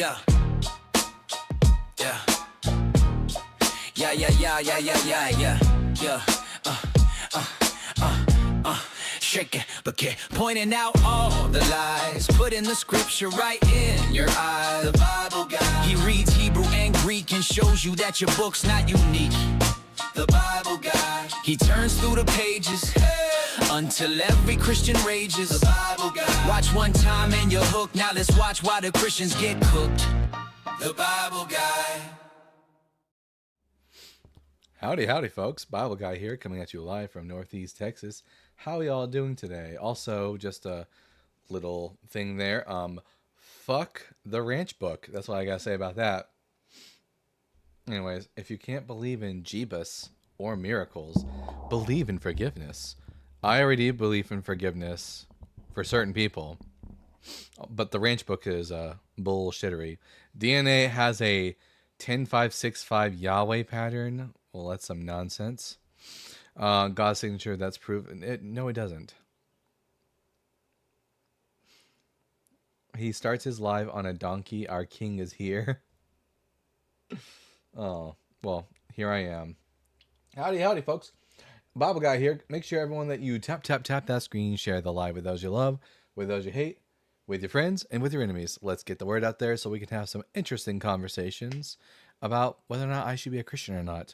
Yeah. Yeah. Yeah, yeah, yeah, yeah, yeah, yeah, yeah. Yeah. Shake it, but keep pointing out all the lies. Putting the scripture right in your eye. The Bible guy. He reads Hebrew and Greek and shows you that your book's not unique. The Bible guy. He turns through the pages until every Christian rages. The Bible guy. Watch one time and you're hooked. Now let's watch why the Christians get cooked. The Bible guy. Howdy, howdy, folks. Bible Guy here, coming at you live from Northeast Texas. How are y'all doing today? Also, just a little thing there. Fuck the ranch book. That's what I gotta say about that. Anyways, if you can't believe in Jeebus or miracles, believe in forgiveness. I already believe in forgiveness for certain people, but the ranch book is bullshittery. DNA has a 10-5-6-5 Yahweh pattern. Well, that's some nonsense. God's signature, that's proven. No, it doesn't. He starts his live on a donkey. Our king is here. Oh, well, here I am. Howdy, howdy, folks. Bible Guy here. Make sure, everyone, that you tap that screen, share the live with those you love, with those you hate, with your friends, and with your enemies. Let's get the word out there so we can have some interesting conversations about whether or not I should be a Christian or not.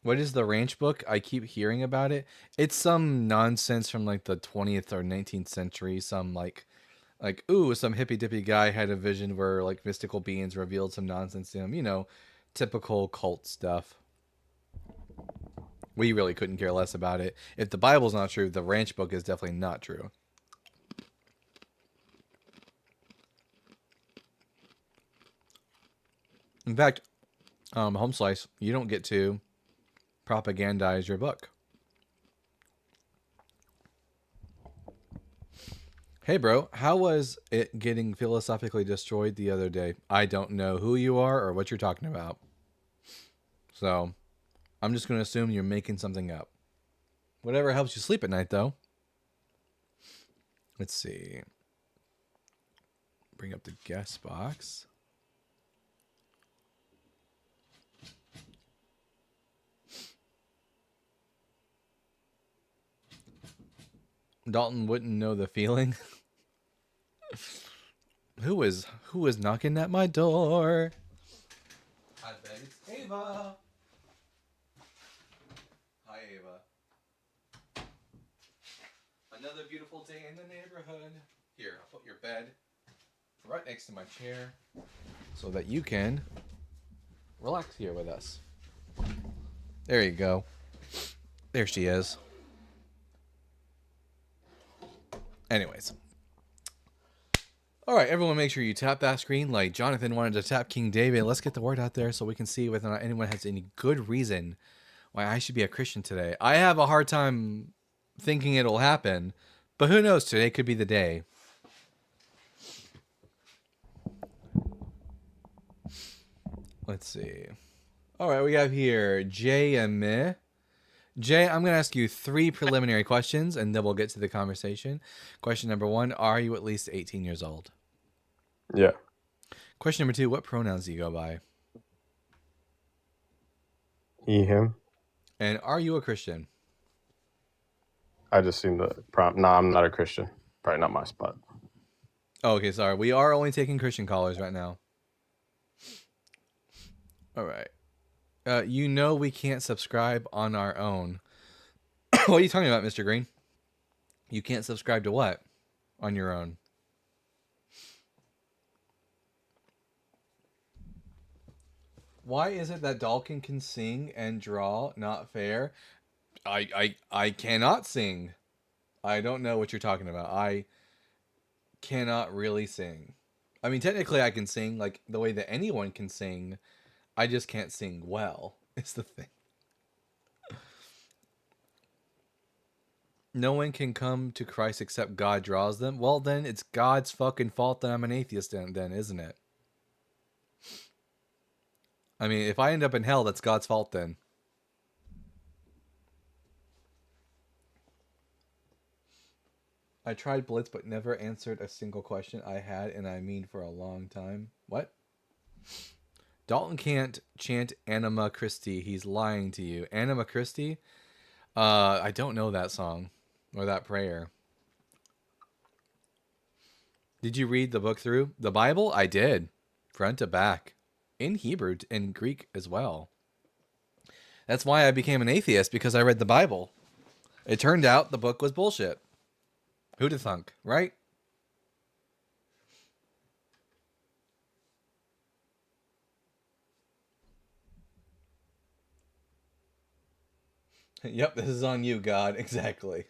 What is the ranch book? I keep hearing about it. It's some nonsense from like the 20th or 19th century. Some like, ooh, some hippy dippy guy had a vision where like mystical beings revealed some nonsense to him. You know, typical cult stuff. We really couldn't care less about it. If the Bible's not true, the ranch book is definitely not true. In fact, Home Slice, you don't get to propagandize your book. Hey bro, how was it getting philosophically destroyed the other day? I don't know who you are or what you're talking about. So, I'm just going to assume you're making something up. Whatever helps you sleep at night, though. Let's see. Bring up the guest box. Dalton wouldn't know the feeling. Who is knocking at my door? I bet it's Ava. Hi, Ava. Another beautiful day in the neighborhood. Here, I'll put your bed right next to my chair so that you can relax here with us. There you go. There she is. Anyways. All right, everyone, make sure you tap that screen like Jonathan wanted to tap King David. Let's get the word out there so we can see whether or not anyone has any good reason why I should be a Christian today. I have a hard time thinking it'll happen, but who knows? Today could be the day. Let's see. All right, we have here Jay and Meh. Jay, I'm going to ask you 3 preliminary questions, and then we'll get to the conversation. Question number 1, are you at least 18 years old? Yeah. Question number 2, what pronouns do you go by? He, him. And are you a Christian? I just seen the prompt. Nah, I'm not a Christian. Probably not my spot. Oh, okay, sorry. We are only taking Christian callers right now. All right. You know we can't subscribe on our own. What are you talking about, Mr. Green? You can't subscribe to what on your own? Why is it that Dalkin can sing and draw? Not fair. I cannot sing. I don't know what you're talking about. I cannot really sing. I mean, technically I can sing like the way that anyone can sing. I just can't sing well. It's the thing. No one can come to Christ except God draws them. Well, then it's God's fucking fault that I'm an atheist then, isn't it? I mean, if I end up in hell, that's God's fault then. I tried Blitz, but never answered a single question I had, and I mean for a long time. What? Dalton can't chant Anima Christi. He's lying to you. Anima Christi? I don't know that song or that prayer. Did you read the book through? The Bible? I did. Front to back. In Hebrew and Greek as well. That's why I became an atheist, because I read the Bible. It turned out the book was bullshit. Who'da thunk, right? Yep, this is on you, God. Exactly.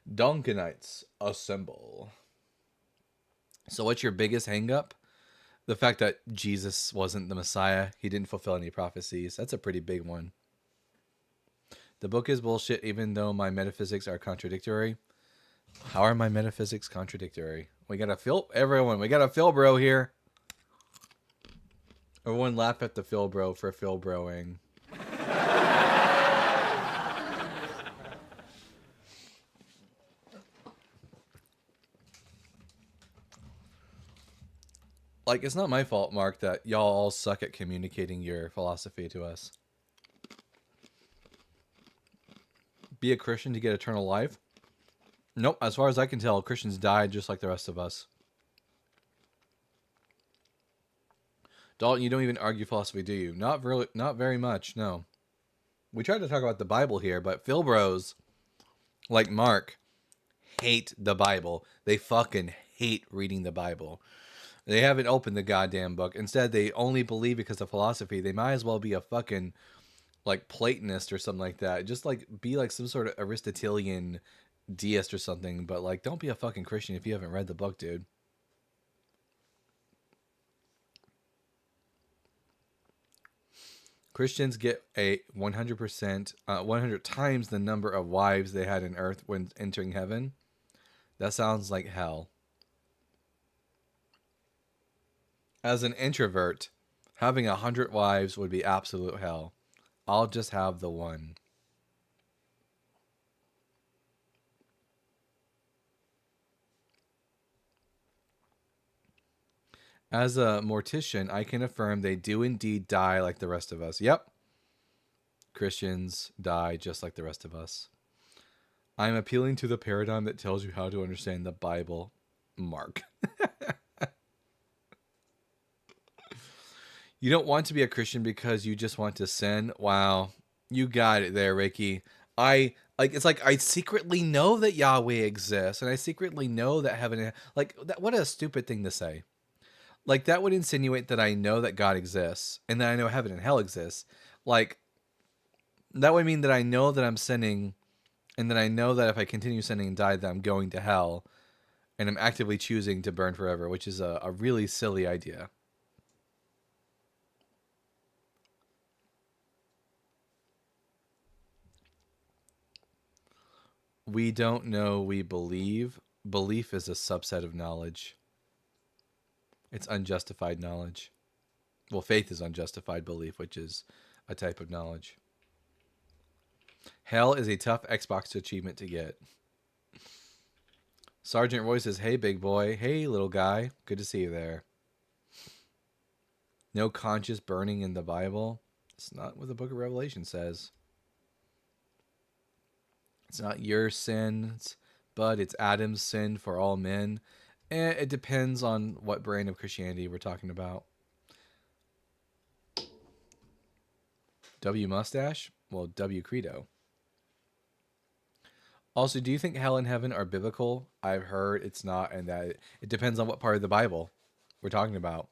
Donkanites, assemble. So what's your biggest hang-up? The fact that Jesus wasn't the Messiah. He didn't fulfill any prophecies. That's a pretty big one. The book is bullshit, even though my metaphysics are contradictory. How are my metaphysics contradictory? We got a Phil... Everyone, we got a Phil bro here. Everyone laugh at the Phil bro for Phil broing. Like, it's not my fault, Mark, that y'all all suck at communicating your philosophy to us. Be a Christian to get eternal life? Nope, as far as I can tell, Christians died just like the rest of us. Dalton, you don't even argue philosophy, do you? Not very much, no. We tried to talk about the Bible here, but Phil bros, like Mark, hate the Bible. They fucking hate reading the Bible. They haven't opened the goddamn book. Instead, they only believe because of philosophy. They might as well be a fucking, like, Platonist or something like that. Just, like, be like some sort of Aristotelian deist or something. But, like, don't be a fucking Christian if you haven't read the book, dude. Christians get a 100%, 100 times the number of wives they had in earth when entering heaven. That sounds like hell. As an introvert, having 100 wives would be absolute hell. I'll just have the one. As a mortician, I can affirm they do indeed die like the rest of us. Yep. Christians die just like the rest of us. I'm appealing to the paradigm that tells you how to understand the Bible. Mark. You don't want to be a Christian because you just want to sin. Wow. You got it there, Ricky. It's like I secretly know that Yahweh exists, and I secretly know that heaven, what a stupid thing to say. Like, that would insinuate that I know that God exists and that I know heaven and hell exists. Like, that would mean that I know that I'm sinning, and that I know that if I continue sinning and die, that I'm going to hell, and I'm actively choosing to burn forever, which is a really silly idea. We don't know, we believe. Belief is a subset of knowledge. It's unjustified knowledge. Well, faith is unjustified belief, which is a type of knowledge. Hell is a tough Xbox achievement to get. Sergeant Roy says, hey, big boy. Hey, little guy. Good to see you there. No conscious burning in the Bible. It's not what the book of Revelation says. It's not your sins, but it's Adam's sin for all men. And it depends on what brand of Christianity we're talking about. W mustache? Well, W credo. Also, do you think hell and heaven are biblical? I've heard it's not, and that it depends on what part of the Bible we're talking about.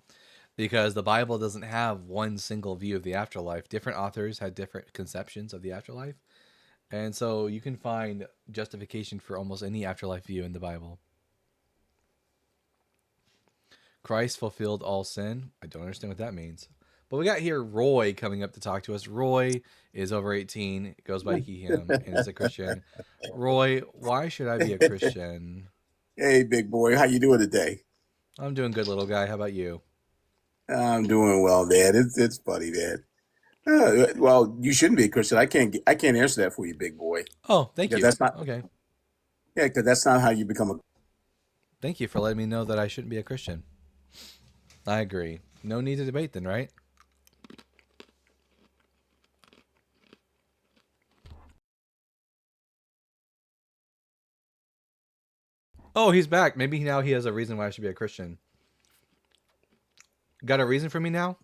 Because the Bible doesn't have one single view of the afterlife. Different authors had different conceptions of the afterlife. And so you can find justification for almost any afterlife view in the Bible. Christ fulfilled all sin. I don't understand what that means. But we got here Roy coming up to talk to us. Roy is over 18, goes by he, him, and is a Christian. Roy, why should I be a Christian? Hey, big boy. How you doing today? I'm doing good, little guy. How about you? I'm doing well, Dad. It's funny, Dad. Well, you shouldn't be a Christian. I can't answer that for you, big boy. Oh, thank you. That's not okay. Yeah, because that's not how you become a. Thank you for letting me know that I shouldn't be a Christian. I agree. No need to debate then, right? Oh, he's back. Maybe now he has a reason why I should be a Christian. Got a reason for me now?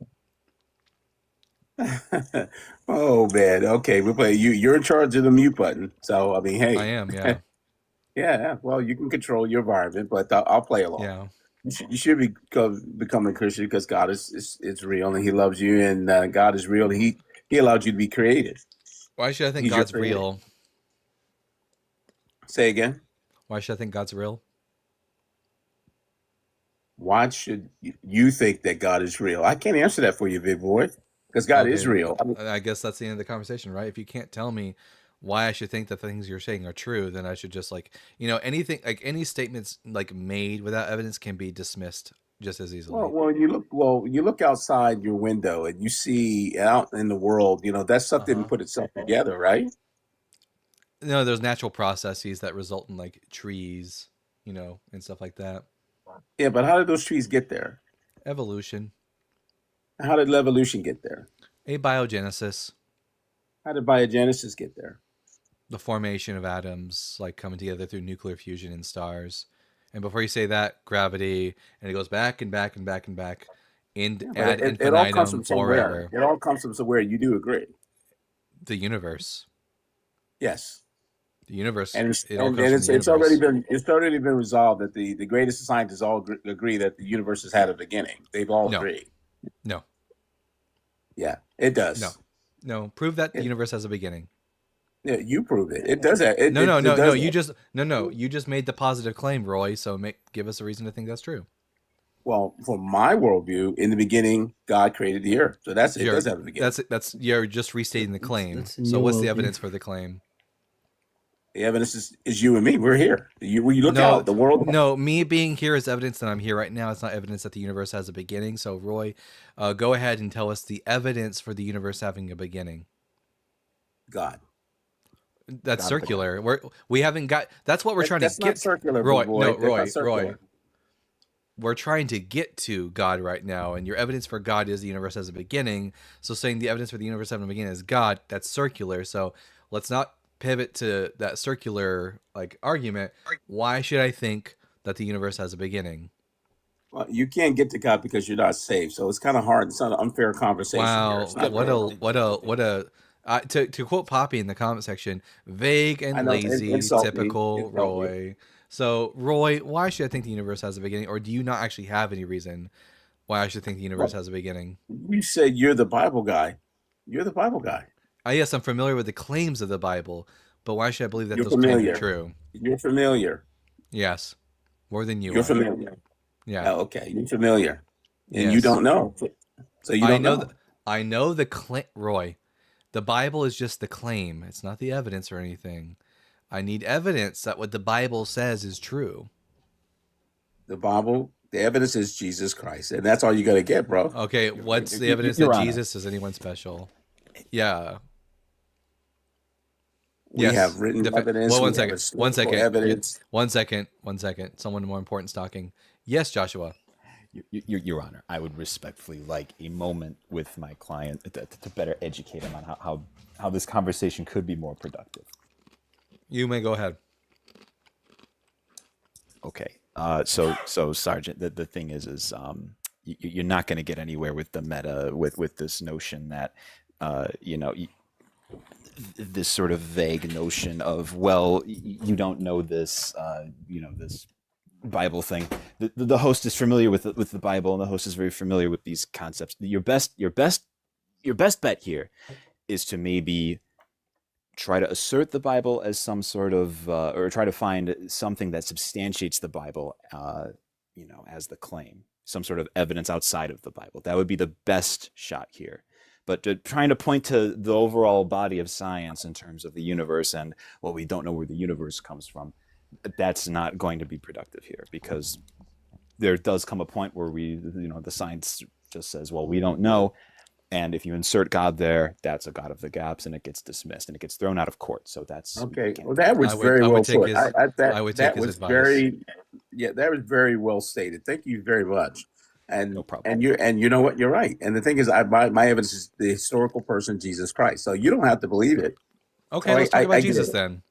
Oh man, okay, we play. You're in charge of the mute button, so I mean, I hey, am, yeah. yeah. Well, you can control your environment, but I'll play along. Yeah. You should become a Christian because God is real and He loves you, and God is real. He allowed you to be created. Why should I think He's your God's creator. real? Say again. Why should I think God's real? Why should you think that God is real? I can't answer that for you, big boy, because God is Okay. real. I guess that's the end of the conversation, right? If you can't tell me why I should think that the things you're saying are true, then I should just anything, like any statements like made without evidence can be dismissed just as easily. You look outside your window and you see out in the world. That stuff didn't put itself together, right? No, there's natural processes that result in like trees, and stuff like that. Yeah, but how did those trees get there? Evolution, How did evolution get there? abiogenesis, How did biogenesis get there? the formation of atoms, like coming together through nuclear fusion in stars. And before you say that, gravity, and it goes back and back and back and back, ad It all comes infinitum from somewhere. forever. It all comes from somewhere. You do agree? The universe, Yes. the universe, And it all comes from the it's already universe. been resolved that the greatest scientists all agree that the universe has had a beginning. They've all No. agreed. No, Yeah, it does. no, prove that the universe has a beginning. Yeah, you prove it. It does that. No. It does that. You just made the positive claim, Roy. So give us a reason to think that's true. Well, from my worldview, in the beginning, God created the earth. So it does have a beginning. That's you're just restating the claim. That's in So your what's the worldview. evidence for the claim? The evidence is you and me. We're here. When you look out, the world. No, me being here is evidence that I'm here right now. It's not evidence that the universe has a beginning. So Roy, go ahead and tell us the evidence for the universe having a beginning. God. That's circular. We haven't got. That's what we're trying That's to not get. circular, Roy, boy. no, That's not circular. Roy. We're trying to get to God right now, and your evidence for God is the universe has a beginning. So saying the evidence for the universe having a beginning is God, that's circular. So let's not pivot to that circular argument. Why should I think that the universe has a beginning? Well, you can't get to God because you're not saved. So it's kind of hard. It's not an unfair conversation. Wow, Here. It's not what a to quote Poppy in the comment section, vague and I know, lazy, insult me. typical Insult me. Roy. So Roy, why should I think the universe has a beginning, or do you not actually have any reason why I should think the universe has a beginning? You said you're the Bible guy. You're the Bible guy. Yes, I'm familiar with the claims of the Bible, but why should I believe that You're those claims familiar. are true? You're familiar. Yes, more than you You're are. familiar. Yeah. Oh, okay. You're familiar. And you Yes. don't know. So you don't know. I know the claim, Roy. The Bible is just the claim. It's not the evidence or anything. I need evidence that what the Bible says is true. The Bible, the evidence is Jesus Christ. And that's all you got to get, bro. Okay, what's the evidence Your that Honor. Jesus is anyone special? Yeah. We Yes. have written evidence. Well, we one have second. One historical second. evidence. One second. Someone more important stalking. Yes, Joshua. Your Honor, I would respectfully like a moment with my client to better educate him on how this conversation could be more productive. You may go ahead. Okay. So Sergeant, the thing is you're not going to get anywhere with the meta with this notion that this sort of vague notion of, well, you don't know this this Bible thing. The host is familiar with the Bible, and the host is very familiar with these concepts. Your best bet here is to maybe try to assert the Bible as some sort of, or try to find something that substantiates the Bible, as the claim, some sort of evidence outside of the Bible. That would be the best shot here. But trying to point to the overall body of science in terms of the universe and, well, we don't know where the universe comes from, that's not going to be productive here, because there does come a point where the science just says, well, we don't know. And if you insert God there, that's a God of the gaps, and it gets dismissed and it gets thrown out of court. So that's Okay. Well, that was I would- very I would well take put. his- I would take That his was advice. very, yeah, that was very well stated. Thank you very much. And No problem. and you know what? You're right. And the thing is, my evidence is the historical person Jesus Christ. So you don't have to believe it. Okay, Oh, let's talk I about get Jesus it. then.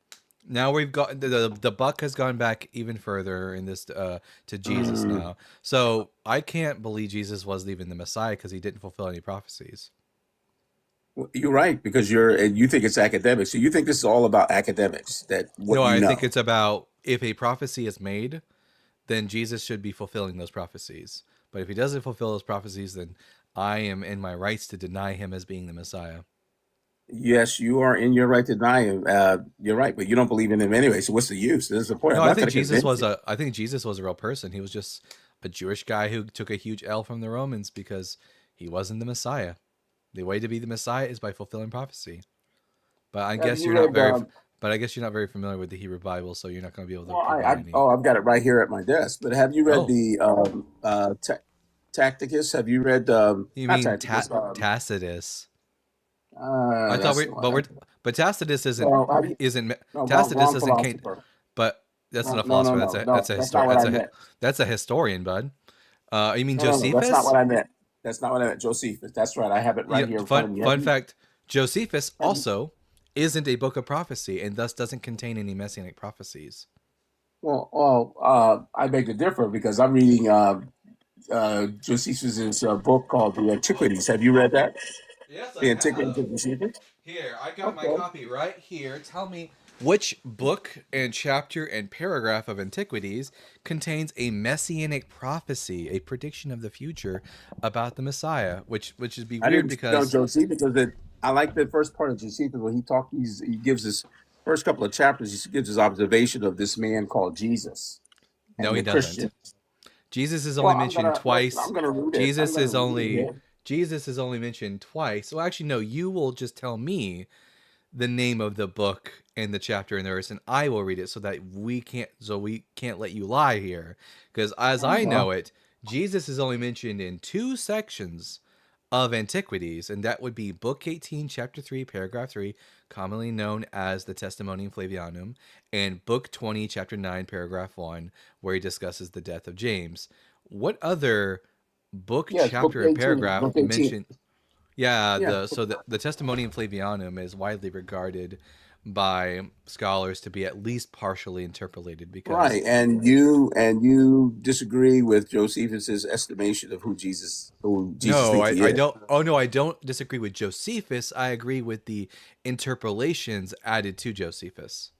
Now we've got the buck has gone back even further in this to Jesus now. So I can't believe Jesus wasn't even the Messiah because he didn't fulfill any prophecies. Well, you're right because you think it's academic. So you think this is all about academics. That what No, you I know. think it's about if a prophecy is made, then Jesus should be fulfilling those prophecies. But if he doesn't fulfill those prophecies, then I am in my rights to deny him as being the Messiah. Yes, you are in your right to deny him. You're right, but you don't believe in him anyway. So what's the use? This is the point. No, I'm I not think gonna Jesus convince was you. I think Jesus was a real person. He was just a Jewish guy who took a huge L from the Romans because he wasn't the Messiah. The way to be the Messiah is by fulfilling prophecy. But I Have guess you you're not read, very but I guess you're not very familiar with the Hebrew Bible, so you're not going to be able to well, provide any. I've got it right here at my desk. But have you read Oh, the Tacticus? Have you read you not mean Tacticus? Tacitus? I thought That's the one. but Tacitus Well, have you, isn't no, Tacitus wrong isn't Cain, philosopher. but that's not No, a no, no, philosopher. no, no. That's a That's not what I meant. that's a historian, bud. You mean No, no, no. That's not Josephus? what I meant. That's not what I meant. Josephus. That's right. I have it right here in front of me. Fun fact: Josephus Have you- also isn't a book of prophecy, and thus doesn't contain any messianic prophecies. I beg to differ because I'm reading Josephus's book called The Antiquities. Have you read that? Yes, The Antiquities of Josephus? Here, I got my Okay. copy right here. Tell me which book and chapter and paragraph of Antiquities contains a messianic prophecy, a prediction of the future about the Messiah, which is be I weird didn't know because Josephus because I like the first part of Josephus when he gives his first couple of chapters, he gives his observation of this man called Jesus no, and he the doesn't. Christians. Jesus is Well, only mentioned twice. I'm gonna read it. Jesus I'm is gonna read only it. Jesus is only mentioned twice. Well, actually, no. You will just tell me the name of the book and the chapter and the verse, and I will read it so that we can't let you lie here. Because as I know Well, it, Jesus is only mentioned in two sections of Antiquities, and that would be Book 18, Chapter 3, Paragraph 3, commonly known as the Testimonium Flavianum, and Book 20, Chapter 9, Paragraph 1, where he discusses the death of James. What other book, yes, book chapter, and 18. paragraph Book 18. mention? Yeah, Yeah. the Testimonium Flavianum is widely regarded by scholars to be at least partially interpolated because Right. And you disagree with Josephus's estimation of who Jesus no, thinks he I is. don't. Oh no, I don't disagree with Josephus. I agree with the interpolations added to Josephus.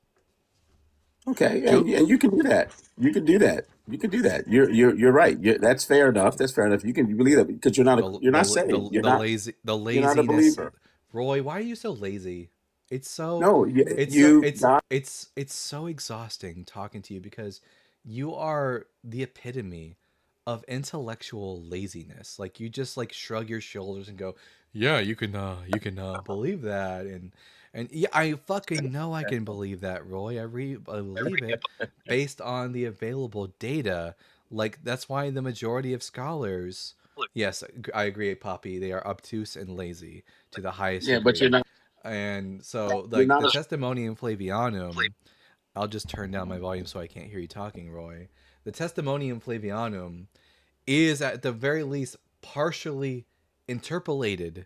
Okay, Jo- and you can do that. You can do that. You can do that. You're right. That's fair enough. That's fair enough. You can believe that because you're not saved. the You're not a laziness. believer. Roy, why are you so lazy? It's so No, it's you so, it's so exhausting talking to you because you are the epitome of intellectual laziness. Like you just like shrug your shoulders and go, "Yeah, you can believe that." And yeah, I fucking know I can believe that, Roy. Believe it based on the available data. Like that's why the majority of scholars, yes, I agree, Poppy, they are obtuse and lazy to the highest yeah, but degree. And so, you're like not the a Testimonium Flavianum, I'll just turn down my volume so I can't hear you talking, Roy. The Testimonium Flavianum is at the very least partially interpolated.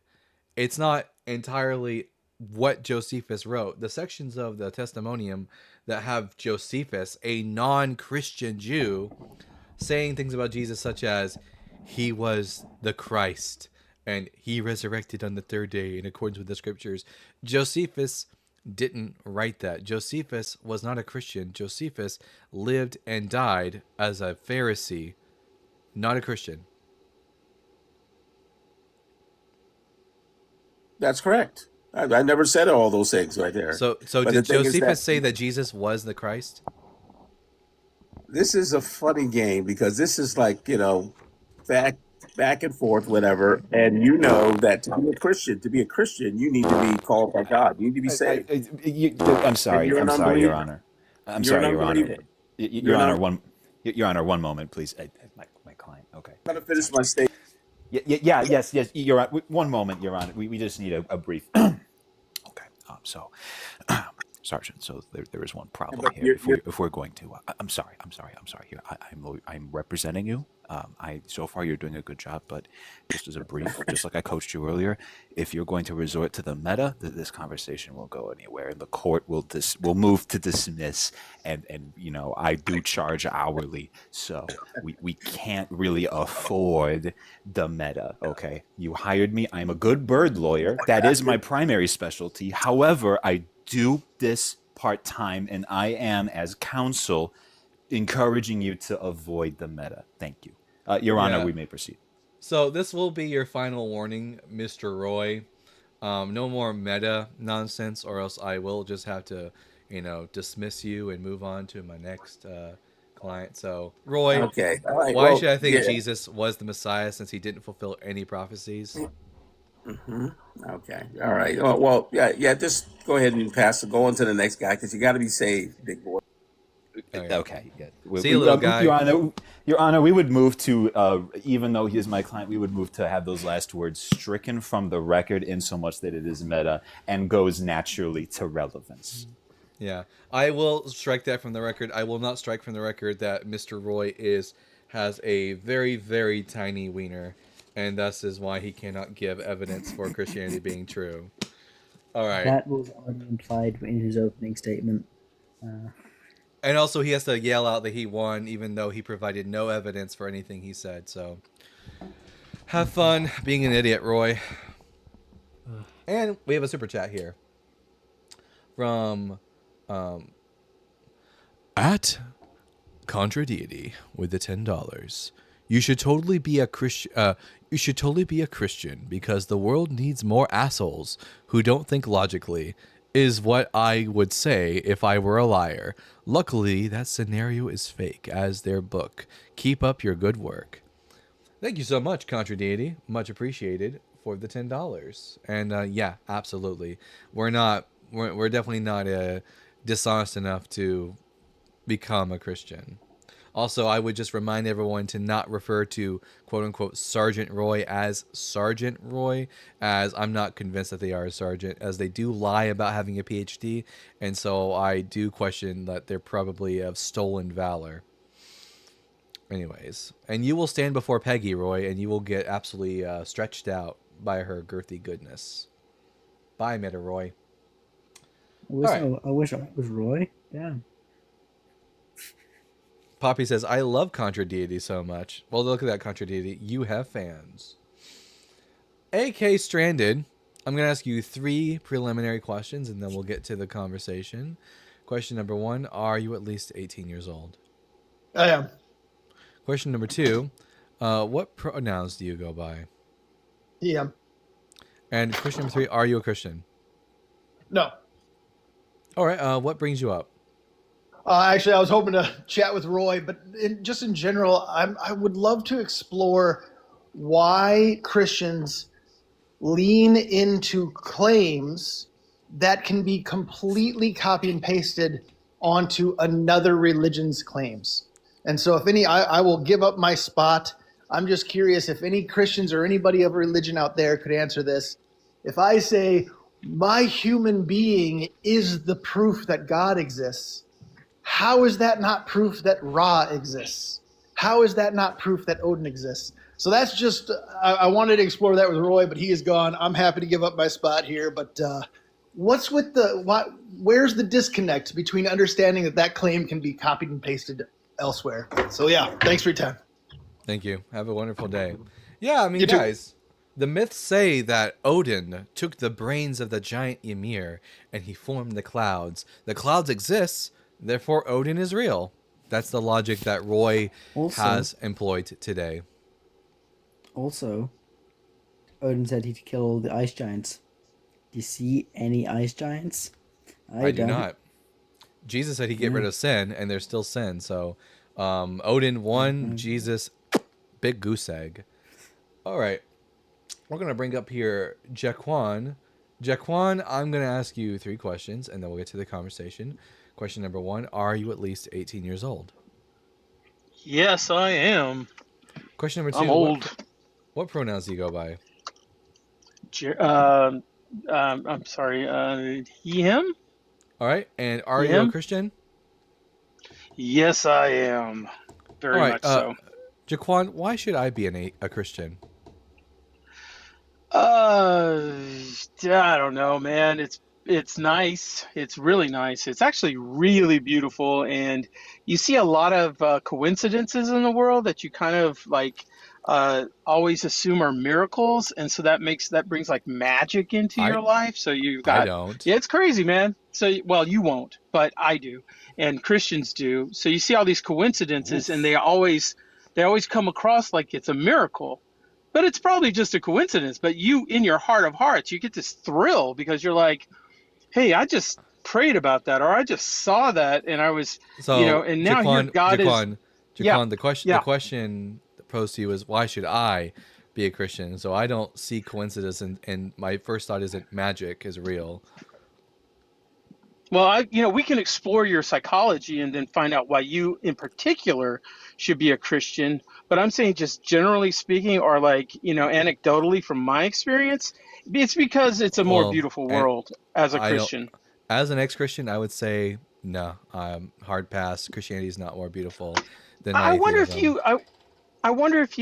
It's not entirely what Josephus wrote. The sections of the Testimonium that have Josephus, a non-Christian Jew, saying things about Jesus such as he was the Christ and he resurrected on the third day in accordance with the scriptures. Josephus didn't write that. Josephus was not a Christian. Josephus lived and died as a Pharisee, not a Christian. That's correct. I never said all those things right there. So But did the thing is Josephus that say that Jesus was the Christ? this is a funny game because this is like back and forth, whatever. And you know that to be a Christian, you need to be called by God. You need to be saved. I'm And sorry. you're an I'm sorry, Your unbeliever. Honor. I'm You're an sorry, Your Honor. unbeliever. Your You're Honor, not. Your Honor, one moment, please. My client. Okay. I'm gonna finish my statement. Yes. You're on. One moment, Your Honor. We just need a brief. Okay. So, Sergeant. So there is one problem But here. If we're going to, I'm sorry. Here, I'm representing you. So far you're doing a good job, but just as a brief, just like I coached you earlier, if you're going to resort to the meta, this conversation won't go anywhere, and the court will move to dismiss. And I do charge hourly, so we can't really afford the meta. Okay, you hired me. I'm a good bird lawyer. That is my primary specialty. However, I do this part-time, and I am, as counsel, encouraging you to avoid the meta. Thank you. Your Honor, Yeah. we may proceed. So this will be your final warning, Mr. Roy. No more meta nonsense, or else I will just have to, dismiss you and move on to my next client. So, Roy, Okay. All right. why Well, should I think yeah. Jesus was the Messiah since he didn't fulfill any prophecies? Okay. All right. Oh, well, yeah. Just go ahead and go on to the next guy because you got to be saved, big boy. Okay. Yeah. See you, little guy. Your Honor, we would move to, even though he is my client, we would move to have those last words stricken from the record in so much that it is meta and goes naturally to relevance. Yeah, I will strike that from the record. I will not strike from the record that Mr. Roy has a very, very tiny wiener, and thus is why he cannot give evidence for Christianity being true. All right. That was already implied in his opening statement. And also, he has to yell out that he won, even though he provided no evidence for anything he said. So, have fun being an idiot, Roy. And we have a super chat here from at Contra Deity with the $10. You should totally be a Christian. You should totally be a Christian because the world needs more assholes who don't think logically. Is what I would say if I were a liar. Luckily, that scenario is fake, as their book. Keep up your good work. Thank you so much, Contra Deity. Much appreciated for the $10. And yeah, absolutely. We're definitely not dishonest enough to become a Christian. Also, I would just remind everyone to not refer to quote-unquote Sergeant Roy as Sergeant Roy, as I'm not convinced that they are a sergeant, as they do lie about having a PhD, and so I do question that they're probably of stolen valor. Anyways, and you will stand before Peggy, Roy, and you will get absolutely stretched out by her girthy goodness. Bye, Meta Roy. I wish I was Roy. Damn. Poppy says, I love Contra Deity so much. Well, look at that, Contra Deity. You have fans. AK Stranded, I'm going to ask you 3 preliminary questions, and then we'll get to the conversation. Question number 1, are you at least 18 years old? I am. Question number 2, what pronouns do you go by? He am. And question number 3, are you a Christian? No. All right, what brings you up? Actually, I was hoping to chat with Roy, but just in general, I would love to explore why Christians lean into claims that can be completely copy and pasted onto another religion's claims. And so if any, I will give up my spot. I'm just curious if any Christians or anybody of religion out there could answer this. If I say, my human being is the proof that God exists, how is that not proof that Ra exists? How is that not proof that Odin exists? So that's just, I wanted to explore that with Roy, but he is gone. I'm happy to give up my spot here, but where's the disconnect between understanding that claim can be copied and pasted elsewhere? So yeah, thanks for your time. Thank you. Have a wonderful day. Yeah, I mean, You too. guys, the myths say that Odin took the brains of the giant Ymir and he formed the clouds. The clouds exist, therefore Odin is real. That's the logic that Roy has employed today. Also, Odin said he'd kill all the ice giants. Do you see any ice giants? I do not. Jesus said he'd get rid of sin, and there's still sin. So, Odin won, Jesus, big goose egg. All right. We're going to bring up here Jaquan. Jaquan, I'm going to ask you 3 questions, and then we'll get to the conversation. Question number 1, are you at least 18 years old? Yes, I am. Question number 2. I'm old. What pronouns do you go by? Jer- I'm sorry, he, him? All right. And are He, you a him? Christian? Yes, I am. All Very right. much so. Jaquan, why should I be a Christian? Uh, I don't know, man. It's nice. It's really nice. It's actually really beautiful, and you see a lot of coincidences in the world that you kind of like always assume are miracles, and so that brings like magic into I your life. So you've I got don't. yeah, it's crazy, man. So well, you won't, but I do, and Christians do. So you see all these coincidences, and Oof. they always come across like it's a miracle. But it's probably just a coincidence. But you, in your heart of hearts, you get this thrill because you're like, hey, I just prayed about that, or I just saw that, and I was, So and now here God is, yeah, Jaquan, the yeah. question posed to you is why should I be a Christian? So I don't see coincidence, and my first thought isn't magic is real. Well, we can explore your psychology and then find out why you, in particular, should be a Christian. But I'm saying, just generally speaking, or like, anecdotally from my experience, it's because it's a more Well, beautiful and world as a I don't. Christian. As an ex-Christian, I would say no. Hard pass. Christianity is not more beautiful than my I wonder if atheism. you, I wonder if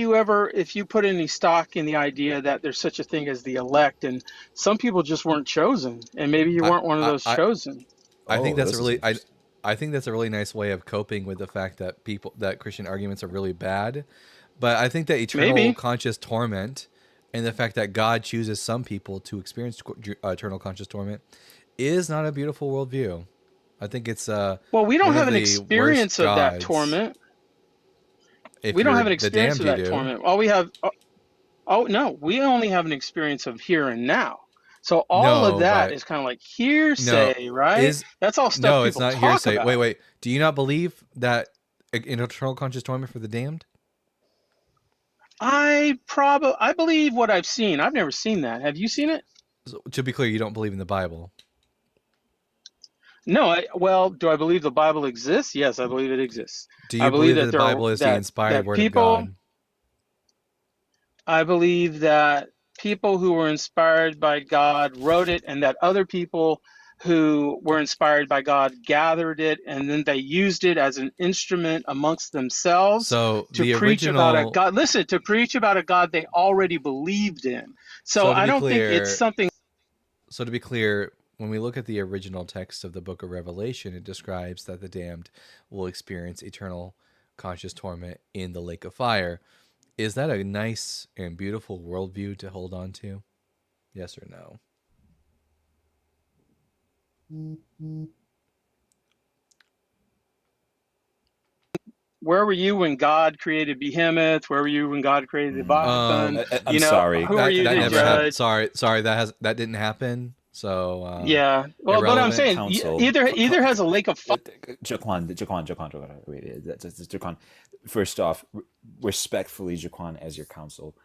you put any stock in the idea that there's such a thing as the elect, and some people just weren't chosen, and maybe you I, weren't one of I, those I chosen. I think Oh, that's a this is really interesting. I think that's a really nice way of coping with the fact that Christian arguments are really bad. But I think that eternal Maybe. conscious torment and the fact that God chooses some people to experience eternal conscious torment is not a beautiful worldview. I think it's Well, we don't one have of an the worst experience of that gods. torment. If We don't you're have an the experience damned, of you that do. torment. All we have, oh no, we only have an experience of here and now. So all of No, that but is kind of like no hearsay, right? is That's all stuff no, it's people not talk hearsay. Wait, about. wait. Do you not believe that in eternal conscious torment for the damned? I believe what I've seen. I've never seen that. Have you seen it? So, to be clear, you don't believe in the Bible. No, well, do I believe the Bible exists? Yes, I believe it exists. Do I you believe believe that that the there are Bible is the that inspired that word of people. God? I believe that people who were inspired by God wrote it, and that other people who were inspired by God gathered it, and then they used it as an instrument amongst themselves So to the preach about a original. God. Listen, to preach about a God they already believed in. So So to I be don't think it's clear, something. so to be clear, when we look at the original text of the Book of Revelation, it describes that the damned will experience eternal conscious torment in the lake of fire. Is that a nice and beautiful worldview to hold on to? Yes or no? Where were you when God created Behemoth? Where were you when God created Leviathan? Um, I'm sorry, Who are you that to never happened. judge? Sorry, that didn't happen. So Yeah. Well, but I'm irrelevant. saying counsel. either has a lake of fire. Jaquan, wait, that's Jaquan. First off, respectfully, Jaquan, as your counsel,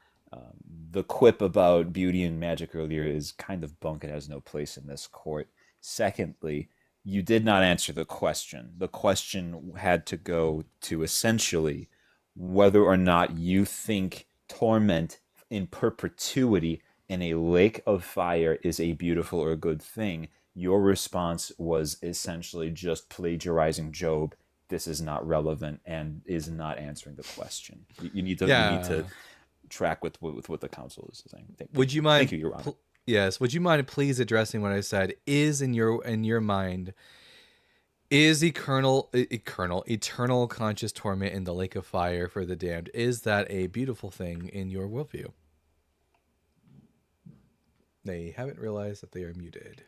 the quip about beauty and magic earlier is kind of bunk. It has no place in this court. Secondly, you did not answer the question. The question had to go to essentially whether or not you think torment in perpetuity in a lake of fire is a beautiful or good thing. Your response was essentially just plagiarizing Job. This is not relevant and is not answering the question. You need to Yeah. track with what the council is saying. Would you mind? Thank you, Your Honor. Yes. Would you mind please addressing what I said? Is in your mind is eternal conscious torment in the lake of fire for the damned? Is that a beautiful thing in your worldview? They haven't realized that they are muted.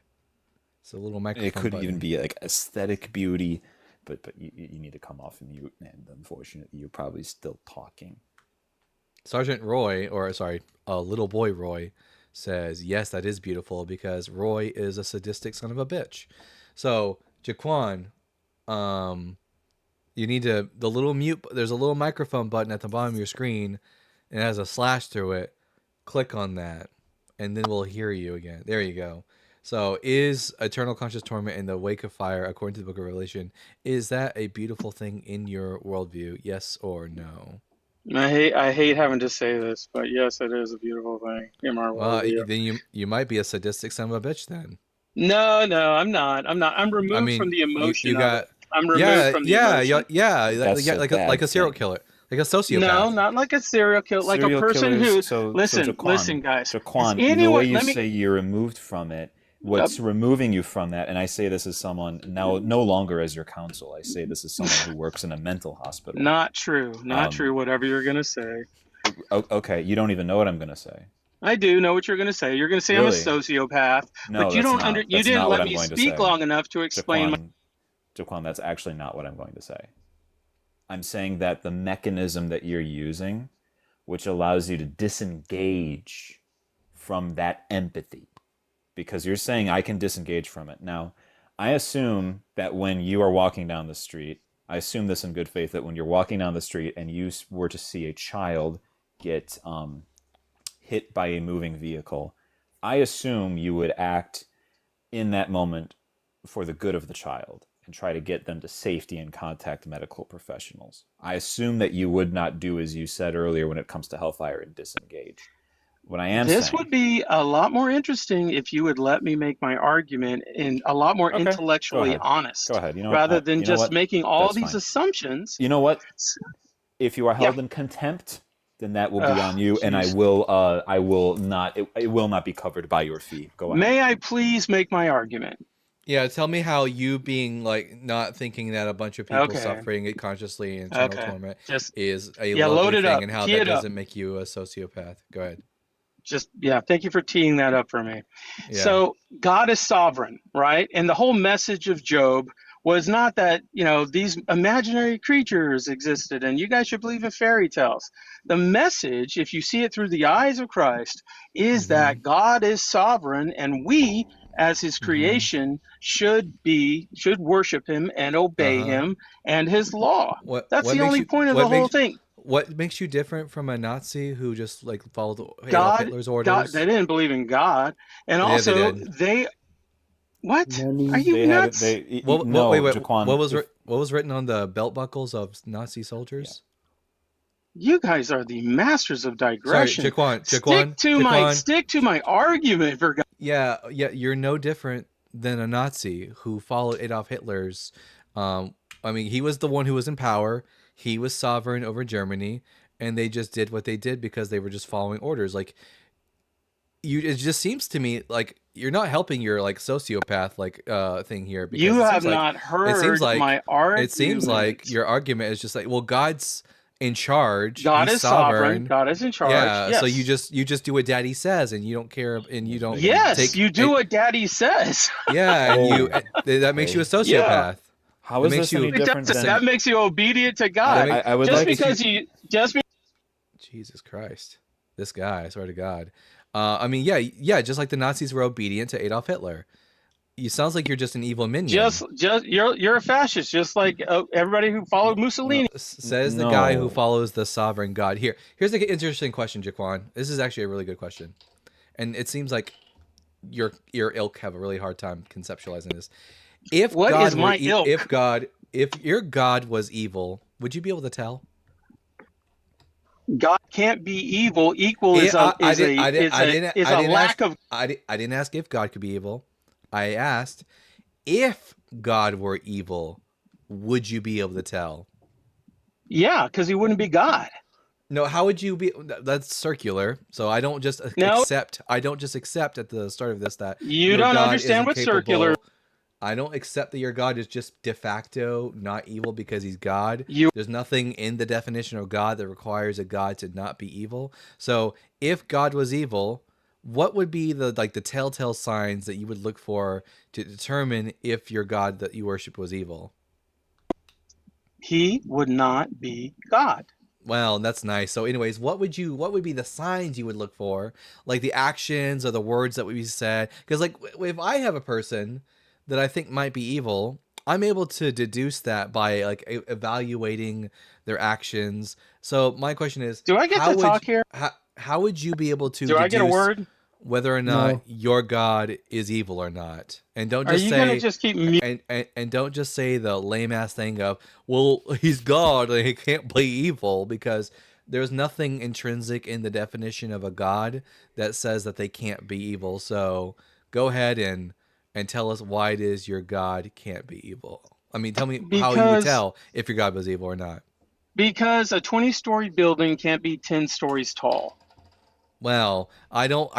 It's a little microphone. It could button. even be like aesthetic beauty, but you need to come off mute, and unfortunately, you're probably still talking. Sergeant Roy, or sorry, little boy Roy, says yes, that is beautiful because Roy is a sadistic son of a bitch. So Jaquan, you need to the little mute. There's a little microphone button at the bottom of your screen, and it has a slash through it. Click on that, and then we'll hear you again. There you go. So, is eternal conscious torment in the wake of fire, according to the Book of Revelation, is that a beautiful thing in your worldview? Yes or no? I hate having to say this, but yes, it is a beautiful thing. MR Well, Worldview. then you might be a sadistic son of a bitch then. No, no, I'm not. I'm not. I'm I removed from mean, the emotion you of it. got I'm removed yeah, from the yeah, emotion. That's a like bad a serial thing. killer, like a sociopath. No, not like a serial killer, like a Serial person killers. who. So Listen, Jaquan, listen, guys. Is Jaquan, the way anyone? you Let me. say you're removed from it, what's removing you from that, and I say this as someone now no longer as your counsel. I say this as someone who works in a mental hospital. Not true. Not Um, true. Whatever you're gonna say. Okay, you don't even know what I'm gonna say. I do know what you're gonna say. You're gonna say I'm a Really? sociopath, No, but you that's don't not. You That's didn't not what let I'm me going to speak say. long enough to explain. Jaquan, that's actually not what I'm going to say. I'm saying that the mechanism that you're using, which allows you to disengage from that empathy, because you're saying I can disengage from it. Now, I assume that when you are walking down the street, I assume this in good faith, that when you're walking down the street and you were to see a child get hit by a moving vehicle, I assume you would act in that moment for the good of the child and try to get them to safety and contact medical professionals. I assume that you would not do as you said earlier when it comes to hellfire and disengage. What I am This saying, would be a lot more interesting if you would let me make my argument and a lot more okay, go intellectually ahead. honest, Go ahead. You know what? rather than You know just what? making all That's these fine. assumptions. You know what? If you are Yeah. held in contempt, then that will be Ugh, on you, and I jeez. will not. It will not be covered by your fee. Go ahead. May I please make my argument? Yeah, tell me how you being like not thinking that a bunch of people Okay. suffering it consciously in eternal Okay. torment Just is a yeah, load lovely it thing, up. and how Tee that it up. doesn't make you a sociopath. Go ahead. Just yeah, thank you for teeing that up for me. Yeah. So God is sovereign, right? And the whole message of Job was not that, these imaginary creatures existed and you guys should believe in fairy tales. The message, if you see it through the eyes of Christ, is Mhm. that God is sovereign and we as his Mhm. creation should worship him and obey Uh-huh. him and his law. That's What the makes only you point of what the whole makes thing. what makes you different from a Nazi who just like followed Adolf God, Hitler's God, orders? they didn't believe in God, and Yeah, they also did. what? Many- Are you They have it. nuts? No, Wait, Jaquan. what was written on the belt buckles of Nazi soldiers? You guys are the masters of Sorry, digression. Jaquan. Stick to my argument for God. Yeah, you're no different than a Nazi who followed Adolf Hitler's. I mean, he was the one who was in power. He was sovereign over Germany, and they just did what they did because they were just following orders. Like, it just seems to me like you're not helping your like sociopath thing here. Because You it have seems like, not it seems heard like my argument. it seems like your argument is just like, well, God's in charge. God He's is sovereign. God is in charge. Yeah, Yes. so you just do what Daddy says, and you don't care, and you don't. Yes, you do what Daddy says. Yeah, and that makes you a sociopath. How It is makes this any you- different than? That makes you obedient to God. I would just like because to. Jesus Christ, this guy! I swear to God. I mean, yeah, just like the Nazis were obedient to Adolf Hitler. You sounds like you're just an evil minion. Just you're a fascist, just like everybody who followed Mussolini. Says the guy who No. follows the sovereign God. Here's an interesting question, Jaquan. This is actually a really good question, and it seems like your ilk have a really hard time conceptualizing this. If What God is were my ilk? if your God was evil, would you be able to tell? God can't be evil. Equal is a lack of. I didn't ask if God could be evil. I asked if God were evil, would you be able to tell? Yeah, because he wouldn't be God. No, how would you be? That's circular. So I don't just No. accept. I don't just accept at the start of this that You your don't God understand isn't what's capable- circular. I don't accept that your God is just de facto not evil because he's God. You- There's nothing in the definition of God that requires a God to not be evil. So if God was evil, what would be the telltale signs that you would look for to determine if your God that you worship was evil? He would not be God. Well, that's nice. So anyways, what would be the signs you would look for? Like the actions or the words that would be said? Because like if I have a person that I think might be evil, I'm able to deduce that by like evaluating their actions. So my question is, Do I get to talk here? How would you be able to Do I get a deduce word? whether or not No. your God is evil or not? And don't Are just you say gonna just keep me? and don't just say the lame ass thing of, well, he's God and he can't be evil, because there's nothing intrinsic in the definition of a god that says that they can't be evil. So go ahead and tell us why it is your god can't be evil. I mean, tell me how you would Because tell if your god was evil or not. because a 20-story building can't be 10 stories tall. Well, I don't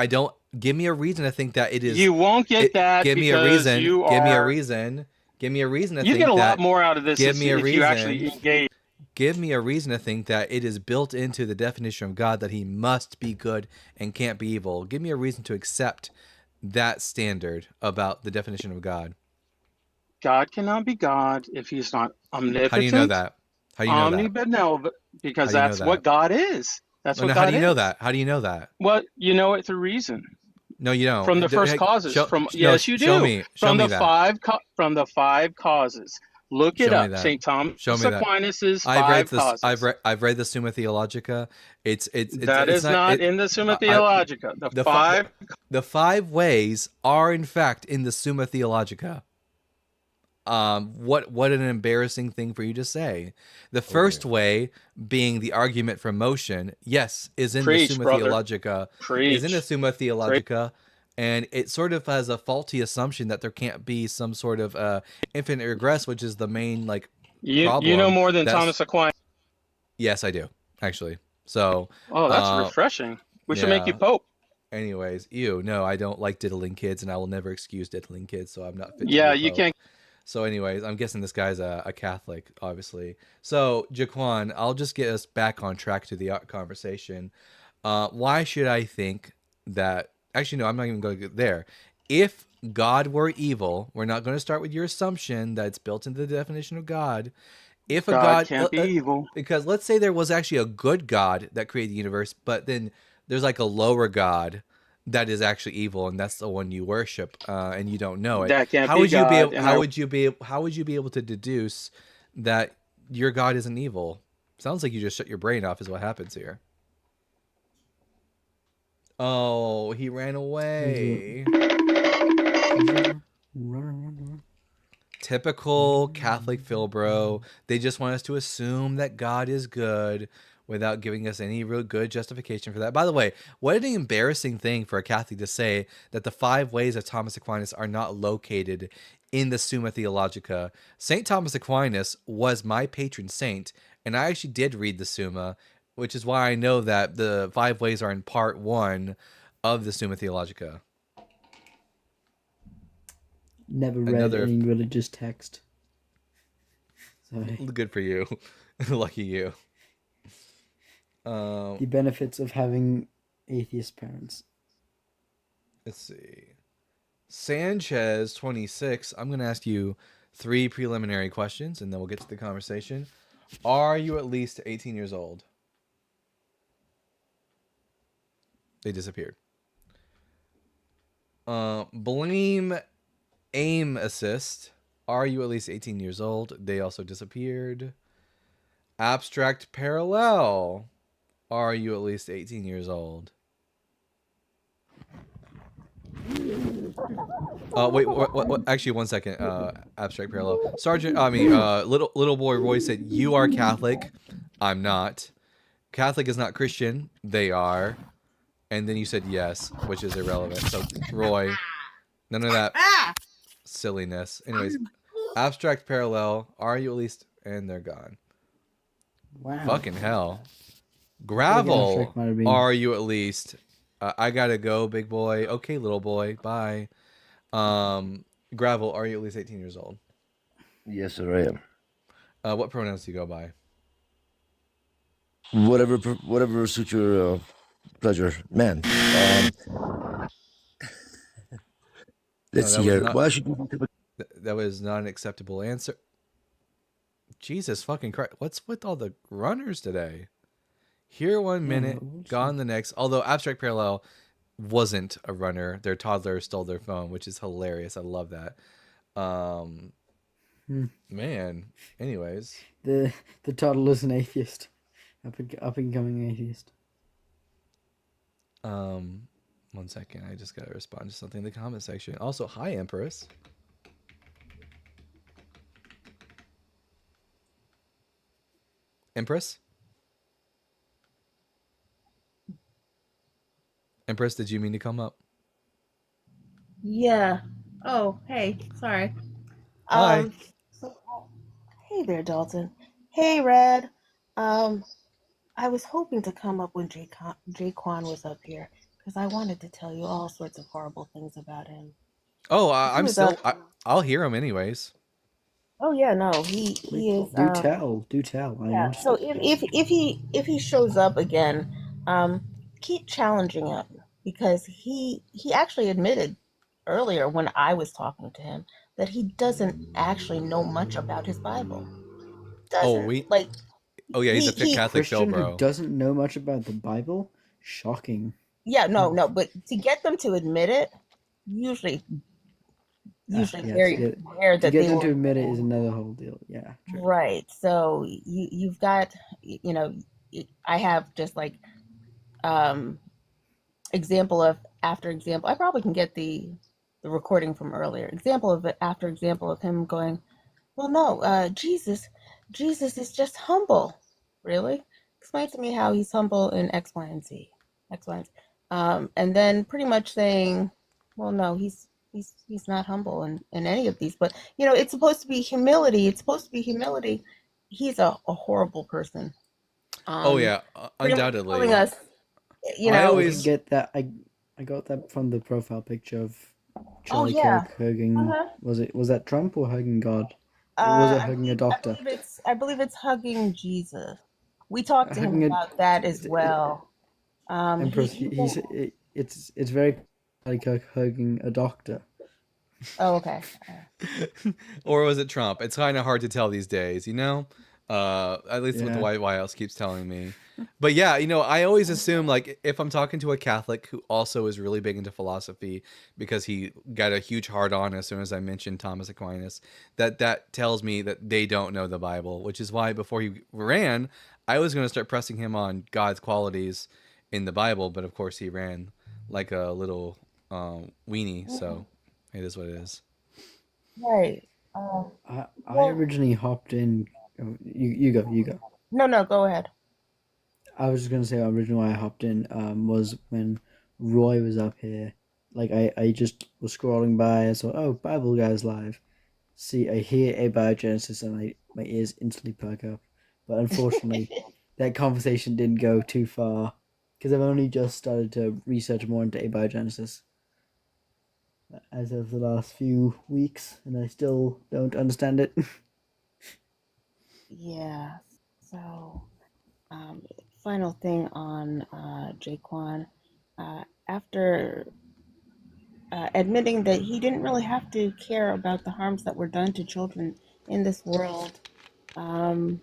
give me a reason to think that it is. You won't get that Give me a because reason. you Give me a are. reason. Give me a reason to You think get a that. lot more out of this Give me a if you actually reason. engage. Give me a reason to think that it is built into the definition of God that he must be good and can't be evil. Give me a reason to accept that standard about the definition of God. God cannot be God if he's not omnipotent. How do you know that? How do you know that? Omnibenevolent, because How do you know that's that? what God is. That's Oh, what no, God how do you know is. that? How do you know that? Well, you know it through reason. No, you don't. From the first Hey, causes. Yes, you do. Show me. Show From me the that. from the 5 causes. Look it Show me up. that. St. Thomas Show me that. Aquinas' I've read 5 this. causes. I've read the Summa Theologica. That is not in the Summa Theologica. The 5 ways are in fact in the Summa Theologica. What an embarrassing thing for you to say. The first way being the argument from motion, yes, is in Preach, the Summa brother. Theologica. Preach. Is in the Summa Theologica, and it sort of has a faulty assumption that there can't be some sort of infinite regress, which is the main problem. You know more than Thomas Aquinas. Yes, I do actually. So Oh, that's refreshing. We should make you Pope. Anyways, no, I don't like diddling kids, and I will never excuse diddling kids, so I'm not fit to Yeah, be a you pope. can't. So anyways, I'm guessing this guy's a Catholic, obviously. So, Jaquan, I'll just get us back on track to the conversation. Why should I think that... Actually, no, I'm not even going to get there. If God were evil, we're not going to start with your assumption that it's built into the definition of God. If a God can't be evil. Because let's say there was actually a good God that created the universe, but then there's like a lower God that is actually evil, and that's the one you worship, and you don't know it. That can't how be would you God, be able, and how would you be able to deduce that your God isn't evil? Sounds like you just shut your brain off is what happens here. Oh, he ran away. Typical Catholic Philbro. They just want us to assume that God is good without giving us any real good justification for that. By the way, what an embarrassing thing for a Catholic to say that the 5 ways of Thomas Aquinas are not located in the Summa Theologica. St. Thomas Aquinas was my patron saint, and I actually did read the Summa, which is why I know that the 5 ways are in part 1 of the Summa Theologica. Never read any religious text. Sorry. Good for you. Lucky you. The benefits of having atheist parents. Let's see. Sanchez 26. I'm going to ask you 3 preliminary questions, and then we'll get to the conversation. Are you at least 18 years old? They disappeared. Blame aim assist. Are you at least 18 years old? They also disappeared. Abstract parallel. Are you at least 18 years old? Wait, what? Actually, 1 second. Abstract parallel. Little boy Roy said, you are Catholic. I'm not. Catholic is not Christian. They are. And then you said yes, which is irrelevant. So, Roy, none of that silliness. Anyways, abstract parallel. Are you at least? And they're gone. Wow. Fucking hell. Gravel. Are you at least? I gotta go, big boy. Okay, little boy. Bye. Gravel. Are you at least 18 years old? Yes, sir, I am. What pronouns do you go by? Whatever suits your pleasure, man. Let's see here. Why should that was not an acceptable answer. Jesus fucking Christ! What's with all the runners today? Here 1 minute, gone the next. Although abstract parallel wasn't a runner, their toddler stole their phone, which is hilarious. I love that. Man. Anyways, the toddler is an atheist, up and coming atheist. 1 second. I just gotta respond to something in the comment section. Also, hi Empress. Empress. Empress, did you mean to come up? Yeah. Oh, hey, sorry. Hi. So, hey there, Dalton. Hey, Red. Um, I was hoping to come up when Jaquan was up here because I wanted to tell you all sorts of horrible things about him. Oh, If he I'm was up, still. I'll hear him anyways. oh yeah, no, Wait, he is. do tell, do tell. I'm Yeah. So interested. if he shows up again, um, keep challenging him because he actually admitted earlier when I was talking to him that he doesn't actually know much about his Bible. Oh, Doesn't we. like Oh yeah, he's a he Catholic Phil, Christian who bro. doesn't know much about the Bible? Shocking. yeah, no, but to get them to admit it, usually Yeah, very rare to that get they them to will. admit it is another whole deal. Yeah, true. Right. So you've got, you know, I have just like um example of after example. I probably can get the recording from earlier. Example of it after example of him going, well, no, Jesus is just humble. Really? Explain to me how he's humble in X, Y, and Z. X, Y, and Z. And then pretty much saying, well, no, he's not humble in any of these. But it's supposed to be humility. It's supposed to be humility. He's a horrible person. Oh Um, yeah, pretty much telling undoubtedly. us, you I know, I can always. get that. I got that from the profile picture of oh Charlie yeah. Kirk hugging. Uh-huh. Was that Trump or hugging God? Or was it hugging a doctor? I believe it's hugging Jesus. We talked to him Hugging a about that as well. Empress. He He's it's very Charlie Kirk hugging a doctor. oh, okay. Or was it Trump? It's kind of hard to tell these days, you know? At least what the Yeah. White House keeps telling me. But yeah, I always assume, like, if I'm talking to a Catholic who also is really big into philosophy because he got a huge hard on as soon as I mentioned Thomas Aquinas, that tells me that they don't know the Bible, which is why before he ran, I was going to start pressing him on God's qualities in the Bible, but of course he ran like a little weenie, so it is what it is. Right. I originally hopped in. Oh, you go, you go. No, go ahead. I was just gonna say originally why I hopped in was when Roy was up here. Like I just was scrolling by. I saw, oh, Bible Guys live. See, I hear abiogenesis and my ears instantly perk up. But unfortunately, that conversation didn't go too far because I've only just started to research more into abiogenesis as of the last few weeks, and I still don't understand it. Yeah. So, final thing on Jaquan. After admitting that he didn't really have to care about the harms that were done to children in this world, um,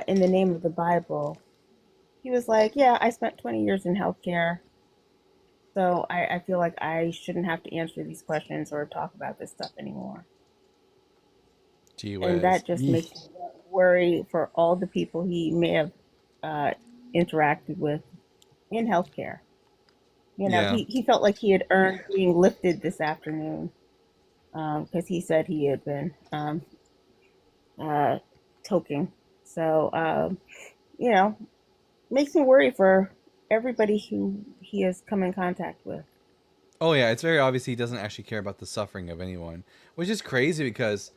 in the name of the Bible, he was like, "Yeah, I spent 20 years in healthcare, so I feel like I shouldn't have to answer these questions or talk about this stuff anymore." Gee And whiz. that just makes me worry for all the people he may have uh, interacted with in healthcare. Yeah. He felt like he had earned being lifted this afternoon because he said he had been toking. So, makes me worry for everybody who he has come in contact with. Oh yeah, it's very obvious he doesn't actually care about the suffering of anyone, which is crazy because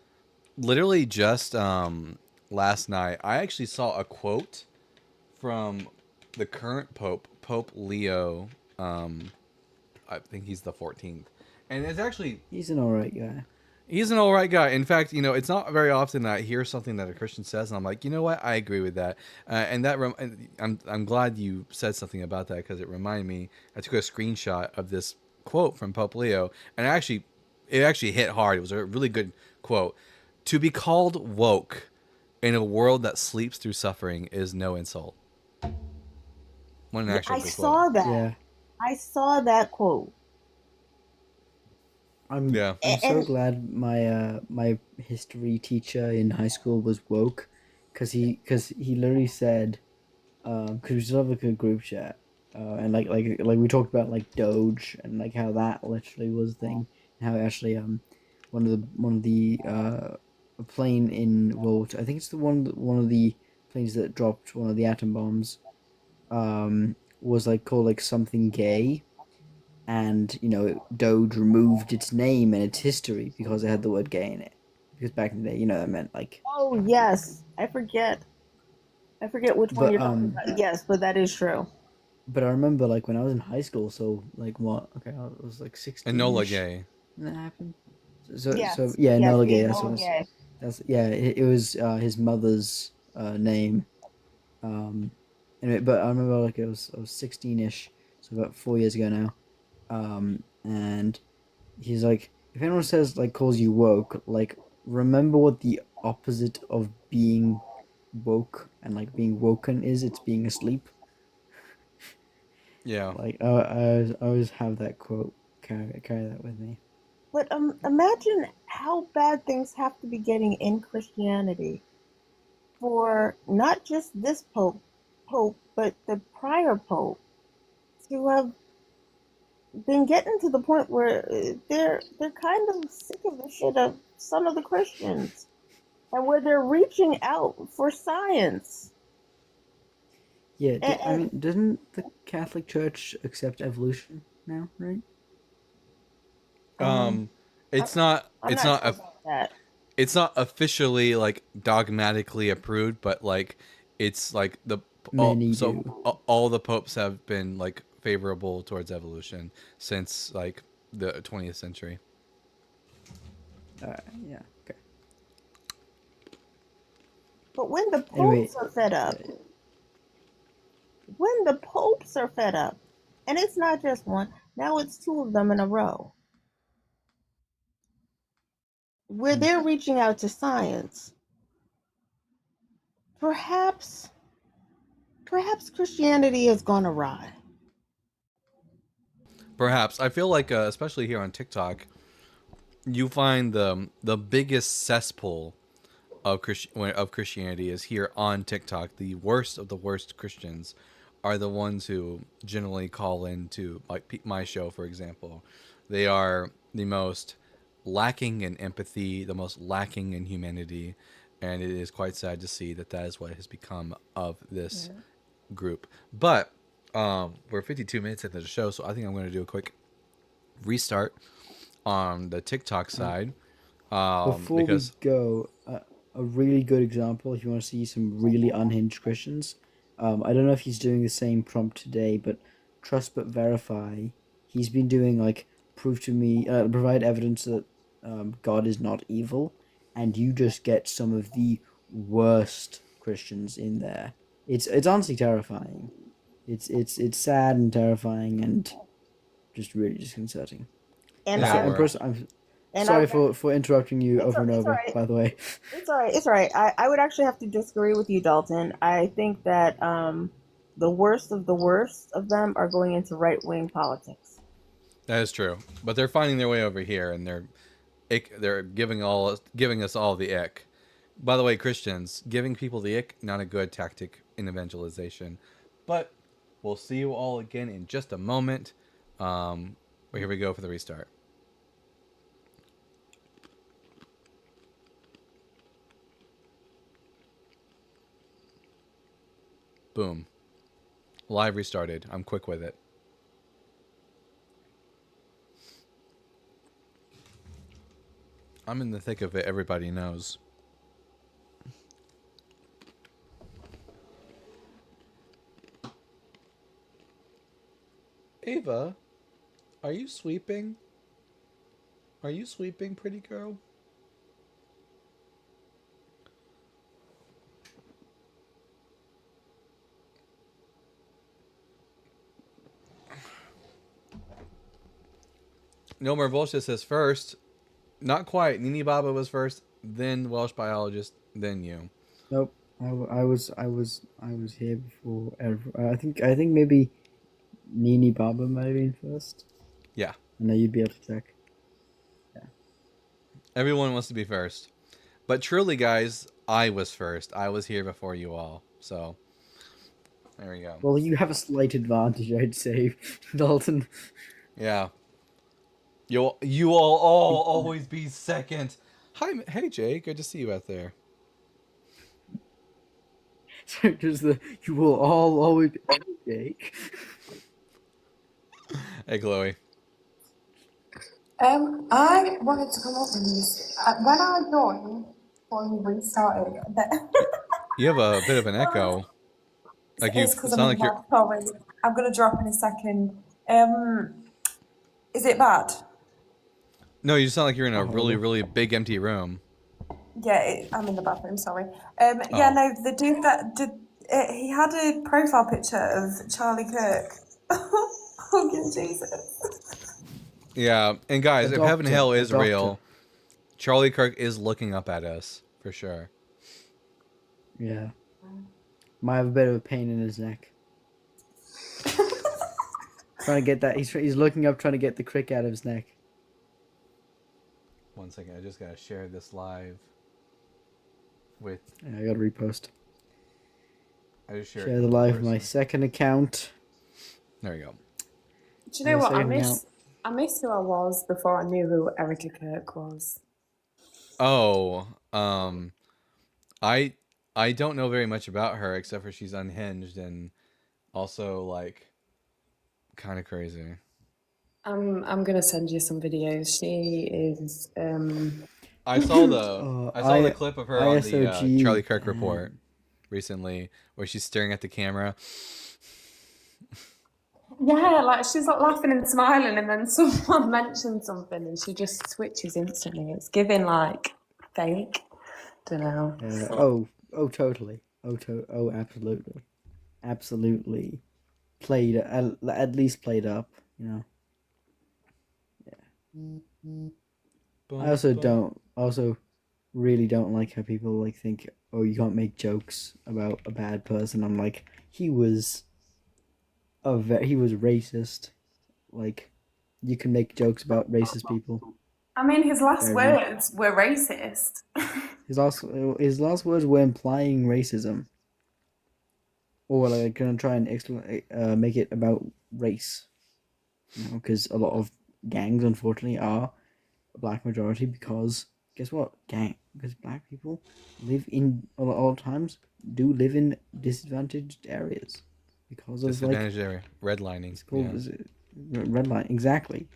literally just last night I actually saw a quote from the current Pope, Pope Leo. I think he's the 14th, and it's actually He's an alright guy. he's an all right guy. In fact, it's not very often that I hear something that a Christian says, and I'm like, you know what, I agree with that. And I'm glad you said something about that because it reminded me. I took a screenshot of this quote from Pope Leo, and it actually hit hard. It was a really good quote. To be called woke in a world that sleeps through suffering is no insult. What an actual I good saw quote. that. Yeah. I saw that quote. I'm Yeah. I'm so And glad my history teacher in high school was woke, cause he literally said, cause we still have like a group chat, and like we talked about like Doge and like how that literally was a thing, and how actually one of the a plane in World, I think it's one of the planes that dropped one of the atom bombs, was like called like something gay, and Doge removed its name and its history because it had the word gay in it. Because back in the day, that meant like. Oh yes, I forget. I forget which one But you're talking about. Yes, but that is true. but I remember like when I was in high school, so like what? Okay, I was like 16. Enola Gay. When that happened. So Yes, yeah, yes, Enola he Gay. is That's what Noah it was. Gay. It was his mother's name. Um, anyway, but I remember like I was 16ish, so about 4 years ago now. And he's like, if anyone says like calls you woke, like remember what the opposite of being woke and like being woken is. It's being asleep. Yeah. Like I always have that quote, carry that with me. But imagine how bad things have to be getting in Christianity for not just this pope, but the prior pope to have been getting to the point where they're kind of sick of the shit of some of the Christians, and where they're reaching out for science. Yeah, And, I mean, doesn't the Catholic Church accept evolution now, right? It's not. I'm It's not not. sure about that. It's not officially like dogmatically approved, but like it's like Many do. all the popes have been like favorable towards evolution since like the 20th century. Yeah, okay. But when the Anyway, popes are fed up, and it's not just one, now it's two of them in a row, where they're reaching out to science, perhaps Christianity has gone awry. Perhaps I feel like especially here on TikTok, you find the biggest cesspool of Christianity is here on TikTok. The worst of the worst Christians are the ones who generally call into like my show, for example. They are the most lacking in empathy, the most lacking in humanity, and it is quite sad to see that that is what has become of this group. But we're 52 minutes into the show, so I think I'm going to do a quick restart on the TikTok side. Before Because we go, a really good example, if you want to see some really unhinged Christians, I don't know if he's doing the same prompt today, but Trust But Verify, he's been doing like provide evidence that God is not evil, and you just get some of the worst Christians in there. It's honestly terrifying. It's sad and terrifying and just really disconcerting. And Yeah, I'm and sorry I've- for interrupting you It's over and it's over, alright. by the way. It's all right. It's all right. I would actually have to disagree with you, Dalton. I think that the worst of the worst of them are going into right wing politics. that is true, but they're finding their way over here, and they're giving us all the ick. By the way, Christians, giving people the ick, not a good tactic in evangelization. But we'll see you all again in just a moment. Here we go for the restart. Boom. Live restarted. I'm quick with it. I'm in the thick of it, everybody knows. Ava, are you sweeping? Are you sweeping, pretty girl? No More Bullshit says first. Not quite. Nini Baba was first, then Welsh biologist, then you. Nope. I was here before. I think maybe Nini Baba might have been first. Yeah. And then you'd be able to check. Yeah. Everyone wants to be first. But truly, guys, I was first. I was here before you all. So, there we go. Well, you have a slight advantage, I'd say, Dalton. Yeah. You all always be second. Hey Jay, good to see you out there. So just the you will all always be Jake. Hey, Chloe. I wanted to come up with this. When I joined, when we restarted, You have a bit of an echo. Like you it's because I'm sound in like the you're. bath. Sorry, I'm gonna drop in a second. Is it bad? No, you sound like you're in a really, Horrible. really big empty room. Yeah, I'm in the bathroom. Sorry. Oh. Yeah, no, the dude that did. He had a profile picture of Charlie Kirk. Oh, Jesus. Yeah, and guys, A if Heaven doctor, Hell a is doctor. real, Charlie Kirk is looking up at us for sure. Yeah. Might have a bit of a pain in his neck. Trying to get that. He's looking up, trying to get the crick out of his neck. 1 second, I just gotta share this live with. Yeah, I gotta repost. I just shared Share it the with one live of my person. second account. There you go. Do you know what? Second account. I miss who I was before I knew who Erica Kirk was. Oh, I don't know very much about her except for she's unhinged and also like kind of crazy. I'm gonna send you some videos. She is I saw the clip of her on the ISOG, Charlie Kirk report recently where she's staring at the camera. yeah, like she's like laughing and smiling, and then someone mentions something, and she just switches instantly. It's giving like fake. Don't know. Oh, totally. Oh, absolutely. Played at least played up. You know. I also really don't like how people like think, oh, you can't make jokes about a bad person. I'm like, he was racist. Like, you can make jokes about racist people. I mean, his last Very words were racist. His last words were implying racism, or like gonna try and make it about race. You know, because a lot of gangs, unfortunately, are a black majority. Because guess what, because black people live in a lot of times do live in disadvantaged areas because of Disadvantaged area, redlining. It's called redline, exactly.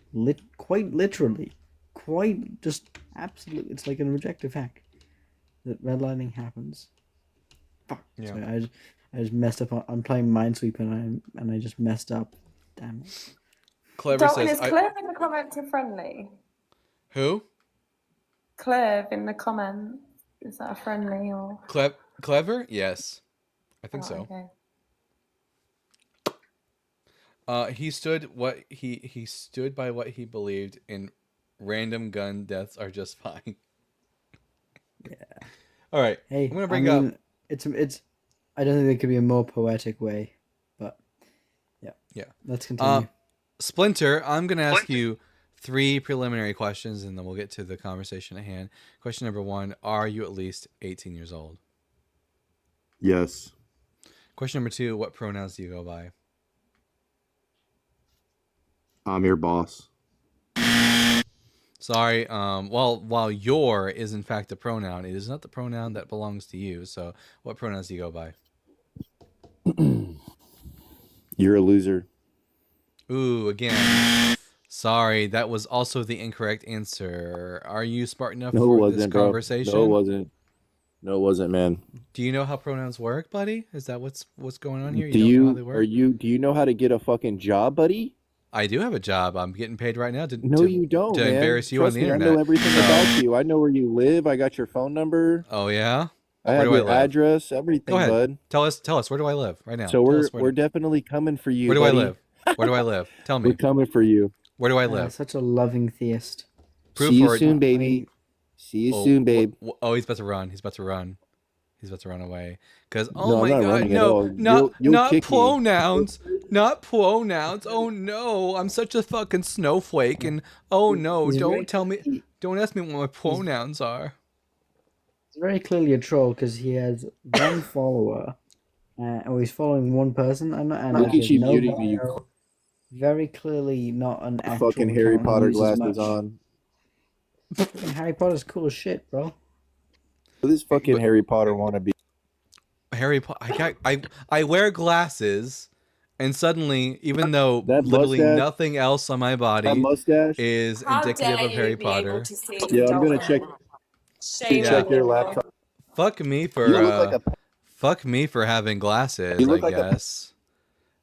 Quite literally, quite just absolute. It's like an objective fact that redlining happens. Fuck. Yeah. Sorry, I just messed up. I'm playing Minesweeper and I just messed up. Damn it. Clever Dalton, says. is Claire in the comments friendly? Who? Claire in the comment. Is that a friendly or? Clever? Yes, I think so. Okay. He stood by what he believed in. Random gun deaths are just fine. Yeah. All right. Hey, I'm gonna bring up. It's. I don't think there could be a more poetic way, but yeah. Yeah. Let's continue. Splinter, I'm gonna ask you 3 preliminary questions, and then we'll get to the conversation at hand. Question number 1: are you at least 18 years old? Yes. Question number 2: what pronouns do you go by? I'm your boss. Sorry. While your is in fact a pronoun, it is not the pronoun that belongs to you. So, what pronouns do you go by? You're a loser. Ooh, again. Sorry, that was also the incorrect answer. Are you smart enough for this conversation? No, it wasn't. No, it wasn't, man. Do you know how pronouns work, buddy? Is that what's going on here? Do don't know how they work? do you know how to get a fucking job, buddy? I do have a job. I'm getting paid right now No, you don't, to man. embarrass you Trust on the me, internet. I know everything So- about you. I know where you live. I got your phone number. Oh yeah. I Where have do I your live? address, everything, Go ahead. bud. Tell us where do I live right now? So Tell us we're definitely coming for you. where do buddy. I live? Where do I live? Tell me. We're coming for you. Where do I live? Such a loving theist. Proof See you or it- soon, baby. See you soon, babe. Oh, he's about to run. He's about to run. He's about to run away. Because No, oh I'm my not god, running at no, all. not You'll kick me. pronouns, not pronouns. Oh no, I'm such a fucking snowflake. And oh no, He's very- don't ask me what my pronouns are. It's very clearly a troll because he has one follower, or he's following one person. And Look he at has you no muting me, you bio. Very clearly not an actual fucking Harry account he Potter uses glasses much. on. Fucking Harry Potter's cool as shit, bro. This fucking Harry Potter wannabe. Harry Potter. I wear glasses, and suddenly, even though That literally mustache, nothing else on my that body mustache. is How indicative dare of you Harry be able Potter, to see Yeah, I'm gonna Dalton? Shame Yeah. on check your you. laptop. fuck me You for look like a fuck me for having glasses. you I look like a guess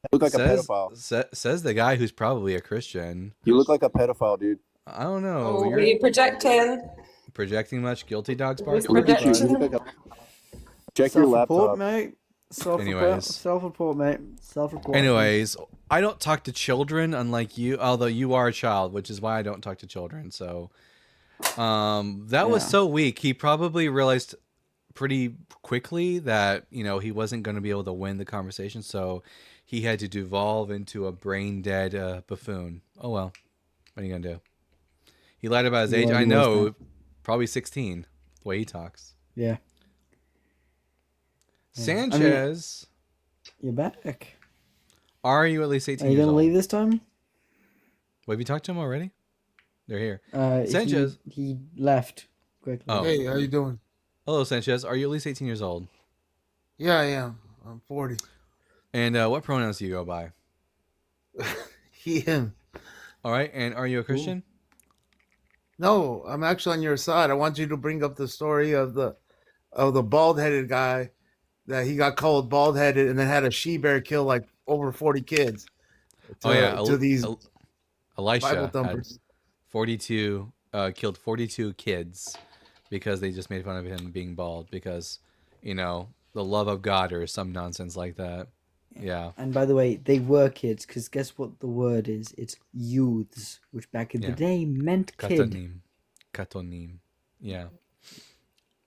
you look like a says pedophile. says the guy who's probably a Christian. You look like a pedophile, dude. I don't know. Oh, were You're you projecting? projecting much. Guilty dogs Who's bark. Look at you. You projecting? look like a check your Self-report, laptop. mate. Self-report, Anyways. self-report, mate. Self-report. Anyways, I don't talk to children, unlike you. Although you are a child, which is why I don't talk to children. So, that was Yeah. so weak. He probably realized pretty quickly that he wasn't going to be able to win the conversation. So, he had to devolve into a brain dead buffoon. Oh well, what are you gonna do? He lied about his He age. I already was know, that. probably 16. The way he talks. Yeah. Yeah. I mean, Sanchez, you're back. are you at least 18 Are you years gonna old? leave this time? Well, have you talked to him already? They're here. He Sanchez. he left quickly. Oh. Hey, how you doing? Hello, Sanchez. Are you at least 18 years old? Yeah, I am. I'm 40. And what pronouns do you go by? He, him. All right. And are you a Christian? No, I'm actually on your side. I want you to bring up the story of the bald-headed guy that he got called bald-headed and then had a she-bear kill like over 40 kids. Oh yeah, to these Elisha Bible had thumpers. 42 killed 42 kids because they just made fun of him being bald because the love of God or some nonsense like that. Yeah. And by the way, they were kids, because guess what the word is? It's youths, which back in the Yeah. day meant kid. Katonim. Yeah.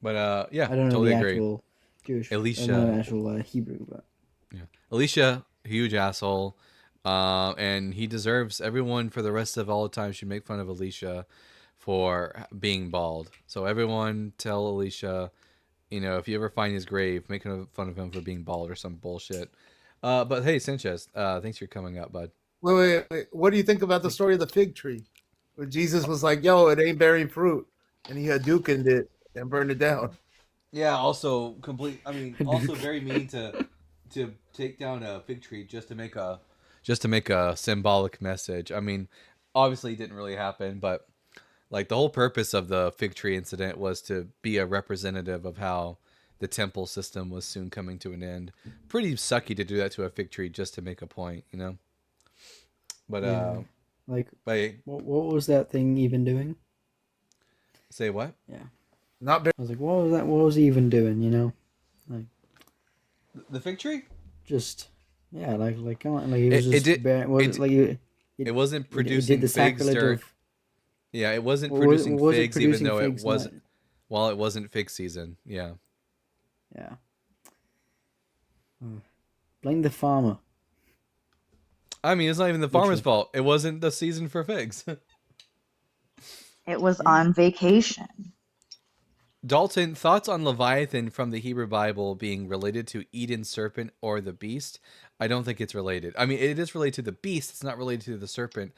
But yeah, I don't know totally the agree. actual Jewish, I don't know the Elisha, actual Hebrew, but yeah. Elisha, huge asshole. And he deserves everyone for the rest of all time should make fun of Elisha for being bald. So everyone tell Elisha, if you ever find his grave, make fun of him for being bald or some bullshit. But hey, Sanchez, thanks for coming up, bud. Wait. What do you think about the story of the fig tree? Where Jesus was like, yo, it ain't bearing fruit. And he Hadoukened it and burned it down. Yeah, also also very mean to take down a fig tree just to make a symbolic message. I mean, obviously it didn't really happen, but like the whole purpose of the fig tree incident was to be a representative of how the temple system was soon coming to an end. Pretty sucky to do that to a fig tree just to make a point, But yeah. Like, but what was that thing even doing? say what? Yeah. Not bear- I was like, what was that? What was he even doing? Like The fig tree? just like come on, like he was It just did- it wasn't did producing the figs sacrilege or of yeah, it wasn't Or producing was it figs even producing though figs it wasn't while it wasn't fig season. Yeah. yeah. Blame the farmer. I mean, it's not even the farmer's fault. It wasn't the season for figs. It was on vacation. Dalton, thoughts on Leviathan from the Hebrew Bible being related to Eden's serpent or the beast? I don't think it's related. I mean, it is related to the beast. It's not related to the serpent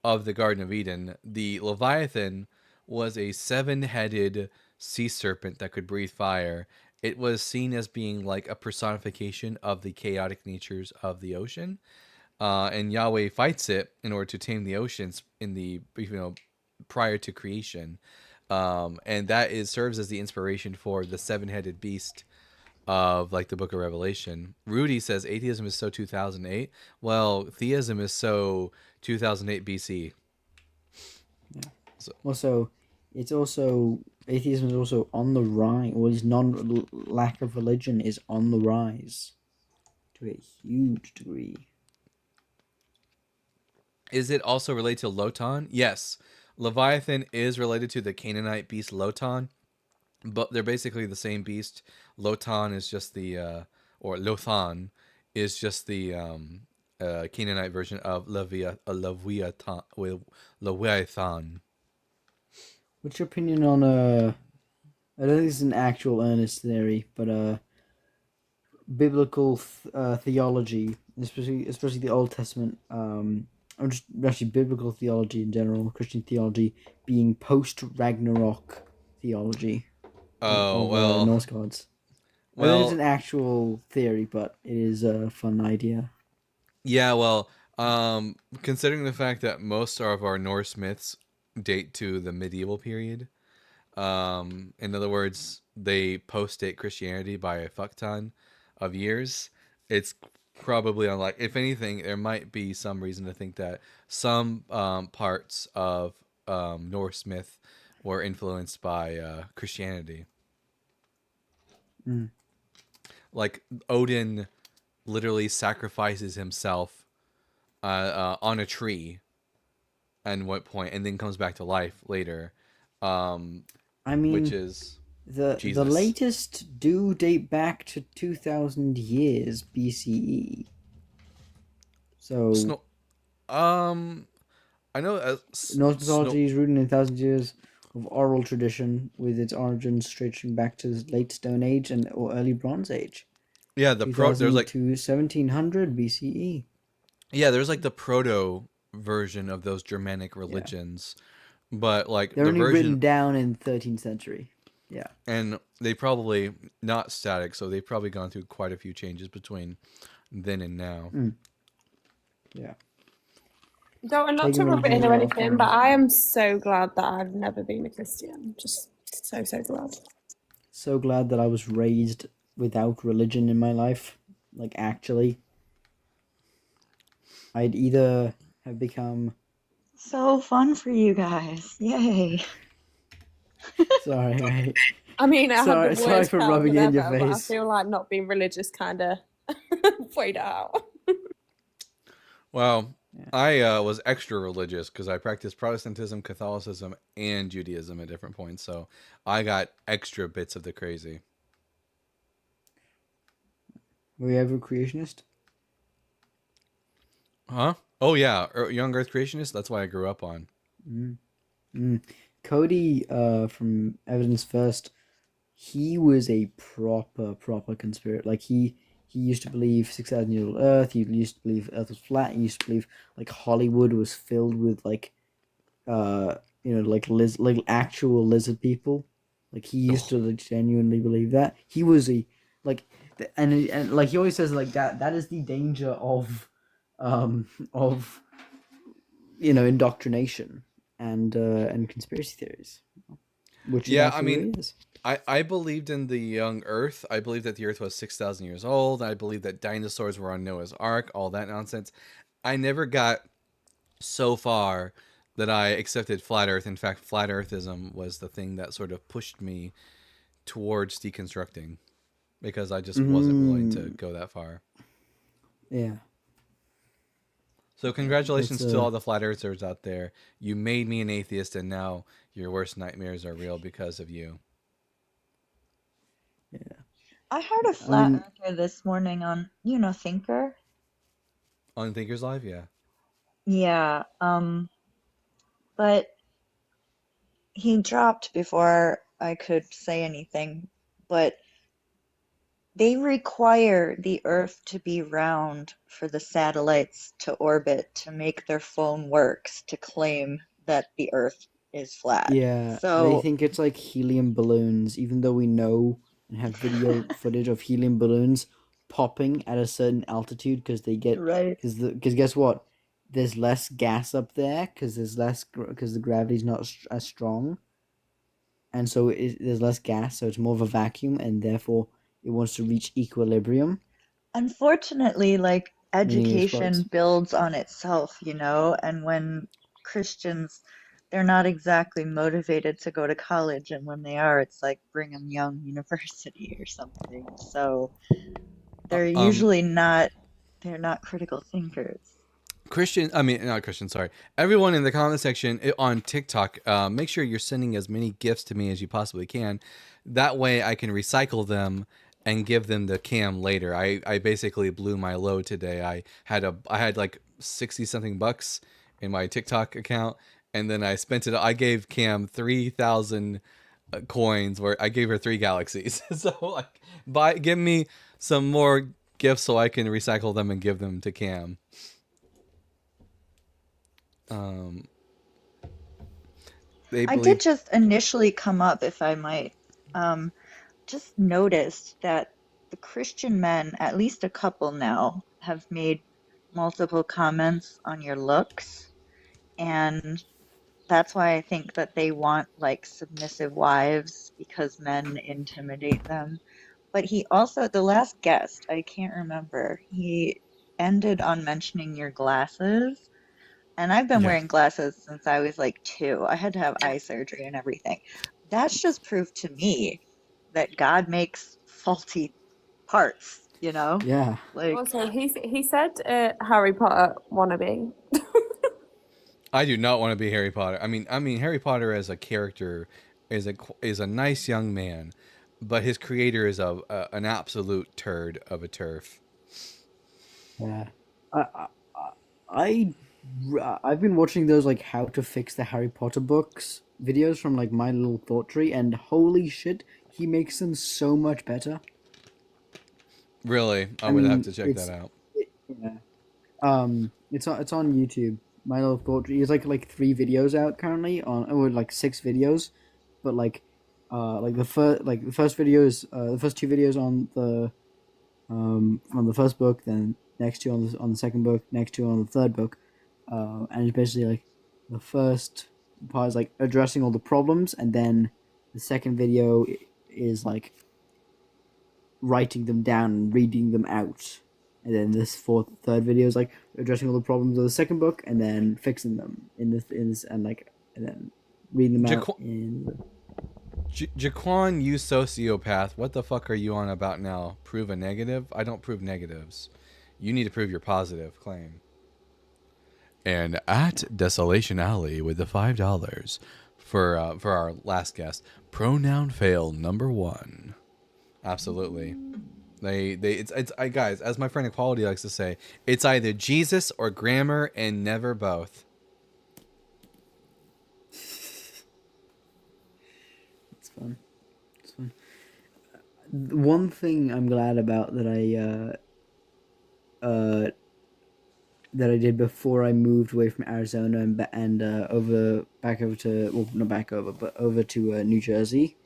of the Garden of Eden. The Leviathan was a 7-headed sea serpent that could breathe fire. It was seen as being like a personification of the chaotic natures of the ocean. And Yahweh fights it in order to tame the oceans in the prior to creation. And that serves as the inspiration for the 7-headed beast of like the book of Revelation. Rudy says atheism is so 2008. Well, theism is so 2008 BC. Yeah. Also, it's also atheism is also on the rise. Or his lack of religion is on the rise to a huge degree. Is it also related to Lotan? Yes. Leviathan is related to the Canaanite beast Lotan, but they're basically the same beast. Lotan is just or Lothan is just the Canaanite version of Leviathan. What's your opinion on I don't think it's an actual earnest theory, but biblical theology, especially the Old Testament, or just actually biblical theology in general, Christian theology being post Ragnarok theology. Oh, of, well, Norse gods. Well, it is Well, an actual theory, but it is a fun idea. yeah, well, considering the fact that most of our Norse myths date to the medieval period, in other words, they post-date Christianity by a fuck ton of years, it's probably unlikely. If anything, there might be some reason to think that some parts of Norse myth were influenced by Christianity. Mm. Like Odin literally sacrifices himself on a tree at one point, and then comes back to life later. I mean, Which is the Jesus. latest do date back to 2000 years BCE. So I know Norse mythology is rooted in 1,000 years of oral tradition, with its origins stretching back to the late Stone Age or early Bronze Age. Yeah, there's like to 1700 BCE. Yeah, there's like the proto version of those Germanic religions, but like They're the only version written down in 13th century. Yeah. and they probably not static, so they've probably gone through quite a few changes between then and now. Yeah. Don't, not to rub it in or anything, but I am so glad that I've never been a Christian. Just so glad. So glad that I was raised without religion in my life. Like, actually. I'd either have become... So fun for you guys. Yay. Sorry, mate. I mean, I had the Sorry worst for childhood rubbing it in your ever, but I face. feel like not being religious kind of weighed it out. Well, I was extra religious because I practiced Protestantism, Catholicism, and Judaism at different points, so I got extra bits of the crazy. Were you ever a creationist? Huh? Oh yeah, Young Earth Creationist. That's what I grew up on. Cody from Evidence First, he was a proper conspirator. Like he used to believe 6,000 year old Earth. He used to believe Earth was flat. He used to believe like Hollywood was filled with like like actual lizard people. Like he used to like genuinely believe that. He was a like and like he always says like that is the danger of indoctrination and conspiracy theories, which Yeah, I mean, I believed in the young Earth. I believed that the Earth was 6,000 years old. I believed that dinosaurs were on Noah's Ark, all that nonsense. I never got so far that I accepted flat Earth. In fact, flat Earthism was the thing that sort of pushed me towards deconstructing, because I just wasn't willing to go that far. Yeah. So congratulations to all the flat earthers out there. You made me an atheist, and now your worst nightmares are real because of you. Yeah. I heard a flat earther this morning on, Thinker. On Thinkers Live, yeah. Yeah, but he dropped before I could say anything. But they require the Earth to be round for the satellites to orbit to make their phone works to claim that the Earth is flat. Yeah, So they think it's like helium balloons, even though we know and have video footage of helium balloons popping at a certain altitude because they get because guess what? There's less gas up there because the gravity's not as strong, and so there's less gas, so it's more of a vacuum, and therefore it wants to reach equilibrium. unfortunately, like Meaning it education explodes. builds on itself, and when Christians, they're not exactly motivated to go to college, and when they are, it's like Brigham Young University or something. So they're usually not critical thinkers. Not Christian, sorry. Everyone in the comment section on TikTok, make sure you're sending as many gifts to me as you possibly can. That way I can recycle them and give them to Cam later. I basically blew my load today. I had like 60 something bucks in my TikTok account, and then I spent it. I gave Cam 3,000 coins, where I gave her 3 galaxies. So like, give me some more gifts so I can recycle them and give them to Cam. I did just initially come up, if I might, just noticed that the Christian men, at least a couple now, have made multiple comments on your looks, and that's why I think that they want like submissive wives because men intimidate them. But he also, the last guest, I can't remember, he ended on mentioning your glasses. And I've been Yeah. wearing glasses since I was like 2. I had to have eye surgery and everything. That's just proof to me that God makes faulty parts, you know? Yeah. Like, Also, he said Harry Potter wannabe. I do not want to be Harry Potter. I mean, Harry Potter as a character is a nice young man, but his creator is an absolute turd of a turf. Yeah. I I've been watching those like how to fix the Harry Potter books videos from like My Little Thought Tree, and holy shit, he makes them so much better. Really, I I would mean, have to check it's that out. yeah. It's on YouTube. My Little Thought Tree. He's like 3 videos out currently on, or like 6 videos, but like the first video is the first 2 videos on the first book, then next 2 on the second book, next 2 on the third book, and it's basically like the first part is like addressing all the problems, and then the second video is like writing them down and reading them out, and then this third video is like addressing all the problems of the second book and then fixing them in this and then reading them out in. Jaquan, you sociopath, what the fuck are you on about now? Prove a negative? I don't prove negatives. You need to prove your positive claim. And at Desolation Alley with the $5 for our last guest, pronoun fail number 1. Absolutely. It's guys, as my friend Equality likes to say, it's either Jesus or grammar and never both. It's fun. One thing I'm glad about that I did before I moved away from Arizona and back over to, well, not back over, but over to New Jersey,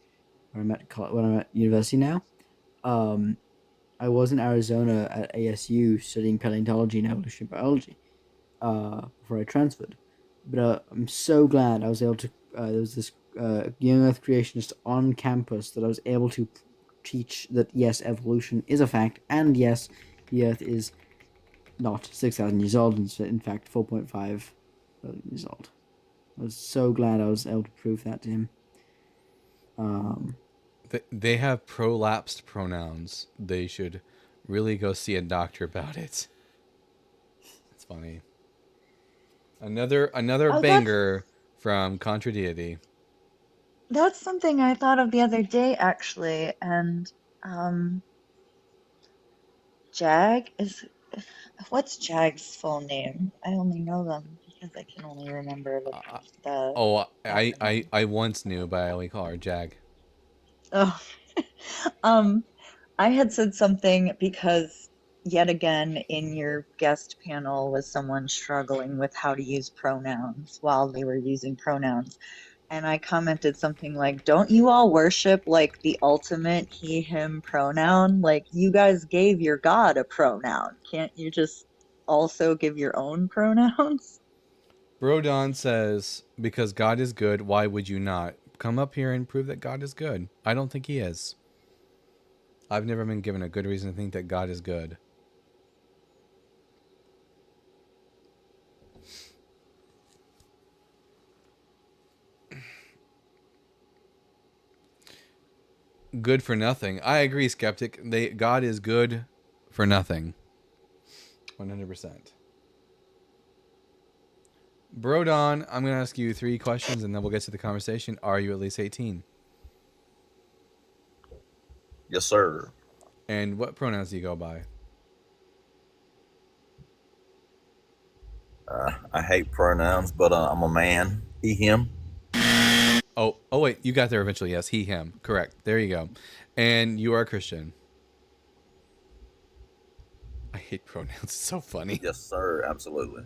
where when I'm at university now. I was in Arizona at ASU studying paleontology and evolutionary biology before I transferred. But I'm so glad I was able to. There was this young Earth creationist on campus that I was able to teach that yes, evolution is a fact, and yes, the Earth is not 6,000 years old, and in fact 4.5 billion years old. I was so glad I was able to prove that to him. They have prolapsed pronouns. They should really go see a doctor about it. It's funny. Another banger from Contra Deity. that's something I thought of the other day, actually. And what's Jag's full name? I only know them because I can only remember the. I once knew, but I only call her Jag. Oh, I had said something because yet again in your guest panel was someone struggling with how to use pronouns while they were using pronouns. And I commented something like, don't you all worship like the ultimate he, him pronoun? Like, you guys gave your God a pronoun. Can't you just also give your own pronouns? Brodon says, because God is good, why would you not? Come up here and prove that God is good. I don't think he is. I've never been given a good reason to think that God is good. Good for nothing. I agree, Skeptic. God is good for nothing. 100%. Brodon, I'm going to ask you 3 questions and then we'll get to the conversation. Are you at least 18? Yes, sir. And what pronouns do you go by? I hate pronouns, but I'm a man. He, him. Oh, wait. You got there eventually. Yes, he, him. Correct. There you go. And you are a Christian. I hate pronouns. It's so funny. Yes, sir. Absolutely.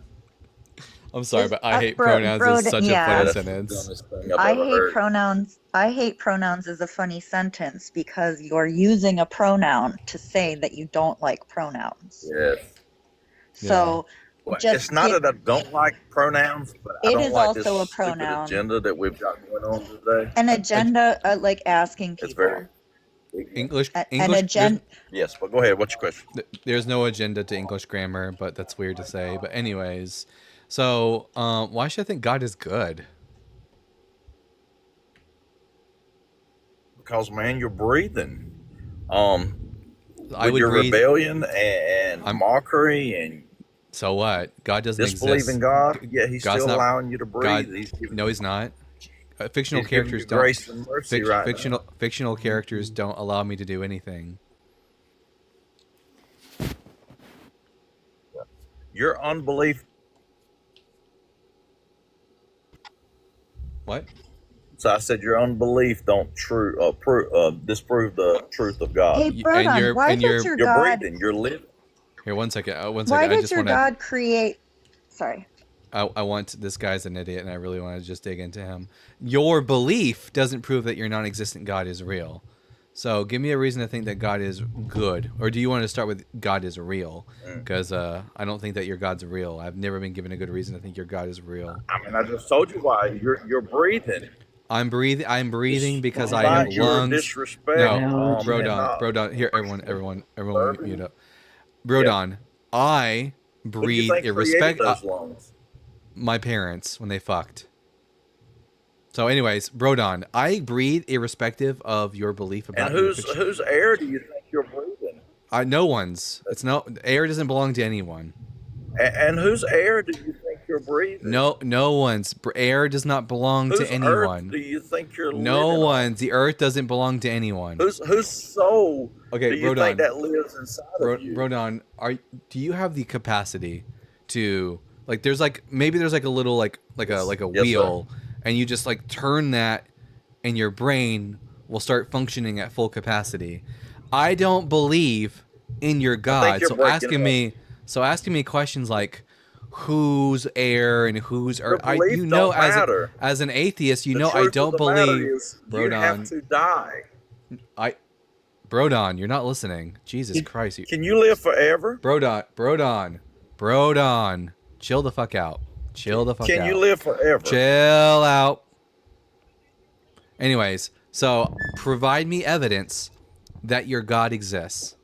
I'm sorry, Is but I hate bro, pronouns bro, is such a yeah. funny That's the sentence. dumbest thing I've I ever hate heard. pronouns. I hate pronouns is a funny sentence because you're using a pronoun to say that you don't like pronouns. Yes. So Well, just it's not get, that I don't like pronouns, but I it don't is like also a this stupid pronoun. agenda that we've got going on today. An agenda, like asking It's people. very English, An English. agenda. Yes, but go ahead. What's your question? There's no agenda to English grammar, but that's weird to say. But anyways, so why should I think God is good? Because man, you're breathing. I With would your breathe. rebellion and mockery and So what? God doesn't disbelief exist. in God, yeah, He's God's still not- allowing you to breathe. God, He's giving, no, he's not. Fictional He's giving characters you don't. grace and mercy right now. Fictional characters don't allow me to do anything. Your unbelief. What? So I said your unbelief don't disprove the truth of God. Hey, Brodon, why did your you're God? breathing. You're living. Here, one second. One Why second. I did just your want to. God create? Sorry. I want this guy's an idiot, and I really want to just dig into him. Your belief doesn't prove that your non-existent God is real. So give me a reason to think that God is good, or do you want to start with God is real? Because I don't think that your God's real. I've never been given a good reason to think your God is real. I mean, I just told you why. You're breathing. I'm breathing because I Despite have your lungs. disrespect, No, and Brodon. Here, everyone, mute up. Brodon, I Who do you breathe think created those lungs? my parents when they fucked. So, anyways, Brodon, I breathe irrespective of your belief about And whose air do you think you're breathing? no one's. Air doesn't belong to anyone. And whose air do you think you're breathing? No one's. Air does not belong Whose to anyone. earth do you think you're No living on? one's. The earth doesn't belong to anyone. Whose soul Okay, do you Brodon. think that lives inside of you? Brodon, do you have the capacity to there's maybe there's a little like a Yes, wheel, and you just turn that, and your brain will start functioning at full capacity. I don't believe in your God, you're so breaking asking me questions like whose air and whose earth. belief don't matter. As an atheist, The I truth don't of the matter believe. is you have to die. Brodon, you're not listening. Jesus Christ. Can you live forever? Brodon, chill the fuck out. Can you live forever? Chill out. Anyways, so provide me evidence that your God exists.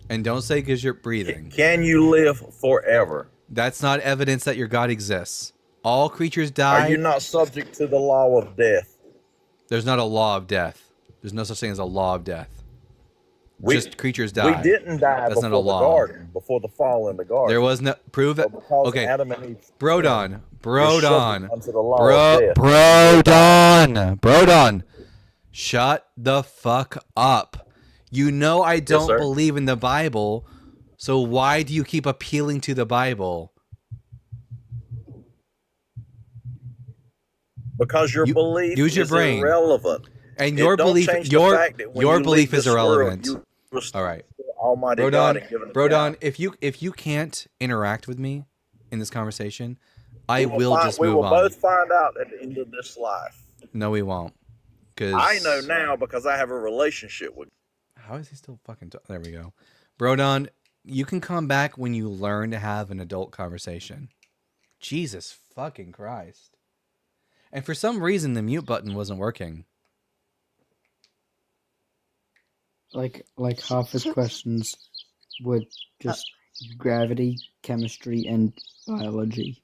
And don't say because you're breathing. Can you live forever? That's not evidence that your God exists. All creatures die. Are you not subject to the law of death? There's not a law of death. There's no such thing as a law of death. Just creatures die. We didn't die That's before not a the law. garden, before the fall in the garden. There was no prove it. Because Okay, Adam and Eve Brodon, were subject unto the law of death. Brodon, shut the fuck up. You know I don't sir. believe in the Bible, so why do you keep appealing to the Bible? Because your belief use your is brain. irrelevant. And It your don't belief, change the fact that when your you belief leave is this world, irrelevant. you will still All right, be Almighty God and given Brodon, if you can't interact with me in this conversation, I will just we move will on. both find out at the end of this life. No, we won't. Because I know now because I have a relationship with you. How is he still fucking? There we go, Brodon. You can come back when you learn to have an adult conversation. Jesus fucking Christ! And for some reason, the mute button wasn't working. Like half his questions were just gravity, chemistry, and biology.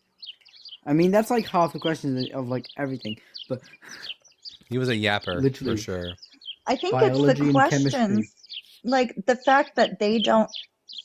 I mean, that's like half the questions of everything. But He was a yapper, Literally. for sure. I think Biology it's the and questions, chemistry. like the fact that they don't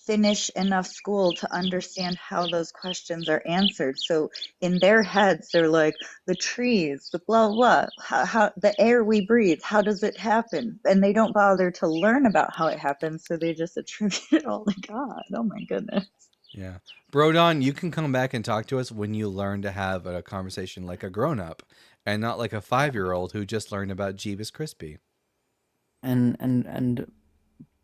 finish enough school to understand how those questions are answered. So in their heads, they're like, the trees, the blah, blah, how the air we breathe, how does it happen? And they don't bother to learn about how it happens, so they just attribute it all to God. Oh my goodness. Yeah. Brodon, you can come back and talk to us when you learn to have a conversation like a grown-up and not like a 5-year-old who just learned about Jeebus Crispy. and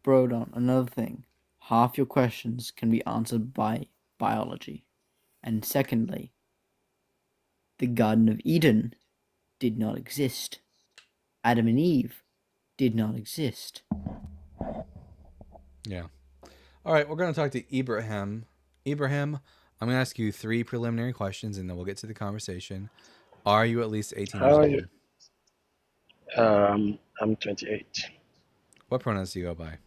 Brodon, another thing. half your questions can be answered by biology. And secondly, the Garden of Eden did not exist. Adam and Eve did not exist. Yeah. All right, we're going to talk to Ibrahim. Ibrahim, I'm going to ask you 3 preliminary questions, and then we'll get to the conversation. Are you at least 18 years How are old? you? I'm 28. What pronouns do you go by?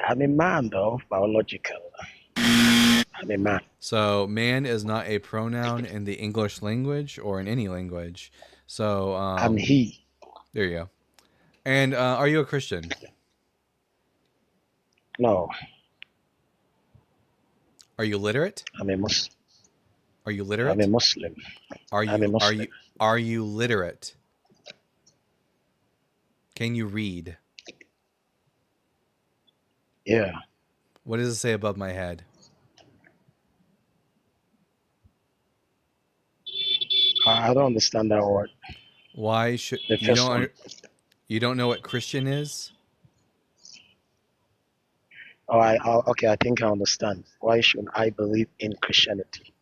I'm a man, though, biological. I'm a man. So man is not a pronoun in the English language or in any language. So I'm he. There you go. And are you a Christian? No. Are you literate? I'm a Muslim. Are you literate? I'm a Muslim. Are you I'm a Muslim. are you literate? Can you read? Yeah. What does it say above my head? I don't understand that word. Why should The you first don't one. you don't know what Christian is? Oh, okay, I think I understand. Why should I believe in Christianity?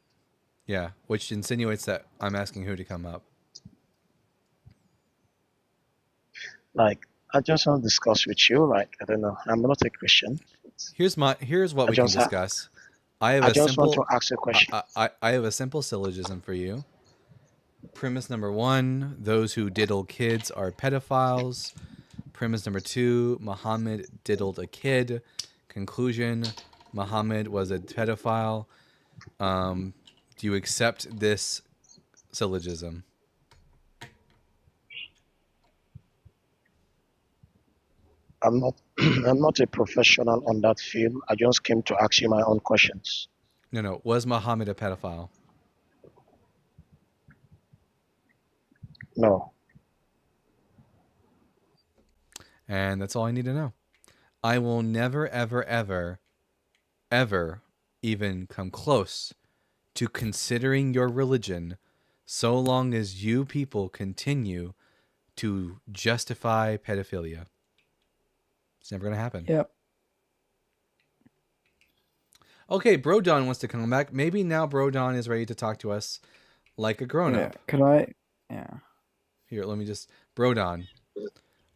Yeah, which insinuates that I'm asking who to come up. Like, I just want to discuss with you. Like, I don't know. I'm not a Christian. Here's what I we can just ha- discuss. I have I a just want simple to ask a question. I have a simple syllogism for you. Premise number 1, those who diddle kids are pedophiles. Premise number 2, Muhammad diddled a kid. Conclusion, Muhammad was a pedophile. Do you accept this syllogism? I'm not I'm not a professional on that field. I just came to ask you my own questions. No. Was Muhammad a pedophile? No. And that's all I need to know. I will never, ever, ever, ever even come close to considering your religion so long as you people continue to justify pedophilia. It's never going to happen. Yep. Okay, Brodon wants to come back. Maybe now Brodon is ready to talk to us like a grown-up. Yeah. Could I? Yeah. Here, let me just... Brodon.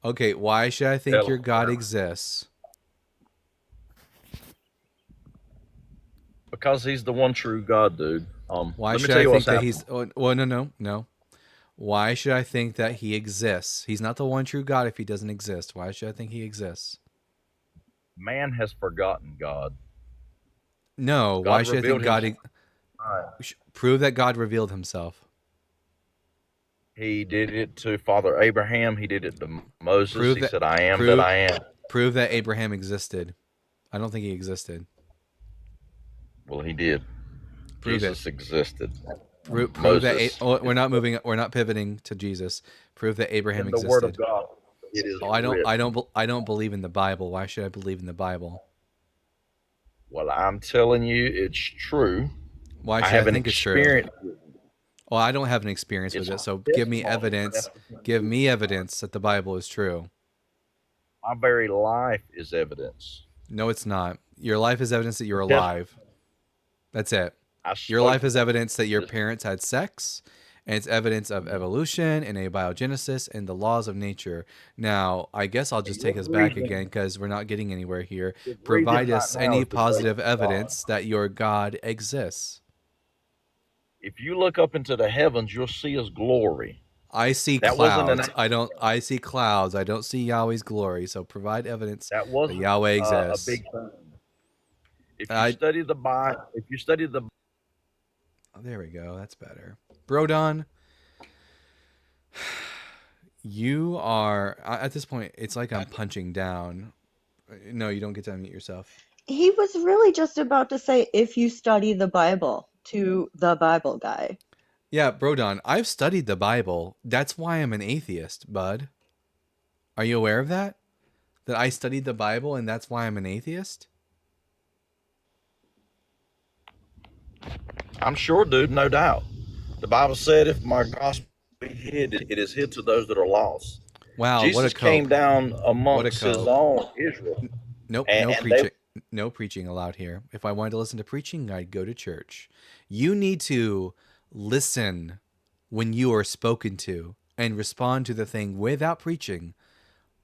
Okay, why should I think your God exists? Because he's the one true God, dude. Why let me should tell I you think what's that happening. he's... Oh, well, no. Why should I think that he exists? He's not the one true God if he doesn't exist. Why should I think he exists? Man has forgotten God. No, God why should I think revealed God... himself. Prove that God revealed himself. He did it to Father Abraham. He did it to Moses. Prove He that, said, I am prove, that I am. Prove that Abraham existed. I don't think he existed. Well, he did. Prove Jesus existed. Prove that Moses. we're not moving. We're not pivoting to Jesus. Prove that Abraham In the existed. Word of God, it is Oh, I written. don't believe in the Bible. Why should I believe in the Bible? Well, I'm telling you, it's true. Why I should have I an think it's true? experience. Well, I don't have an experience with it, so give me evidence. Give me evidence that the Bible is true. My very life is evidence. No, it's not. Your life is evidence that you're Yes. alive. That's it. Your spoke life is evidence that your parents had sex, and it's evidence of evolution and abiogenesis and the laws of nature. Now, I guess I'll just take us back again because we're not getting anywhere here. Provide us any positive evidence that your God exists. If you look up into the heavens, you'll see his glory. I see That wasn't an clouds. I see clouds. I don't see Yahweh's glory. So provide evidence That wasn't Yahweh a exists. big thing. If you study the Bible, Oh, there we go. That's better. Brodon, you are at this point. It's like I'm punching down. No, you don't get to unmute yourself. He was really just about to say, if you study the Bible, to the Bible guy. Yeah, Brodon, I've studied the Bible. That's why I'm an atheist, bud. Are you aware of that? That I studied the Bible and that's why I'm an atheist? I'm sure, dude, no doubt. The Bible said, if my gospel be hid, it is hid to those that are lost. Wow, what a Jesus cope. came down What a amongst his cope. own Israel. Nope, And, no and preaching. No preaching allowed here. If I wanted to listen to preaching, I'd go to church. You need to listen when you are spoken to and respond to the thing without preaching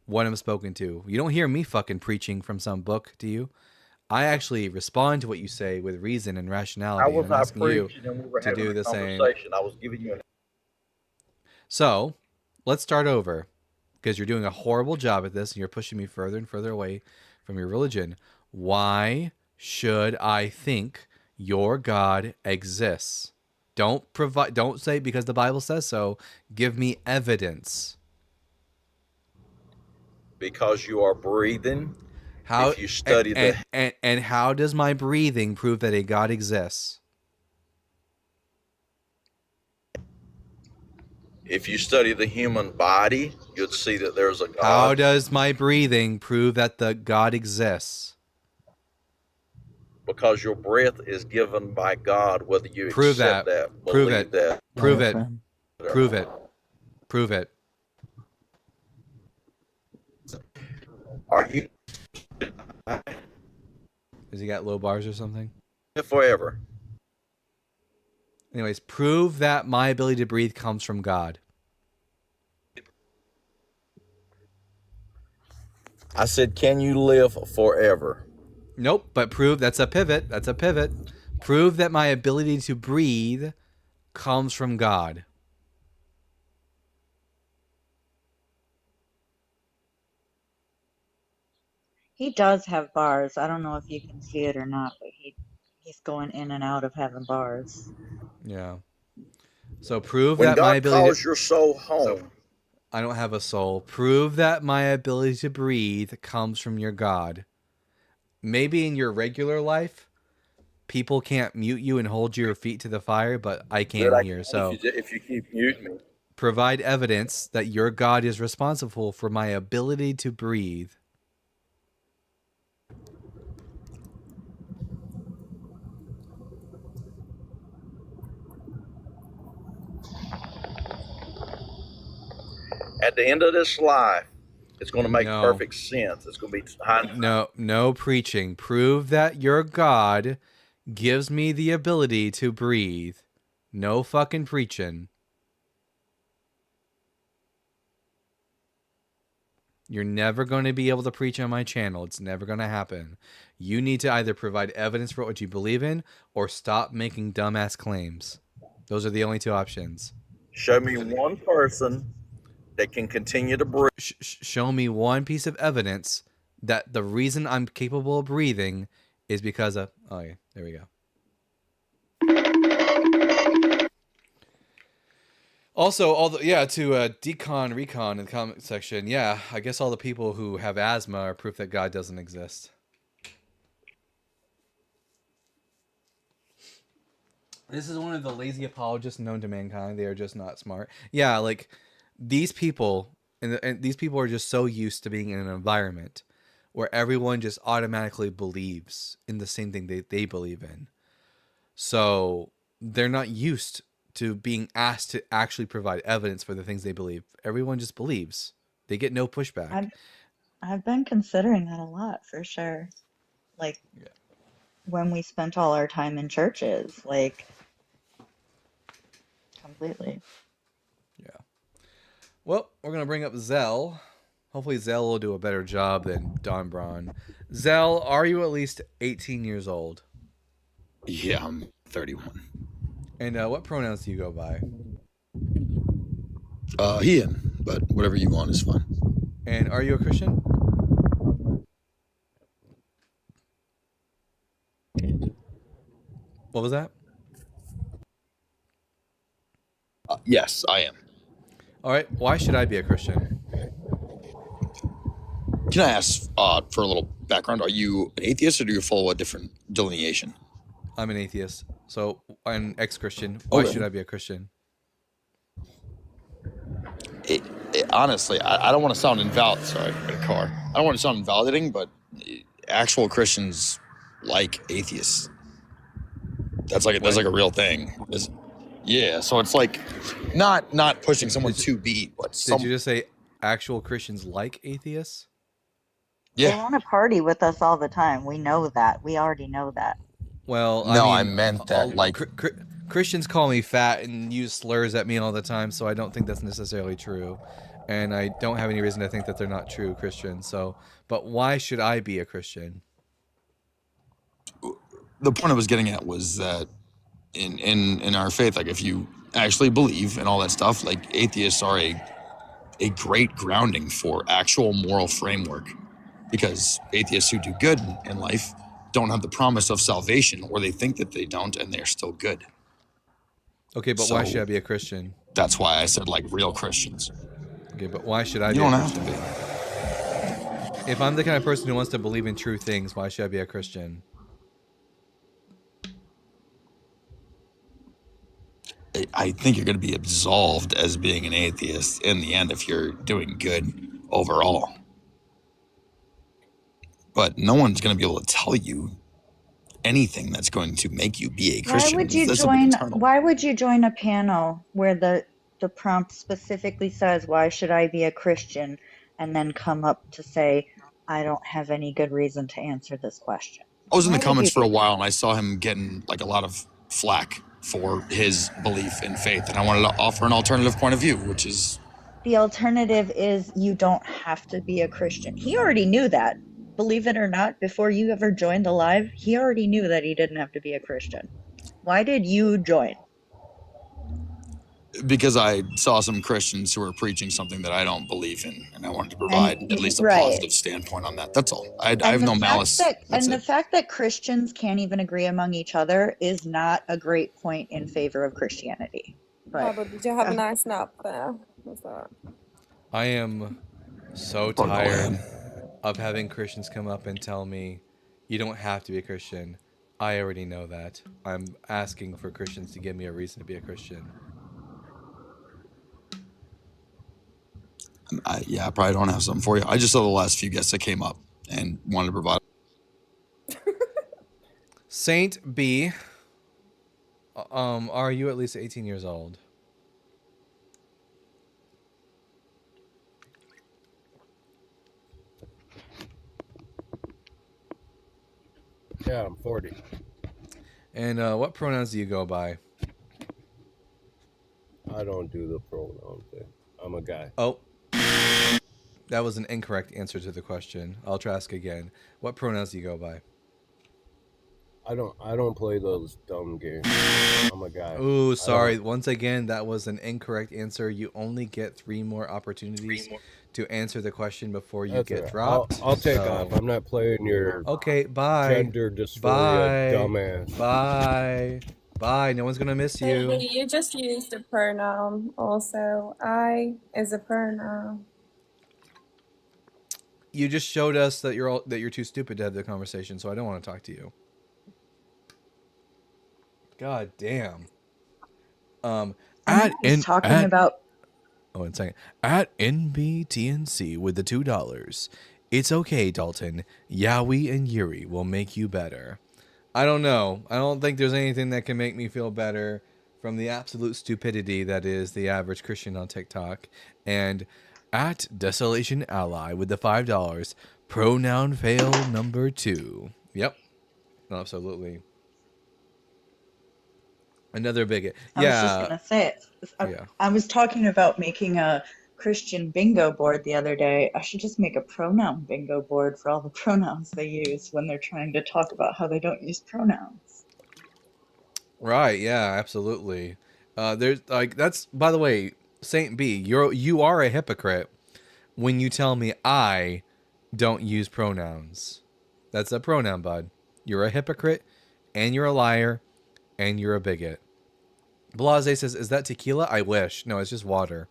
what I'm spoken to. You don't hear me fucking preaching from some book, do you? I actually respond to what you say with reason and rationality. I was and I'm not asking you preaching, and we were to having do a the same. conversation. I was giving you an. So let's start over, because you're doing a horrible job at this and you're pushing me further and further away from your religion. Why should I think your God exists? Don't say because the Bible says so. Give me evidence. Because you are breathing. How if you study and how does my breathing prove that a God exists? If you study the human body, you'd see that there's a God. How does my breathing prove that the God exists? Because your breath is given by God, whether you Prove accept that. that, Prove believe it. that. Prove it. Prove it. Prove it. Are you Has he got low bars or something? forever? Anyways, prove that my ability to breathe comes from God. I said, can you live forever? Nope, but prove that's a pivot. That's a pivot. Prove that my ability to breathe comes from God. He does have bars. I don't know if you can see it or not, but he's going in and out of having bars. Yeah. So prove When that my God ability calls your soul home, I don't have a soul. Prove that my ability to breathe comes from your God. Maybe in your regular life, people can't mute you and hold your feet to the fire, but I can here. So if you keep muting me. provide evidence that your God is responsible for my ability to breathe. At the end of this life, it's going to make perfect sense. It's going to be No preaching. Prove that your God gives me the ability to breathe. No fucking preaching. You're never going to be able to preach on my channel. It's never going to happen. You need to either provide evidence for what you believe in or stop making dumbass claims. Those are the only two options. Show me one person that can continue to breathe. Show me one piece of evidence that the reason I'm capable of breathing is because of... Oh, yeah. There we go. Also, to decon recon in the comment section, yeah, I guess all the people who have asthma are proof that God doesn't exist. This is one of the lazy apologists known to mankind. They are just not smart. Yeah, like these people, and these people are just so used to being in an environment where everyone just automatically believes in the same thing they believe in. So they're not used to being asked to actually provide evidence for the things they believe. Everyone just believes. They get no pushback. I've been considering that a lot, for sure. Like, when we spent all our time in churches, like, completely. Yeah. Well, we're going to bring up Zell. Hopefully Zell will do a better job than Don Braun. Zell, are you at least 18 years old? Yeah, I'm 31. And what pronouns do you go by? He, him, but whatever you want is fine. And are you a Christian? What was that? Yes, I am. All right. Why should I be a Christian? Can I ask for a little background? Are you an atheist or do you follow a different delineation? I'm an atheist. So I'm an ex-Christian. Why should I be a Christian? Honestly, I don't want to sound invalid. Sorry, I got a car. I don't want to sound invalidating, but actual Christians like atheists. That's like a real thing. Yeah, so it's like not pushing someone to be, but Did you just say actual Christians like atheists? They want to party with us all the time. We know that. We already know that. Well, No, I I mean, meant that, like, Christians call me fat and use slurs at me all the time, so I don't think that's necessarily true. And I don't have any reason to think that they're not true Christians. So, but why should I be a Christian? the point I was getting at was that in our faith, like, if you actually believe and all that stuff, like, atheists are a great grounding for actual moral framework, because atheists who do good in life don't have the promise of salvation, or they think that they don't, and they're still good. Okay, but why should I be a Christian? That's why I said, like, real Christians. Okay, but why should I You be don't a have to Christian? If I'm the kind of person who wants to believe in true things, why should I be a Christian? I think you're going to be absolved as being an atheist in the end if you're doing good overall. But no one's going to be able to tell you anything that's going to make you be a Christian. Why would you join a panel where the prompt specifically says, why should I be a Christian, and then come up to say, I don't have any good reason to answer this question? I was in the Why would comments you for a do while, and I saw him getting, like, a lot of flack for his belief in faith, and I wanted to offer an alternative point of view, which is... The alternative is you don't have to be a Christian. He already knew that. Believe it or not, before you ever joined the live, he already knew that he didn't have to be a Christian. Why did you join? Because I saw some Christians who were preaching something that I don't believe in, and I wanted to provide at least a positive standpoint on that. That's all. I have no malice. The fact that Christians can't even agree among each other is not a great point in favor of Christianity. But, Barbara, did you have a nice nap there? Was that? I am so tired of having Christians come up and tell me, you don't have to be a Christian. I already know that. I'm asking for Christians to give me a reason to be a Christian. I probably don't have something for you. I just saw the last few guests that came up and wanted to provide. Saint B, are you at least 18 years old? Yeah, I'm 40. And what pronouns do you go by? I don't do the pronoun thing. I'm a guy. Oh, that was an incorrect answer to the question. I'll try to ask again. What pronouns do you go by? I don't play those dumb games. I'm a guy. Ooh, sorry. Once again, that was an incorrect answer. You only get 3 more opportunities to answer the question before you get dropped. I'll take off. I'm not playing your bye. gender dysphoria dumbass. Bye. Bye. No one's gonna miss you. Hey, you just used a pronoun also. I is a pronoun. You just showed us that you're too stupid to have the conversation, so I don't want to talk to you. God damn. He's talking about. Oh, 1 second. At NBTNC with the $2. It's okay, Dalton. Yowie and Yuri will make you better. I don't know. I don't think there's anything that can make me feel better from the absolute stupidity that is the average Christian on TikTok. And at Desolation Ally with the $5. Pronoun fail number 2. Yep. Absolutely. Another bigot. I was just gonna say it. I was talking about making a Christian bingo board the other day. I should just make a pronoun bingo board for all the pronouns they use when they're trying to talk about how they don't use pronouns. Right, yeah, absolutely. There's like, that's, by the way, Saint B, you are a hypocrite when you tell me I don't use pronouns. That's a pronoun, bud. You're a hypocrite, and you're a liar, and you're a bigot. Blase says, is that tequila? I wish. No, it's just water.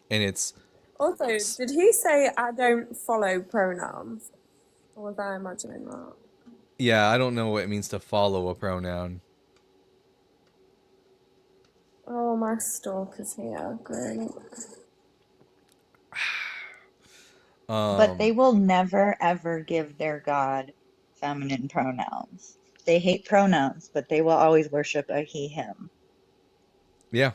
And it's... Also, did he say I don't follow pronouns? Or was I imagining that? Yeah, I don't know what it means to follow a pronoun. Oh, my stalker's here. Great. But they will never, ever give their God feminine pronouns. They hate pronouns, but they will always worship a he, him. Yeah.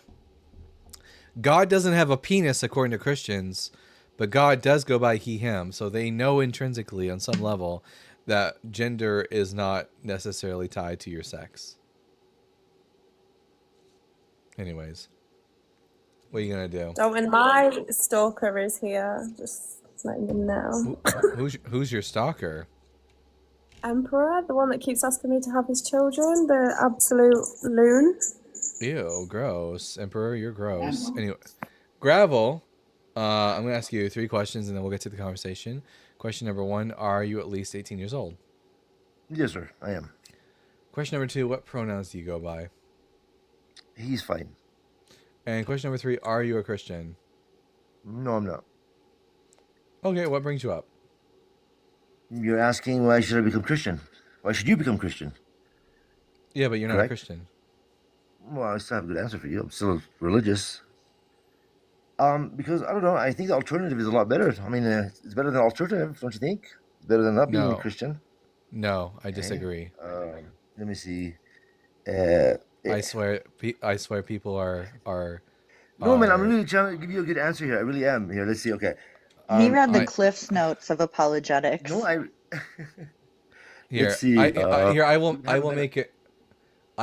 God doesn't have a penis according to Christians, but God does go by he, him. So they know intrinsically on some level that gender is not necessarily tied to your sex. Anyways, what are you going to do? Oh, and my stalker is here. Just letting them know. Who's your stalker? Emperor, the one that keeps asking me to have his children, the absolute loon. Ew, gross. Emperor, you're gross. Anyway, Gravel, I'm going to ask you 3 questions and then we'll get to the conversation. Question number 1, are you at least 18 years old? Yes, sir, I am. Question number 2, what pronouns do you go by? He's fine. And question number 3, are you a Christian? No, I'm not. Okay, what brings you up? You're asking why should I become Christian? Why should you become Christian? Yeah, but you're not a Correct? Christian. Well, I still have a good answer for you. I'm still religious. Because I don't know. I think the alternative is a lot better. I mean, it's better than alternative, don't you think? It's better than not being a No. Christian. No, I Okay. disagree. Let me see. I swear people are No, man, I'm really trying to give you a good answer here. I really am. Here, let's see. Okay. He read the I- Cliff's Notes of apologetics. No, Here, Let's see, I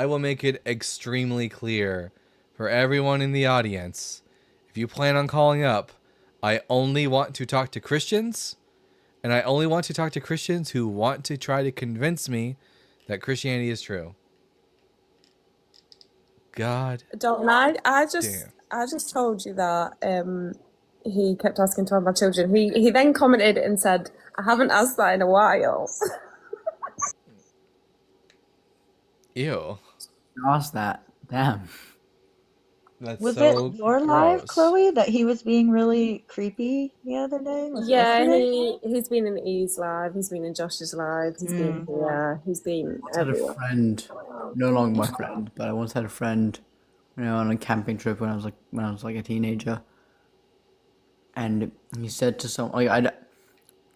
will make it extremely clear for everyone in the audience. If you plan on calling up, I only want to talk to Christians, and I only want to talk to Christians who want to try to convince me that Christianity is true. God. Don't lie. I just Damn. told you that he kept asking to have my children. He then commented and said, I haven't asked that in a while. Ew. Ask that. Damn. That's Was so it your live, gross. Chloe, that he was being really creepy the other day? Was it Yeah, yesterday? he's been in E's live, he's been in Josh's live, he's been here, he's been I had a everywhere. friend, no longer my friend, but I once had a friend, on a camping trip when I was like a teenager, and he said to someone, like,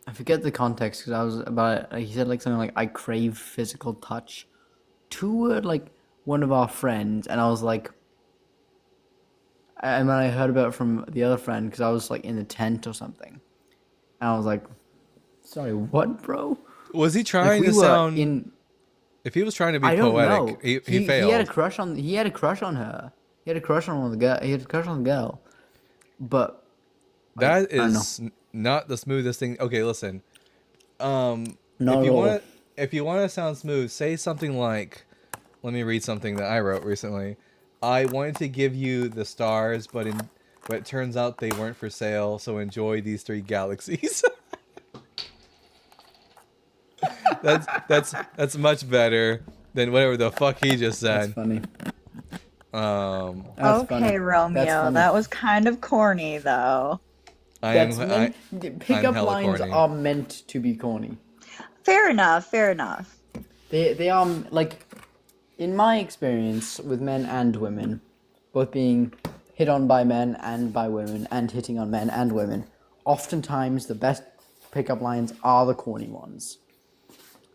I forget the context because he said like something like, I crave physical touch to like one of our friends, and I was like, and when I heard about it from the other friend, because I was like in the tent or something, and I was like, sorry, what, bro? Was he Like, trying we to were sound? in. If he was trying to be I don't poetic, know. he failed. He had a crush on. He had a crush on her. He had a crush on the girl. He had a crush on the girl. But That I don't know. is not the smoothest thing. Okay, listen. Not if at all. you want to sound smooth, say something like, let me read something that I wrote recently. I wanted to give you the stars, but it turns out they weren't for sale. So enjoy these 3 galaxies. that's much better than whatever the fuck he just said. That's funny. Okay, funny. Romeo, That's funny. that was kind of corny, though. Pickup hella lines corny. are meant to be corny. Fair enough, fair enough. They are like, in my experience with men and women, both being hit on by men and by women, and hitting on men and women, oftentimes the best pickup lines are the corny ones.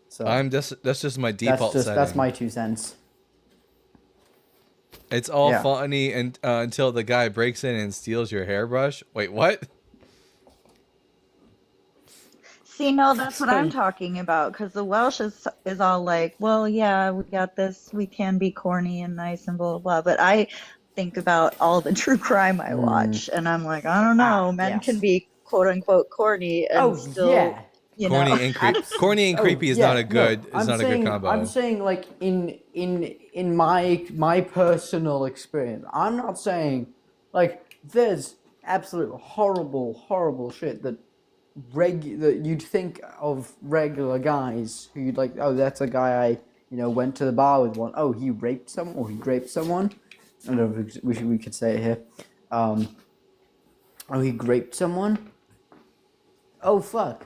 So that's just my default setting. that's my 2 cents. It's all Yeah. funny until the guy breaks in and steals your hairbrush. Wait, what? See, no, that's what I'm talking about, because the Welsh is all like, well, yeah, we got this, we can be corny and nice and blah, blah, blah. But I think about all the true crime I watch, and I'm like, I don't know, men yes. can be quote unquote corny and still, yeah. Corny know. and creepy. Corny and creepy is not a good. Is not a good combo. I'm saying, like, in my personal experience, I'm not saying, like, there's absolute horrible shit that you'd think of regular guys who you'd like, oh, that's a guy I went to the bar with one. Oh, he raped someone, or he raped someone. I don't know if we could say it here. Oh, he raped someone. Oh, fuck.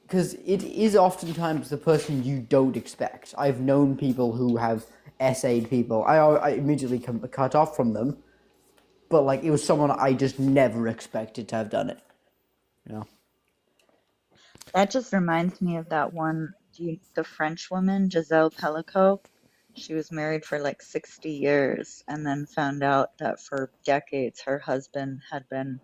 Because it is oftentimes the person you don't expect. I've known people who have essayed people. I immediately cut off from them. But, like, it was someone I just never expected to have done it. That just reminds me of that one, the French woman, Giselle Pellicot. She was married for like 60 years and then found out that for decades her husband had been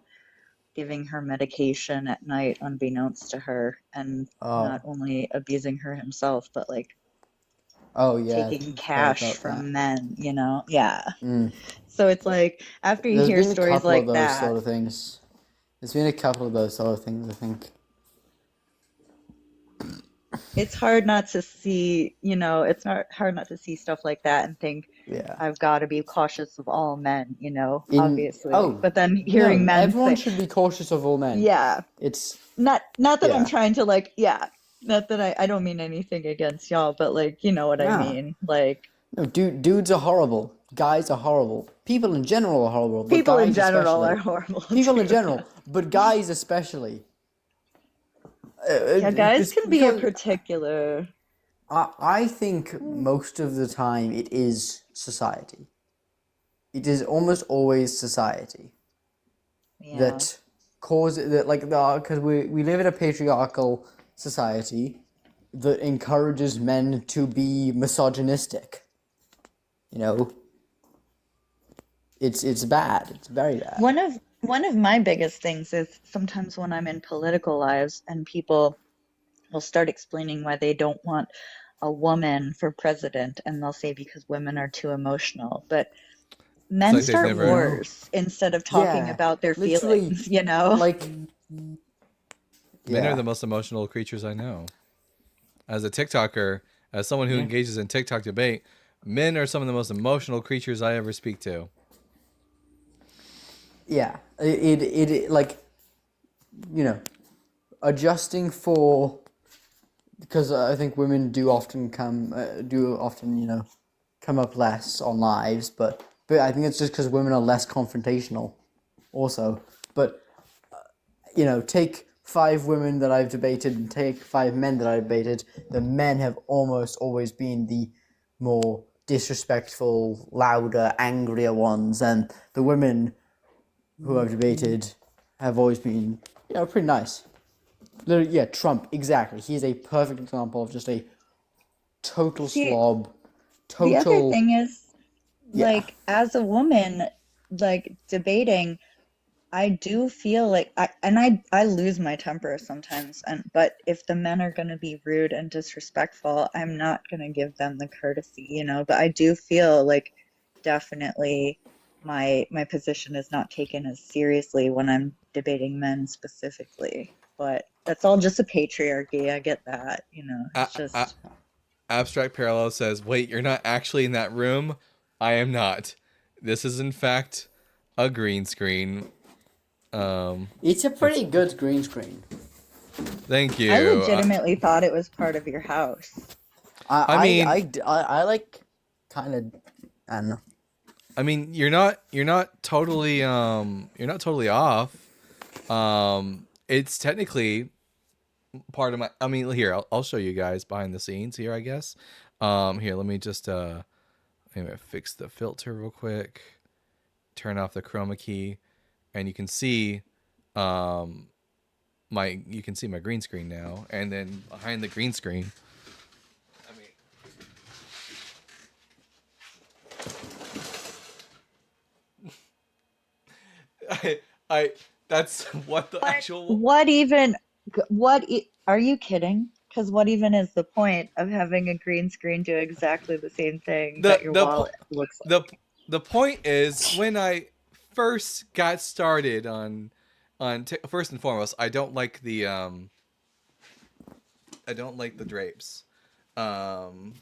giving her medication at night unbeknownst to her, and not Oh. only abusing her himself, but like Oh yeah, taking heard cash about that. from men, you know? Yeah. Mm. So it's like after you There's hear been a stories couple of like those that, sort of things. There's been a couple of those sort of things, I think. it's hard not to see, you know, it's not hard not to see stuff like that and think, Yeah. I've got to be cautious of all men, you know, In obviously. oh But then hearing no, men everyone say, should be cautious of all men. yeah, It's not that I'm yeah. trying to like, yeah, not that I don't mean anything against y'all, but like, you know what I Nah. mean? Like, No, dudes are horrible. Guys are horrible. People in general are horrible, but people in guys general especially. are horrible People in too. general, but guys especially. Yeah, guys Just can be a because particular. I think most of the time it is society. It is almost always society Yeah. that causes that, like, because we live in a patriarchal society that encourages men to be misogynistic. You know, it's bad. It's very bad. One of my biggest things is sometimes when I'm in political lives and people will start explaining why they don't want a woman for president, and they'll say because women are too emotional. But men like they've start never- wars instead of talking Yeah, about their literally, feelings, you know? like Men yeah. are the most emotional creatures I know. As a TikToker, as someone who Yeah. engages in TikTok debate, men are some of the most emotional creatures I ever speak to. Yeah, it like, you know, adjusting for, because I think women do often you know, come up less on lives, but I think it's just because women are less confrontational also. But you know, take 5 women that I've debated and take 5 men that I've debated, the men have almost always been the more disrespectful, louder, angrier ones, and the women who I've debated have always been, you know, pretty nice. Literally, yeah, Trump, exactly. He's a perfect example of just a total See, slob, the other total. thing is, Yeah. like, as a woman, like, debating, I do feel like I lose my temper sometimes, but if the men are going to be rude and disrespectful, I'm not going to give them the courtesy, you know. But I do feel like definitely my position is not taken as seriously when I'm debating men specifically. But that's all just a patriarchy. I get that, you know. It's just Abstract Parallel says, wait, you're not actually in that room? I am not. This is, in fact, a green screen. It's a pretty good green screen. Thank you. I legitimately thought it was part of your house. I mean- I like kind of, I don't know. I mean, you're not totally off. It's technically part of my. I mean, here I'll show you guys behind the scenes here. I guess. Here, let me just anyway, fix the filter real quick. Turn off the chroma key, and you can see my green screen now, and then behind the green screen. I that's what the actual. Are you kidding? Because what even is the point of having a green screen do exactly the same thing that your wallet looks like? The point is, when I first got started on first and foremost, I don't like the drapes, and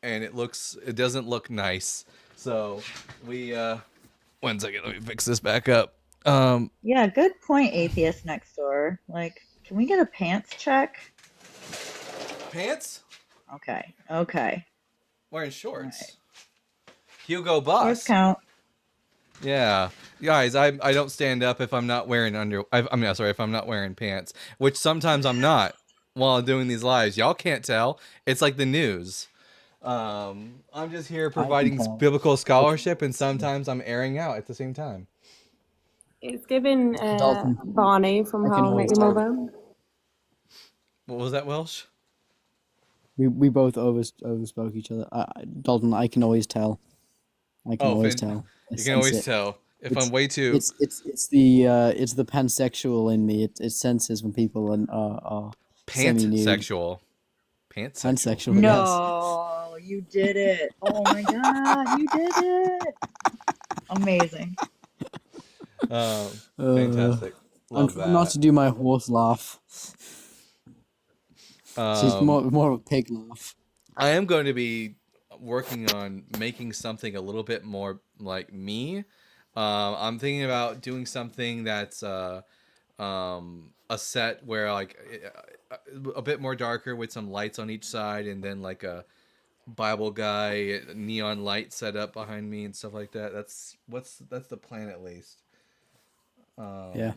it doesn't look nice. So we 1 second, let me fix this back up. Yeah, good point, atheist next door. Like, can we get a pants check? Pants? Okay. Wearing shorts. Hugo Boss. Shorts count. Yeah, guys, I don't stand up if I'm not wearing if I'm not wearing pants, which sometimes I'm not while doing these lives. Y'all can't tell. It's like the news. I'm just here providing biblical scholarship, and sometimes I'm airing out at the same time. It's giving Barney from How I Met Your Mother. What was that, Welsh? We both overspoke each other. Dalton, I can always tell. I can Oh, always Finn, tell. I you can sense always it. tell if It's I'm way too. it's the pansexual in me. It senses when people are semi-nude. Pansexual. Pansexual. Pansexual, yes. No, you did it. Oh my God, you did it. Amazing. Fantastic. I'm Love trying not that. to do my horse laugh. She's more of a pig laugh. I am going to be working on making something a little bit more like me. I'm thinking about doing something that's a set where like a bit more darker with some lights on each side, and then like a Bible guy neon light set up behind me and stuff like that. That's the plan at least. Yeah.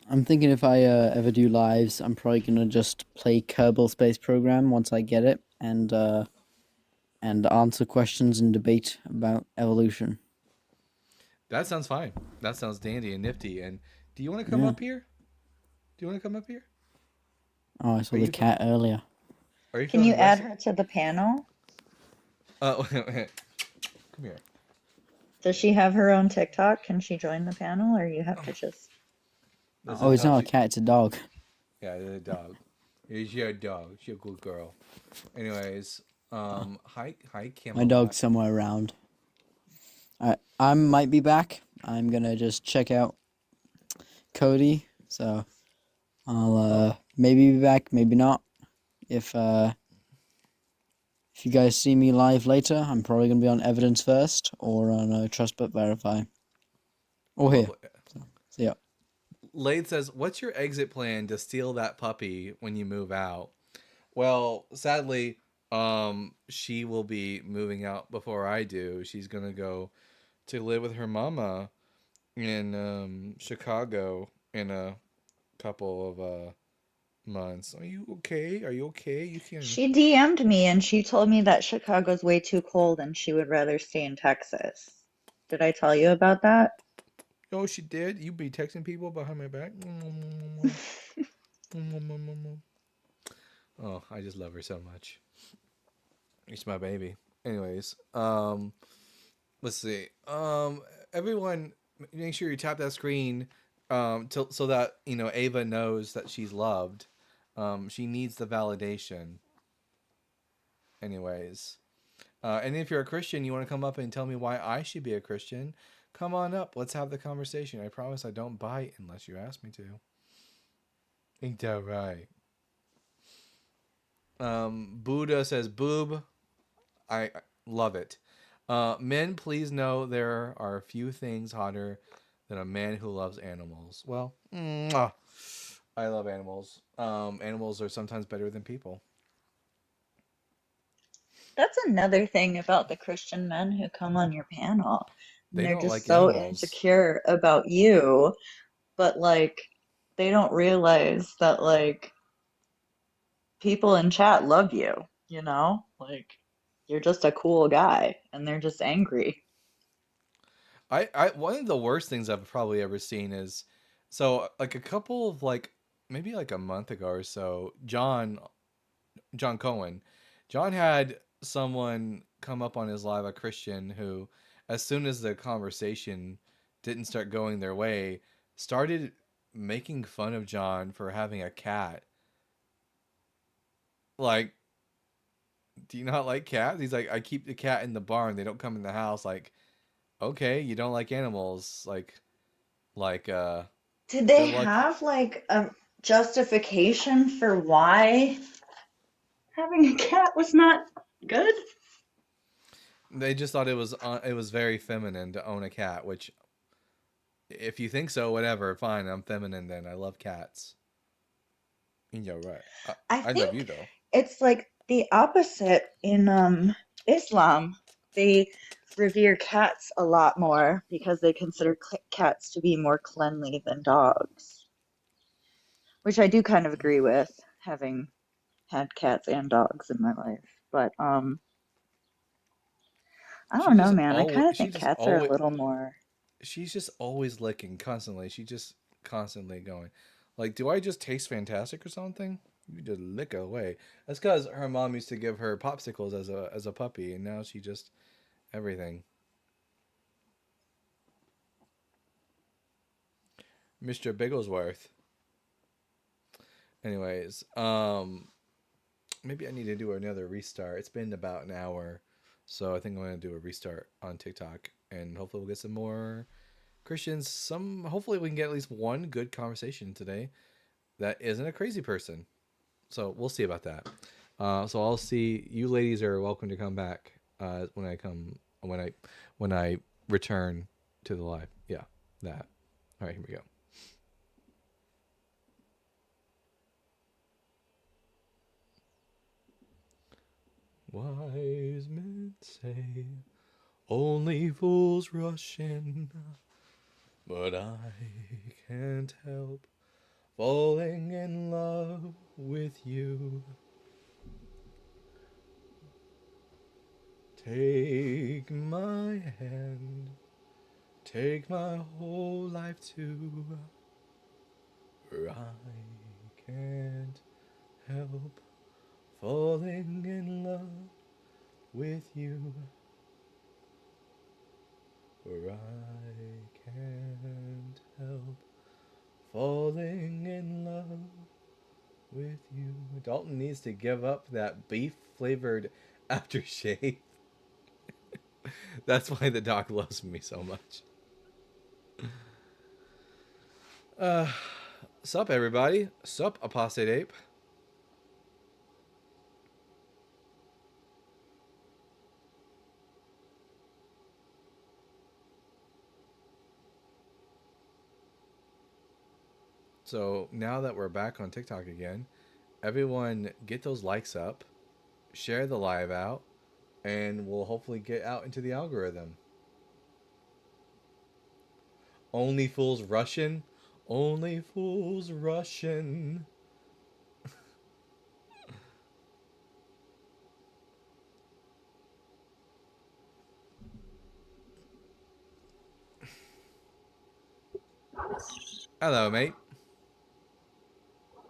I'm thinking if I ever do lives, I'm probably gonna just play Kerbal Space Program once I get it, and answer questions and debate about evolution. That sounds fine. That sounds dandy and nifty. And do you want to come Yeah. up here? Do you want to come up here? Oh, I saw Are the you cat earlier. Are you Can you feeling add rested? her to the panel? Come here. Does she have her own TikTok? Can she join the panel, or you have to just? This Oh, is it's how not a she- cat; it's a dog. Yeah, it's a dog. It's your dog. She's a good girl. Anyways, hi, Camelot. My dog's somewhere around. I might be back. I'm gonna just check out Cody, so I'll maybe be back, maybe not. If you guys see me live later, I'm probably gonna be on Evidence First or on Trust But Verify. Or here. So yeah. Lade says, "What's your exit plan to steal that puppy when you move out?" Well, sadly, she will be moving out before I do. She's gonna go to live with her mama in Chicago in a couple of months. Are you okay? Are you okay? You can. She DM'd me and she told me that Chicago's way too cold and she would rather stay in Texas. Did I tell you about that? Oh, she did. You be texting people behind my back. Oh, I just love her so much. It's my baby. Anyways, let's see. Everyone, make sure you tap that screen, so that Ava knows that she's loved. She needs the validation. Anyways, and if you're a Christian, you want to come up and tell me why I should be a Christian, come on up. Let's have the conversation. I promise I don't bite unless you ask me to. Ain't that right? Buddha says, "Boob." I love it. Men, please know there are few things hotter than a man who loves animals. Well, I love animals. Animals are sometimes better than people. That's another thing about the Christian men who come on your panel. They They're don't just like so animals. insecure about you, but like they don't realize that like people in chat love you, you know? Like you're just a cool guy and they're just angry. I one of the worst things I've probably ever seen is, so like a couple of maybe like a month ago or so, John Cohen, John had someone come up on his live, a Christian, who, as soon as the conversation didn't start going their way, started making fun of John for having a cat. Like, do you not like cats? He's like, I keep the cat in the barn. They don't come in the house. Like, okay, you don't like animals. Did they good luck. have like a justification for why having a cat was not good? They just thought it was very feminine to own a cat, which, if you think so, whatever, fine. I'm feminine then. I love cats. You're right. I love you though. It's like the opposite in Islam. They revere cats a lot more because they consider cats to be more cleanly than dogs, which I do kind of agree with, having had cats and dogs in my life. But I don't know, man. I kind of think cats are a little more. She's just always licking constantly. She's just constantly going. Like, do I just taste fantastic or something? You just lick away. That's because her mom used to give her popsicles as a puppy, and now she just everything. Mr. Bigglesworth. Anyways, maybe I need to do another restart. It's been about an hour, so I think I'm gonna do a restart on TikTok, and hopefully we'll get some more Christians. Hopefully we can get at least one good conversation today that isn't a crazy person. So we'll see about that. So I'll see you ladies are welcome to come back when I return to the live. Yeah, that. All right, here we go. Wise men say only fools rush in, but I can't help falling in love with you. Take my hand, take my whole life too. I can't help falling in love with you. I can't help falling in love with you. Dalton needs to give up that beef flavored aftershave. That's why the dog loves me so much. Sup everybody? Sup apostate ape? So now that we're back on TikTok again, everyone get those likes up, share the live out, and we'll hopefully get out into the algorithm. Only fools Russian? Only fools Russian. Hello, mate.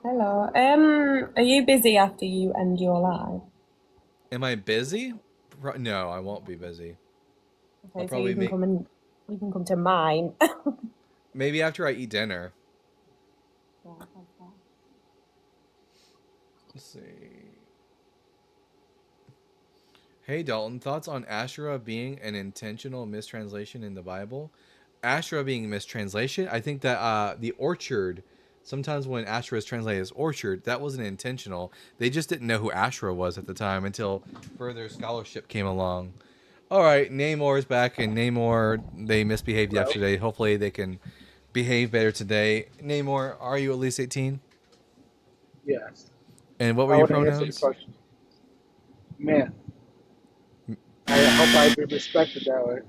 Hello. Are you busy after you end your live? Am I busy? No, I won't be busy. Okay, I'll so you probably can come to mine. maybe after I eat dinner. Let's see. Hey Dalton, thoughts on Asherah being an intentional mistranslation in the Bible? Asherah being a mistranslation? I think that the orchard, sometimes when Asherah is translated as orchard, that wasn't intentional. They just didn't know who Asherah was at the time until further scholarship came along. All right, Namor is back, and Namor, they misbehaved yesterday. Hopefully they can behave better today. Namor, are you at least 18? Yes. And what were I your want to answer your pronouns? question. Man, I hope I be respected that way.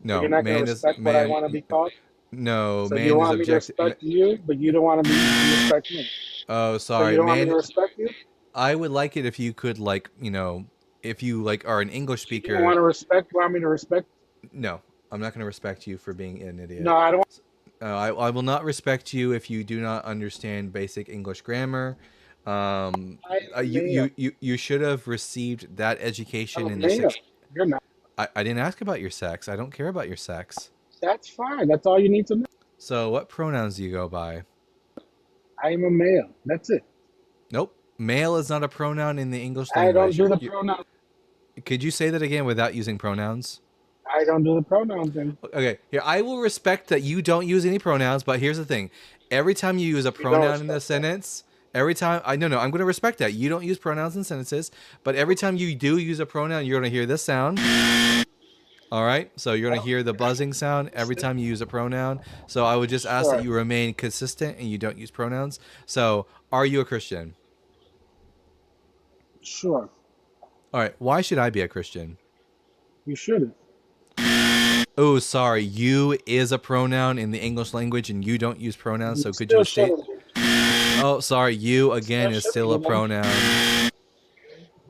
No, You're not going man to is respect what I man. want to be called? No, So you man is want me to objective. respect you, but you don't want to respect me. Oh, So you sorry, don't want me man. to respect you? I would like it if you could, like, if you like are an English You don't speaker. want me to respect? No, I'm not going to respect you for being an idiot. No, I don't. I will not respect you if you do not understand basic English grammar. You should have received that education I'm in a the male. sixth. You're not. I didn't ask about your sex. I don't care about your sex. That's fine. That's all you need to know. So, what pronouns do you go by? I am a male. That's it. Nope. Male is not a pronoun in the English I don't language. do the pronoun. Could you say that again without using pronouns? I don't do the pronouns then. Okay, here, I will respect that you don't use any pronouns, but here's the thing. Every time you use a pronoun in a sentence, I'm going to respect that. You don't use pronouns in sentences, but every time you do use a pronoun, you're going to hear this sound. All right? So you're going to hear the buzzing sound every time you use a pronoun. So I would just ask that you remain consistent and you don't use pronouns. So, are you a Christian? Sure. All right. Why should I be a Christian? You shouldn't. Oh, sorry. You is a pronoun in the English language and you don't use pronouns. So could Still you state? shouldn't. Oh, sorry. You again is still a pronoun.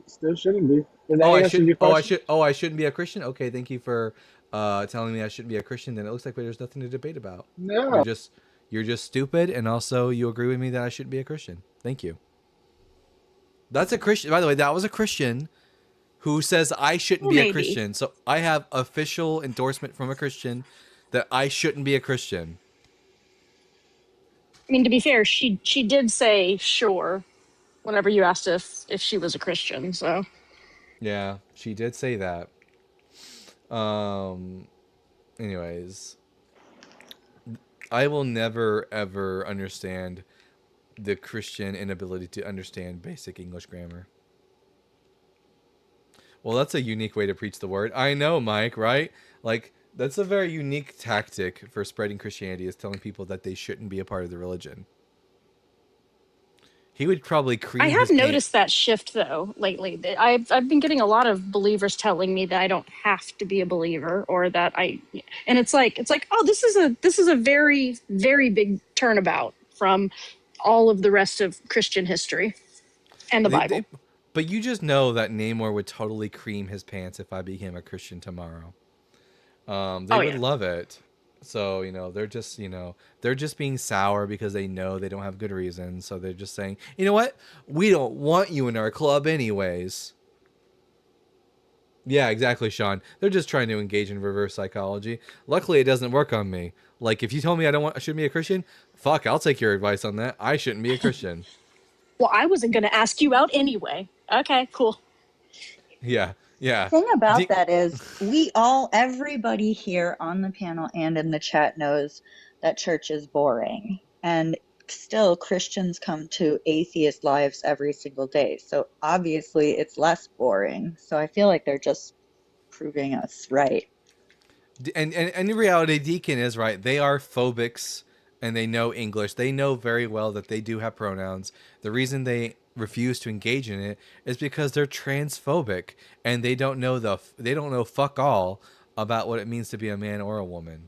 Still shouldn't be. I shouldn't be a Christian. Okay, thank you for telling me I shouldn't be a Christian. Then it looks like there's nothing to debate about. No. You're just stupid, and also you agree with me that I shouldn't be a Christian. Thank you. That's a Christian. By the way, that was a Christian who says I shouldn't be a Maybe. Christian. So I have official endorsement from a Christian that I shouldn't be a Christian. I mean, to be fair, she did say sure whenever you asked if she was a Christian. So Yeah, she did say that. Anyways, I will never ever understand the Christian inability to understand basic English grammar. Well, that's a unique way to preach the word. I know, Mike, right? Like, that's a very unique tactic for spreading Christianity, is telling people that they shouldn't be a part of the religion. He would probably cream I have his pants. noticed that shift though lately. That I've been getting a lot of believers telling me that I don't have to be a believer, or that and it's like oh, this is a very, very big turnabout from all of the rest of Christian history and the Bible. But you just know that Namor would totally cream his pants if I became a Christian tomorrow. They would love it. So, they're just being sour because they know they don't have good reasons. So they're just saying, you know what? We don't want you in our club anyways. Yeah, exactly, Sean. They're just trying to engage in reverse psychology. Luckily, it doesn't work on me. Like, if you told me I shouldn't be a Christian, fuck, I'll take your advice on that. I shouldn't be a Christian. Well, I wasn't going to ask you out anyway. Okay, cool. Yeah. The thing about that is everybody here on the panel and in the chat knows that church is boring. And still Christians come to atheist lives every single day. So obviously it's less boring. So I feel like they're just proving us right. And in reality, Deacon is right. They are phobics and they know English. They know very well that they do have pronouns. The reason they refuse to engage in it is because they're transphobic and they don't know fuck all about what it means to be a man or a woman.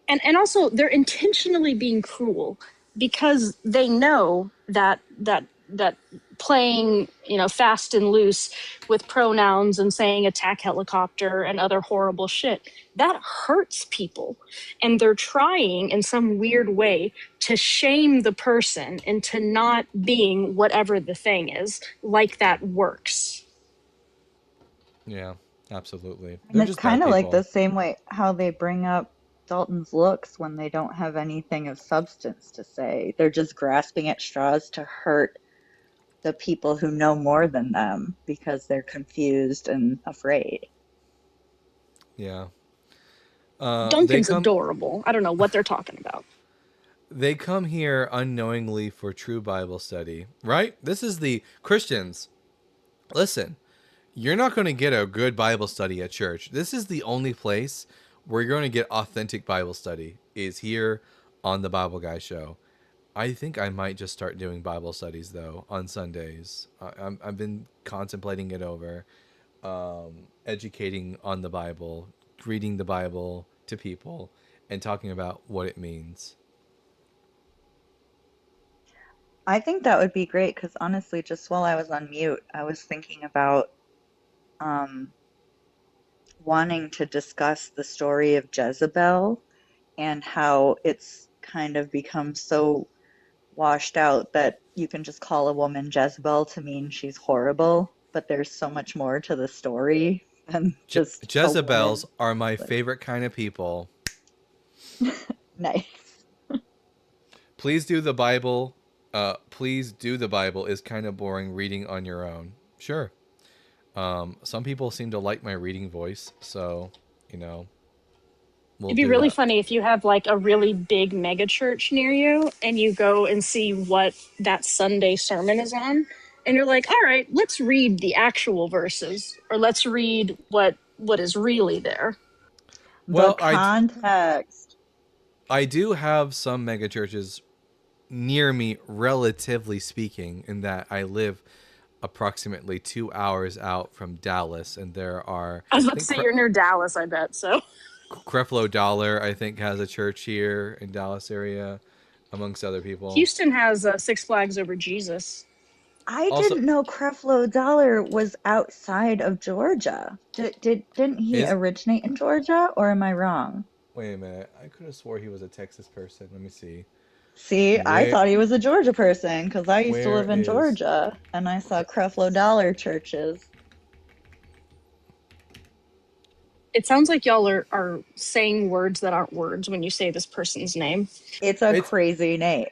And also they're intentionally being cruel because they know that playing, fast and loose with pronouns and saying attack helicopter and other horrible shit, that hurts people. And they're trying in some weird way to shame the person into not being whatever the thing is, like that works. Yeah, absolutely. And it's kind of like the same way how they bring up Dalton's looks when they don't have anything of substance to say. They're just grasping at straws to hurt the people who know more than them because they're confused and afraid. Yeah. Duncan's adorable. I don't know what they're talking about. They come here unknowingly for true Bible study, right? This is the Christians. Listen, you're not going to get a good Bible study at church. This is the only place where you're going to get authentic Bible study, is here on the Bible Guy Show. I think I might just start doing Bible studies, though, on Sundays. I've been contemplating it over, educating on the Bible, reading the Bible to people, and talking about what it means. I think that would be great because honestly, just while I was on mute, I was thinking about wanting to discuss the story of Jezebel and how it's kind of become so washed out that you can just call a woman Jezebel to mean she's horrible, but there's so much more to the story than just Jezebels are my favorite kind of people. Nice. Please do the Bible. Please do the Bible is kind of boring reading on your own. Sure. Some people seem to like my reading voice, so it'd be really funny if you have like a really big mega church near you and you go and see what that Sunday sermon is on, and you're like, all right, let's read the actual verses, or let's read what is really there. Well, the context. I do have some mega churches near me, relatively speaking, in that I live approximately 2 hours out from Dallas, and there are... I was about to say you're near Dallas, I bet, so... Creflo Dollar, I think, has a church here in Dallas area, amongst other people. Houston has Six Flags Over Jesus. I didn't know Creflo Dollar was outside of Georgia. Didn't he originate in Georgia, or am I wrong? Wait a minute. I could have swore he was a Texas person. Let me see. See, I Where thought he was a Georgia person because I used to where live in is Georgia and I saw Creflo Dollar churches. It sounds like y'all are saying words that aren't words when you say this person's name. It's a it's crazy name.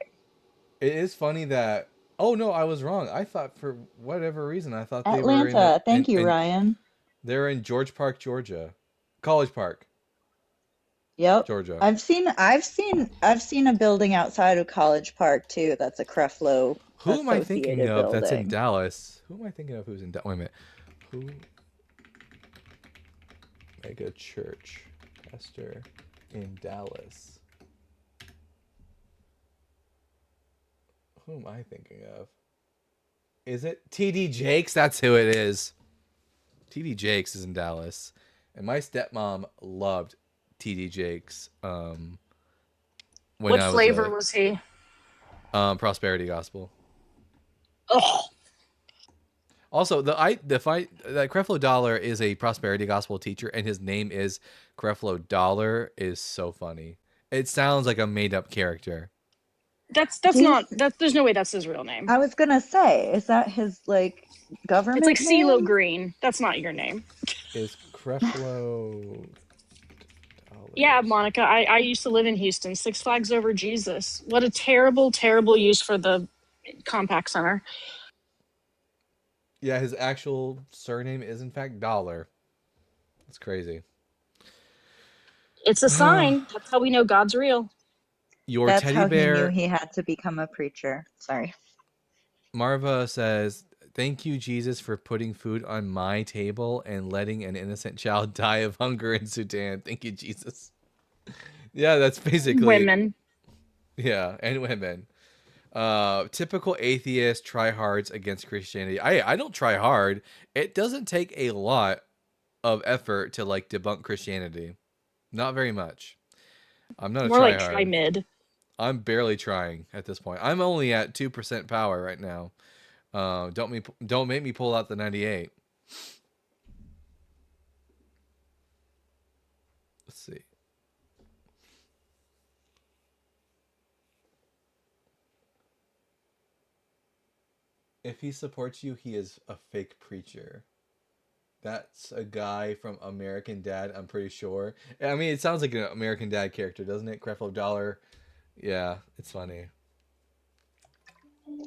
it is funny that oh no, I was wrong. I thought for whatever reason I thought they were in Atlanta. Thank you, Ryan. they're in George Park, Georgia. College Park, Yep. Georgia. I've seen a building outside of College Park too that's a Creflo Who am I thinking associated of that's in building. Dallas? Who am I thinking of who's in Dallas? Wait a minute. Who mega church pastor in Dallas? Who am I thinking of? Is it TD Jakes? That's who it is. TD Jakes is in Dallas. And my stepmom loved TD Jakes. When What I was flavor was he? Prosperity Gospel. Oh, Also, the fight that Creflo Dollar is a prosperity gospel teacher, and his name is Creflo Dollar is so funny. It sounds like a made up character. that's He's not there's no way that's his real name. I was gonna say, is that his like government It's like CeeLo name? Green. That's not your name. Is Creflo Yeah, Monica, I used to live in Houston. Six Flags Over Jesus. What a terrible, terrible use for the Compaq Center. Yeah, his actual surname is in fact Dollar. That's crazy. It's a sign. That's how we know God's real. Your That's teddy how he knew bear he had to become a preacher. Sorry. Marva says, "Thank you, Jesus, for putting food on my table and letting an innocent child die of hunger in Sudan. Thank you, Jesus." Yeah, that's basically Women. Yeah, and women. Typical atheist tryhards against Christianity. I don't try hard. It doesn't take a lot of effort to like debunk Christianity. Not very much. I'm not a More like tryhard. try mid. I'm barely trying at this point. I'm only at 2% power right now. Don't make me pull out the 98. Let's see. If he supports you, he is a fake preacher. That's a guy from American Dad, I'm pretty sure. I mean, it sounds like an American Dad character, doesn't it? Creflo Dollar. Yeah, it's funny.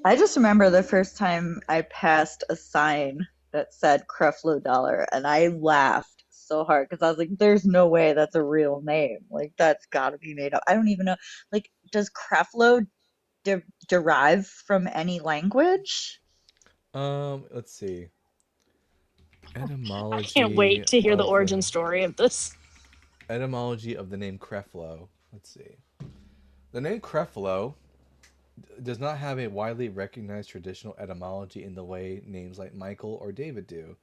I just remember the first time I passed a sign that said Creflo Dollar, and I laughed so hard because I was like, "There's no way that's a real name. Like that's got to be made up." I don't even know. Like, does Creflo derive from any language? Let's see. I can't wait to hear the origin story of this. Etymology of the name Creflo. Let's see. The name Creflo does not have a widely recognized traditional etymology in the way names like Michael or David do.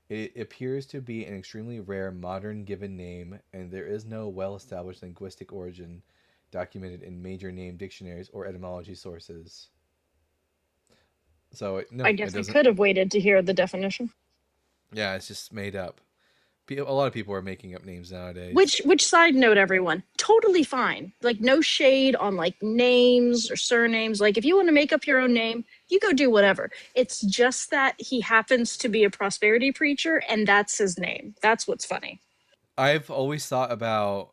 It appears to be an extremely rare modern given name, and there is no well-established linguistic origin documented in major name dictionaries or etymology sources. So no, I guess I could have waited to hear the definition. Yeah, it's just made up. A lot of people are making up names nowadays. Which side note, everyone, totally fine. Like no shade on like names or surnames. Like if you want to make up your own name, you go do whatever. It's just that he happens to be a prosperity preacher and that's his name. That's what's funny. I've always thought about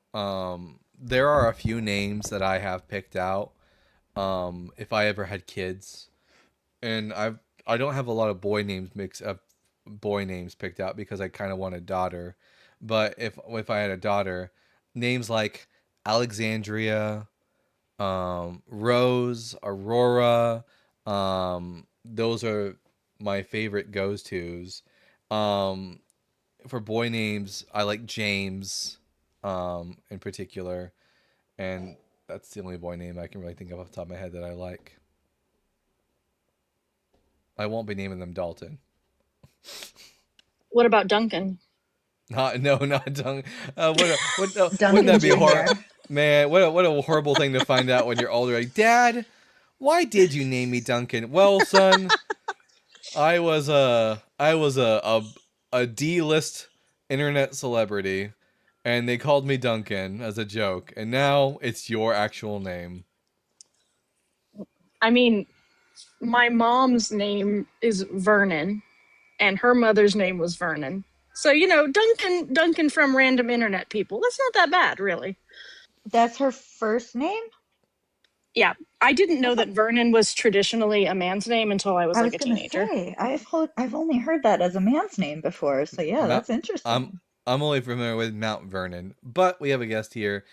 there are a few names that I have picked out if I ever had kids. And I don't have a lot of boy names picked out because I kind of want a daughter. But if I had a daughter, names like Alexandria, Rose, Aurora, those are my favorite goes-tos. For boy names, I like James in particular, and that's the only boy name I can really think of off the top of my head that I like. I won't be naming them Dalton. What about Duncan? Not Duncan. Wouldn't Duncan that be Jr. horrible? Man, what a horrible thing to find out when you're older. Like, Dad, why did you name me Duncan? Well, son, I was a D-list internet celebrity, and they called me Duncan as a joke, and now it's your actual name. I mean, my mom's name is Vernon, and her mother's name was Vernon. So, you know, Duncan from random internet people. That's not that bad, really. That's her first name? Yeah, I didn't know that Vernon was traditionally a man's name until I was I like was a gonna teenager. say, I've only heard that as a man's name before, so yeah, that's interesting. I'm only familiar with Mount Vernon, but we have a guest here.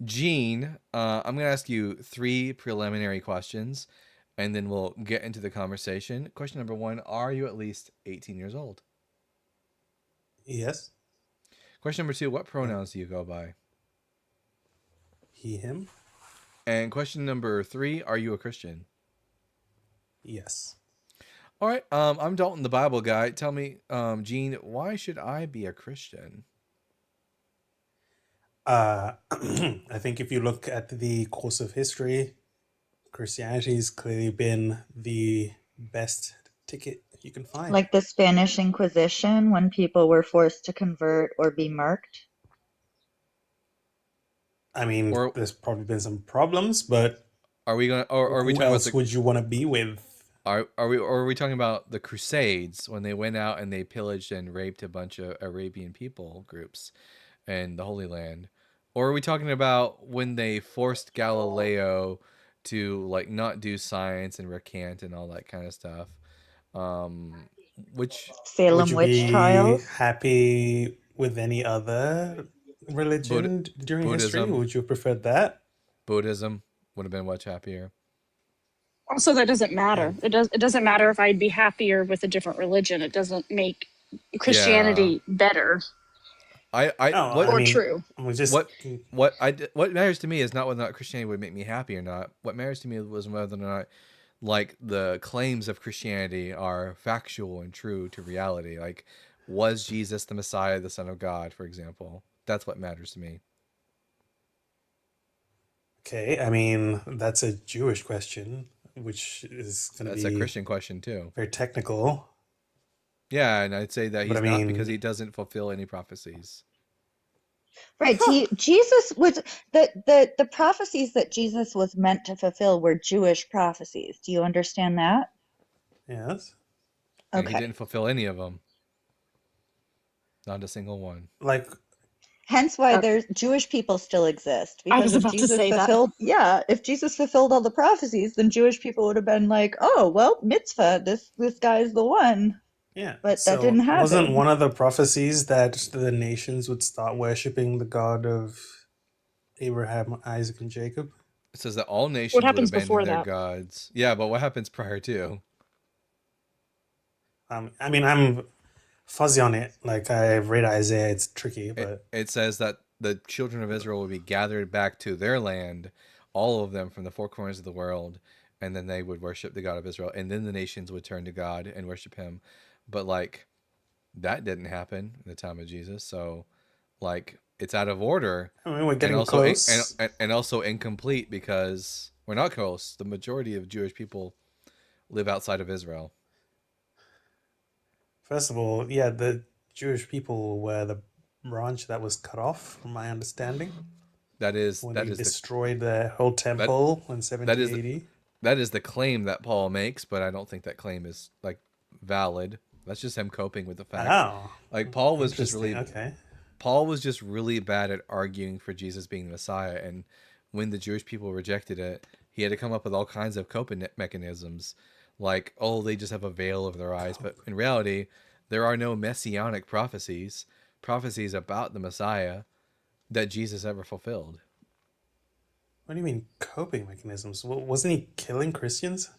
Gene, I'm going to ask you 3 preliminary questions, and then we'll get into the conversation. Question number 1, are you at least 18 years old? Yes. Question number 2, what pronouns do you go by? He, him. And question number 3, are you a Christian? Yes. All right, I'm Dalton, the Bible guy. Tell me, Gene, why should I be a Christian? I think if you look at the course of history, Christianity has clearly been the best ticket you can find. Like the Spanish Inquisition, when people were forced to convert or be marked. I mean, there's probably been some problems, but are we gonna? Or are we who talking else about the, would you want to be with? Are we talking about the Crusades, when they went out and they pillaged and raped a bunch of Arabian people groups in the Holy Land? Or are we talking about when they forced Galileo to like not do science and recant and all that kind of stuff? Which Salem would you witch be trials? happy with any other religion during history? Buddhism. Would you have preferred that? Buddhism would have been much happier. Also, that doesn't matter. It doesn't matter if I'd be happier with a different religion. It doesn't make Christianity better. True. What matters to me is not whether or not Christianity would make me happy or not. What matters to me was whether or not, like, the claims of Christianity are factual and true to reality. Like, was Jesus the Messiah, the Son of God, for example? That's what matters to me. Okay, I mean, that's a Jewish question, which is going to be... That's a Christian question, too. Very technical. Yeah, and I'd say that he's But I not mean- because he doesn't fulfill any prophecies. Right. Jesus was the prophecies that Jesus was meant to fulfill were Jewish prophecies. Do you understand that? Yes. And he Okay. didn't fulfill any of them. Not a single one. Like, Hence why there's Jewish people still exist. I was if about to Jesus say that. fulfilled, yeah, if Jesus fulfilled all the prophecies, then Jewish people would have been like, oh, well, mitzvah, this guy's the one. yeah. But so that didn't happen. Wasn't one of the prophecies that the nations would start worshipping the God of Abraham, Isaac, and Jacob? It says that all nations happens would before abandon their that? gods. Yeah, but what happens prior to? I mean, I'm fuzzy on it. Like, I've read Isaiah, it's tricky, but... It says that the children of Israel will be gathered back to their land, all of them from the 4 corners of the world, and then they would worship the God of Israel, and then the nations would turn to God and worship him. But, like, that didn't happen in the time of Jesus, so, like, it's out of order. I mean, we're getting and also, close. And also incomplete because we're not close. The majority of Jewish people live outside of Israel. First of all, yeah, the Jewish people were the branch that was cut off, from my understanding. That is when that he is destroyed the whole temple in 70 that is AD. that is the claim that Paul makes, but I don't think that claim is like valid. That's just him coping with the fact. Oh, like Paul was just really okay. Paul was just really bad at arguing for Jesus being the Messiah, and when the Jewish people rejected it, he had to come up with all kinds of coping mechanisms, like, oh, they just have a veil over their eyes. But in reality, there are no messianic prophecies about the Messiah that Jesus ever fulfilled. What do you mean coping mechanisms? Wasn't he killing Christians?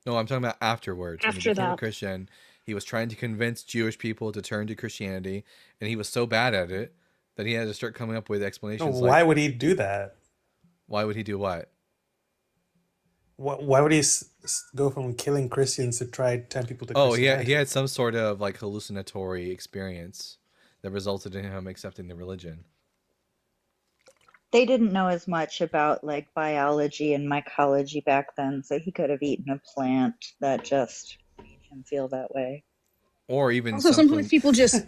No, I'm talking about afterwards. When he After became a that. Christian, he was trying to convince Jewish people to turn to Christianity, and he was so bad at it that he had to start coming up with No, explanations. why would he do that? Why would he do what? Why would he go from killing Christians to try to turn people to Oh, Christianity? he had some sort of like hallucinatory experience that resulted in him accepting the religion. They didn't know as much about like biology and mycology back then, so he could have eaten a plant that just made him feel that way. Or even Also, sometimes people just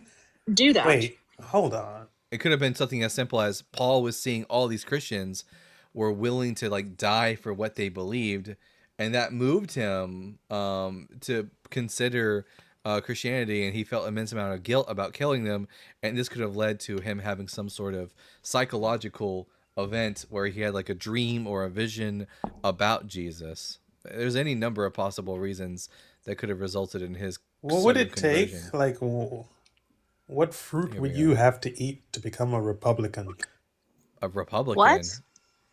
do that. Wait, hold on. It could have been something as simple as Paul was seeing all these Christians were willing to like die for what they believed, and that moved him to consider Christianity, and he felt immense amount of guilt about killing them, and this could have led to him having some sort of psychological event where he had like a dream or a vision about Jesus. There's any number of possible reasons that could have resulted in his What would sort of it take? conversion. Like, what fruit Here would we you go. have to eat to become a Republican? A Republican? What?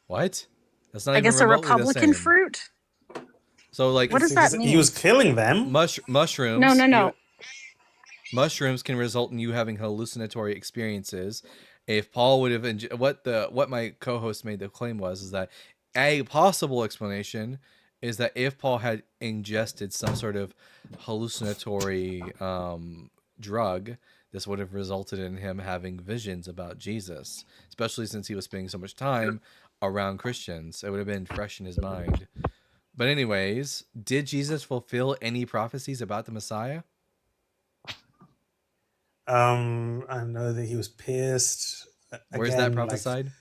What? That's not I even guess a remotely the Republican same. fruit. So like, What does that mean? He was killing them. Mushrooms. No, no, no. Mushrooms can result in you having hallucinatory experiences. If Paul would have what my co-host made the claim was is that a possible explanation is that if Paul had ingested some sort of hallucinatory drug, this would have resulted in him having visions about Jesus, especially since he was spending so much time around Christians. It would have been fresh in his mind. But anyways, did Jesus fulfill any prophecies about the Messiah? I know that he was pierced. Where's that Again, like prophesied?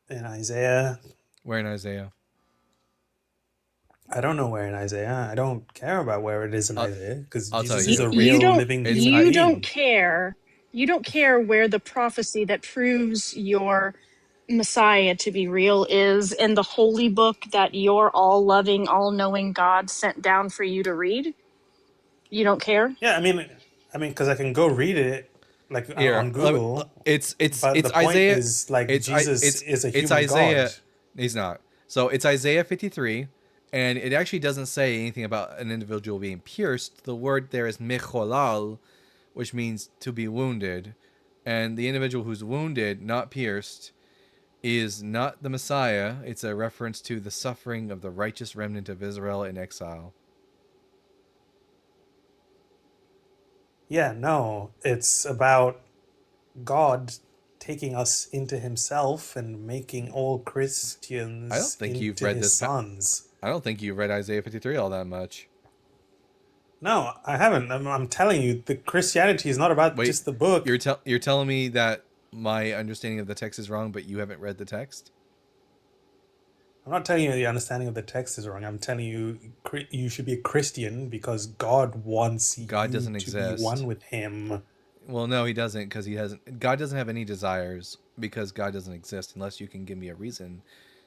in Isaiah. Where in Isaiah? I don't know where in Isaiah. I don't care about where it is in Isaiah because I'll tell Jesus is you. a real You living don't. human You being. don't care. You don't care where the prophecy that proves your Messiah to be real is in the holy book that your all-loving, all-knowing God sent down for you to read. You don't care. Yeah, I mean, because I can go read it like Here, on Google. It's but it's the point Isaiah. is like Jesus is a human it's Isaiah. God. He's not. So it's Isaiah 53, and it actually doesn't say anything about an individual being pierced. The word there is mecholal, which means to be wounded, and the individual who's wounded, not pierced, is not the Messiah. It's a reference to the suffering of the righteous remnant of Israel in exile. Yeah, no, it's about God taking us into Himself and making all Christians I don't think into you've read His this. sons. I don't think you've read Isaiah 53 all that much. No, I haven't. I'm telling you, the Christianity is not about Wait, just the book. You're telling me that my understanding of the text is wrong, but you haven't read the text? I'm not telling you the understanding of the text is wrong. I'm telling you you should be a Christian because God wants God you doesn't to exist. be one with Him. Well, no, he doesn't, because he hasn't. God doesn't have any desires because God doesn't exist unless you can give me a reason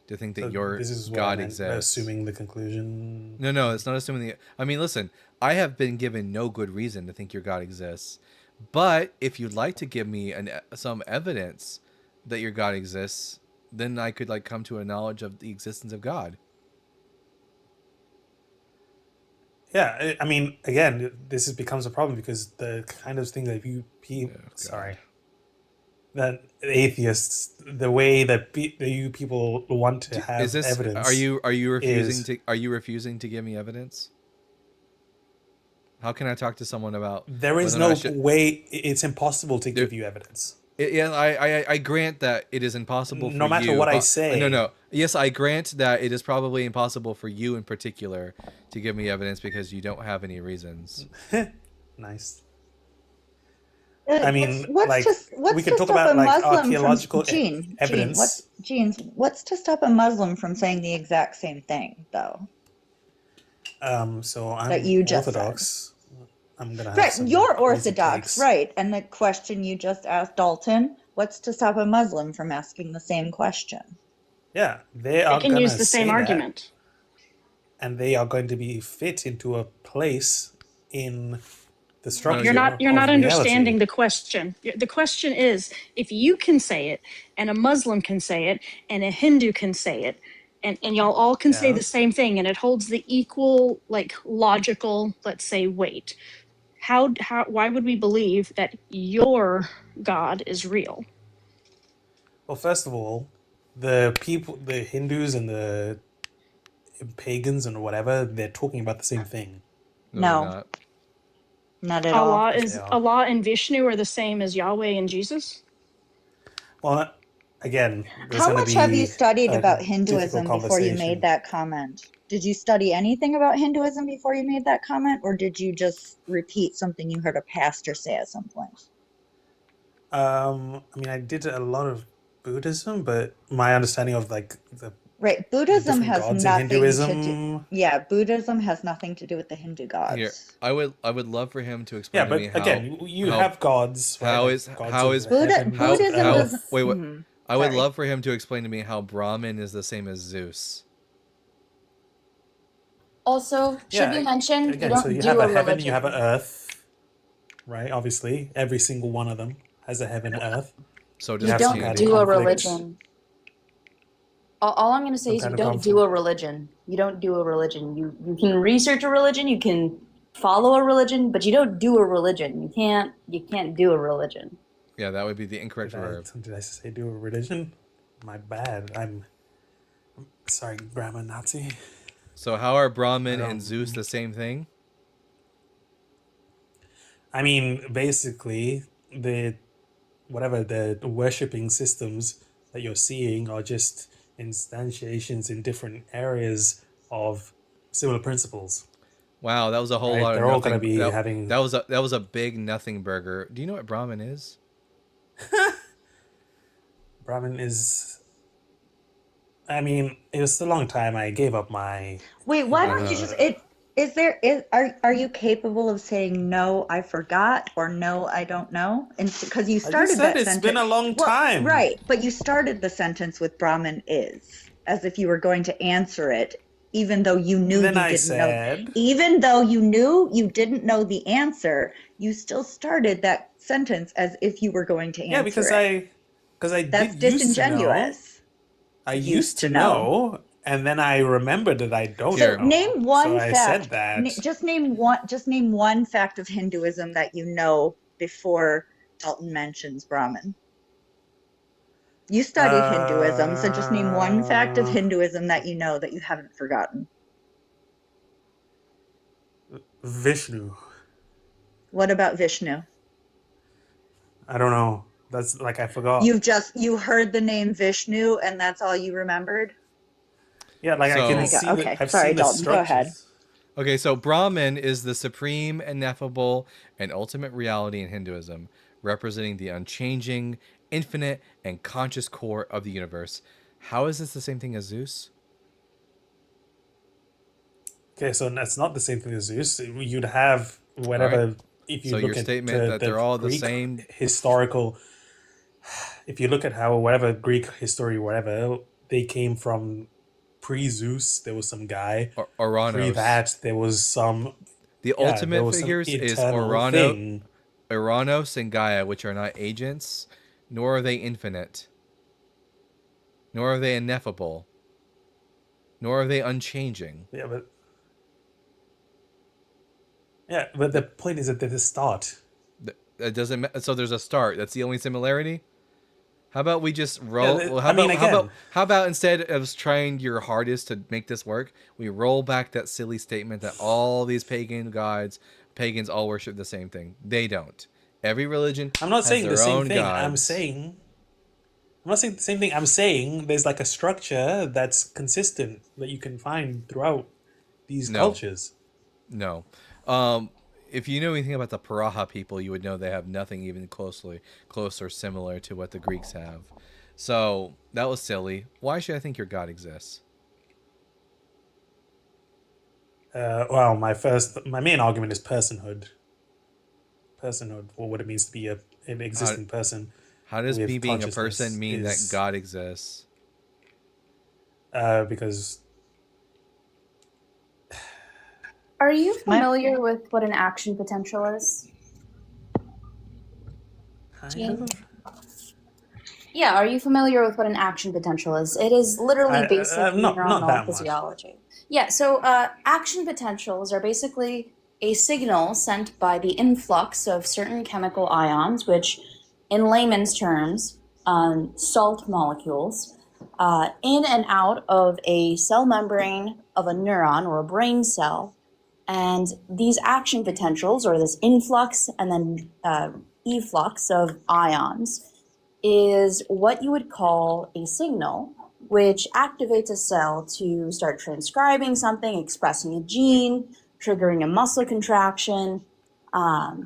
to think that So your this is what God I meant by exists. assuming the conclusion. No, it's not assuming the. I mean, listen, I have been given no good reason to think your God exists, but if you'd like to give me some evidence that your God exists, then I could like come to a knowledge of the existence of God. Yeah, I mean, again, this becomes a problem because the kind of thing that that atheists, the way that you people want to have Is this? evidence. Are you refusing is- to? Are you refusing to give me evidence? How can I talk to someone about? There is whether or no not I should- way. It's impossible to give you evidence. Yeah, I grant that it is impossible for No matter you, what I but- say. No. Yes, I grant that it is probably impossible for you in particular to give me evidence because you don't have any reasons. Nice. I mean, what's like, what's we to could talk stop about a like Muslim archaeological from Gene, evidence. what's to stop a Muslim from saying the exact same thing though? So I'm That you just Orthodox. I'm gonna have Right, some you're crazy Orthodox, takes. right? And the question you just asked Dalton, what's to stop a Muslim from asking the same question? Yeah, they They are can gonna use the say same that, argument. and they are going to be fit into a place in the structure. You're not of understanding reality. the question. The question is, if you can say it, and a Muslim can say it, and a Hindu can say it, and y'all all can say Yeah. the same thing, and it holds the equal, like, logical, let's say, weight. Why would we believe that your God is real? Well, first of all, the people, the Hindus and the pagans and whatever, they're talking about the same thing. No, not at all. Allah and Vishnu are the same as Yahweh and Jesus? Well, again, there's How gonna much have be you studied a about difficult Hinduism before you conversation. made that comment? Did you study anything about Hinduism before you made that comment, or did you just repeat something you heard a pastor say at some point? I mean, I did a lot of Buddhism, but my understanding of like the Right. Buddhism different has gods in nothing to do. Hinduism. Yeah, Buddhism has nothing to do with the Hindu gods. Here, I would love for him to Yeah, explain to but me how again, you how have gods, right? how Like is gods how of is heaven. Buddhism how doesn't. wait, I would Sorry. love for him to explain to me how Brahmin is the same as Zeus. Also, should Yeah, be mentioned, you again, so don't you do have a a heaven, you have religion. an earth, right? Obviously, every single one of them has a heaven and earth. So You does have You some don't kind Christianity. of do a conflict. religion. All I'm going to say Some is you kind of don't do conflict. a religion. You don't do a religion. You can research a religion, you can follow a religion, but you don't do a religion. You can't do a religion. Yeah, that would be the incorrect verb. Did I say do a religion? My bad. I'm sorry, grammar Nazi. So how are Brahmin I and Zeus the same thing? I mean, basically, the worshipping systems that you're seeing are just instantiations in different areas of similar principles. Wow, that was a whole Right? lot of They're all nothing. going to be that, having. that was a big nothing burger. Do you know what Brahmin is? Brahmin is. I mean, it was a long time. I gave up my. Wait, why don't you just are you capable of saying no, I forgot, or no, I don't know? And because you I just started said that it's sentence. been a long time. Right, but you started the sentence with Brahmin is, as if you were going to answer it, even though you knew Then you I didn't know. said. Even though you knew you didn't know the answer, you still started that sentence as if you were going to answer Yeah, because it. I That's did used to know. disingenuous. I used to know, and then I remembered that I don't So know. name one So I fact. said that. Just name one. Just name one fact of Hinduism that you know before Dalton mentions Brahmin. You study Hinduism, so just name one fact of Hinduism that you know that you haven't forgotten. Vishnu. What about Vishnu? I don't know. That's like I forgot. You heard the name Vishnu and that's all you remembered? Yeah, like I So- can see. Okay, I've sorry, seen the Dalton, go ahead. structures. Okay, so Brahman is the supreme, ineffable, and ultimate reality in Hinduism, representing the unchanging, infinite, and conscious core of the universe. How is this the same thing as Zeus? Okay, so that's not the same thing as Zeus. You'd have whatever. Alright. If you So look your at statement that they're all the Greek same- historical. If you look at how whatever Greek history, whatever they came from, pre-Zeus, there was some guy. Oranos. Pre that, there was some. The yeah, there ultimate was some figures is eternal thing. Oranos and Gaia, which are not agents, nor are they infinite, nor are they ineffable, nor are they unchanging. Yeah, but the point is that there's a start. That doesn't. So there's a start. That's the only similarity. How about we just roll? Yeah, well, I mean, again- how about instead of trying your hardest to make this work, we roll back that silly statement that all these pagans all worship the same thing. They don't. Every religion. I'm not has saying the their same own thing. gods. I'm not saying the same thing. I'm saying there's like a structure that's consistent that you can find throughout these No. cultures. No. If you know anything about the Paraha people, you would know they have nothing even close or similar to what the Greeks have. So that was silly. Why should I think your God exists? Well, my main argument is personhood. Personhood, or what it means to be an existing person. How does with me being a consciousness person mean that is, God exists? Because Are you familiar with what an action potential is? Jean? Yeah, are you familiar with what an action potential is? It is literally basic not that neuronal much. physiology. Yeah, so action potentials are basically a signal sent by the influx of certain chemical ions, which in layman's terms, salt molecules, in and out of a cell membrane of a neuron or a brain cell. And these action potentials, or this influx and then efflux of ions, is what you would call a signal, which activates a cell to start transcribing something, expressing a gene, triggering a muscle contraction,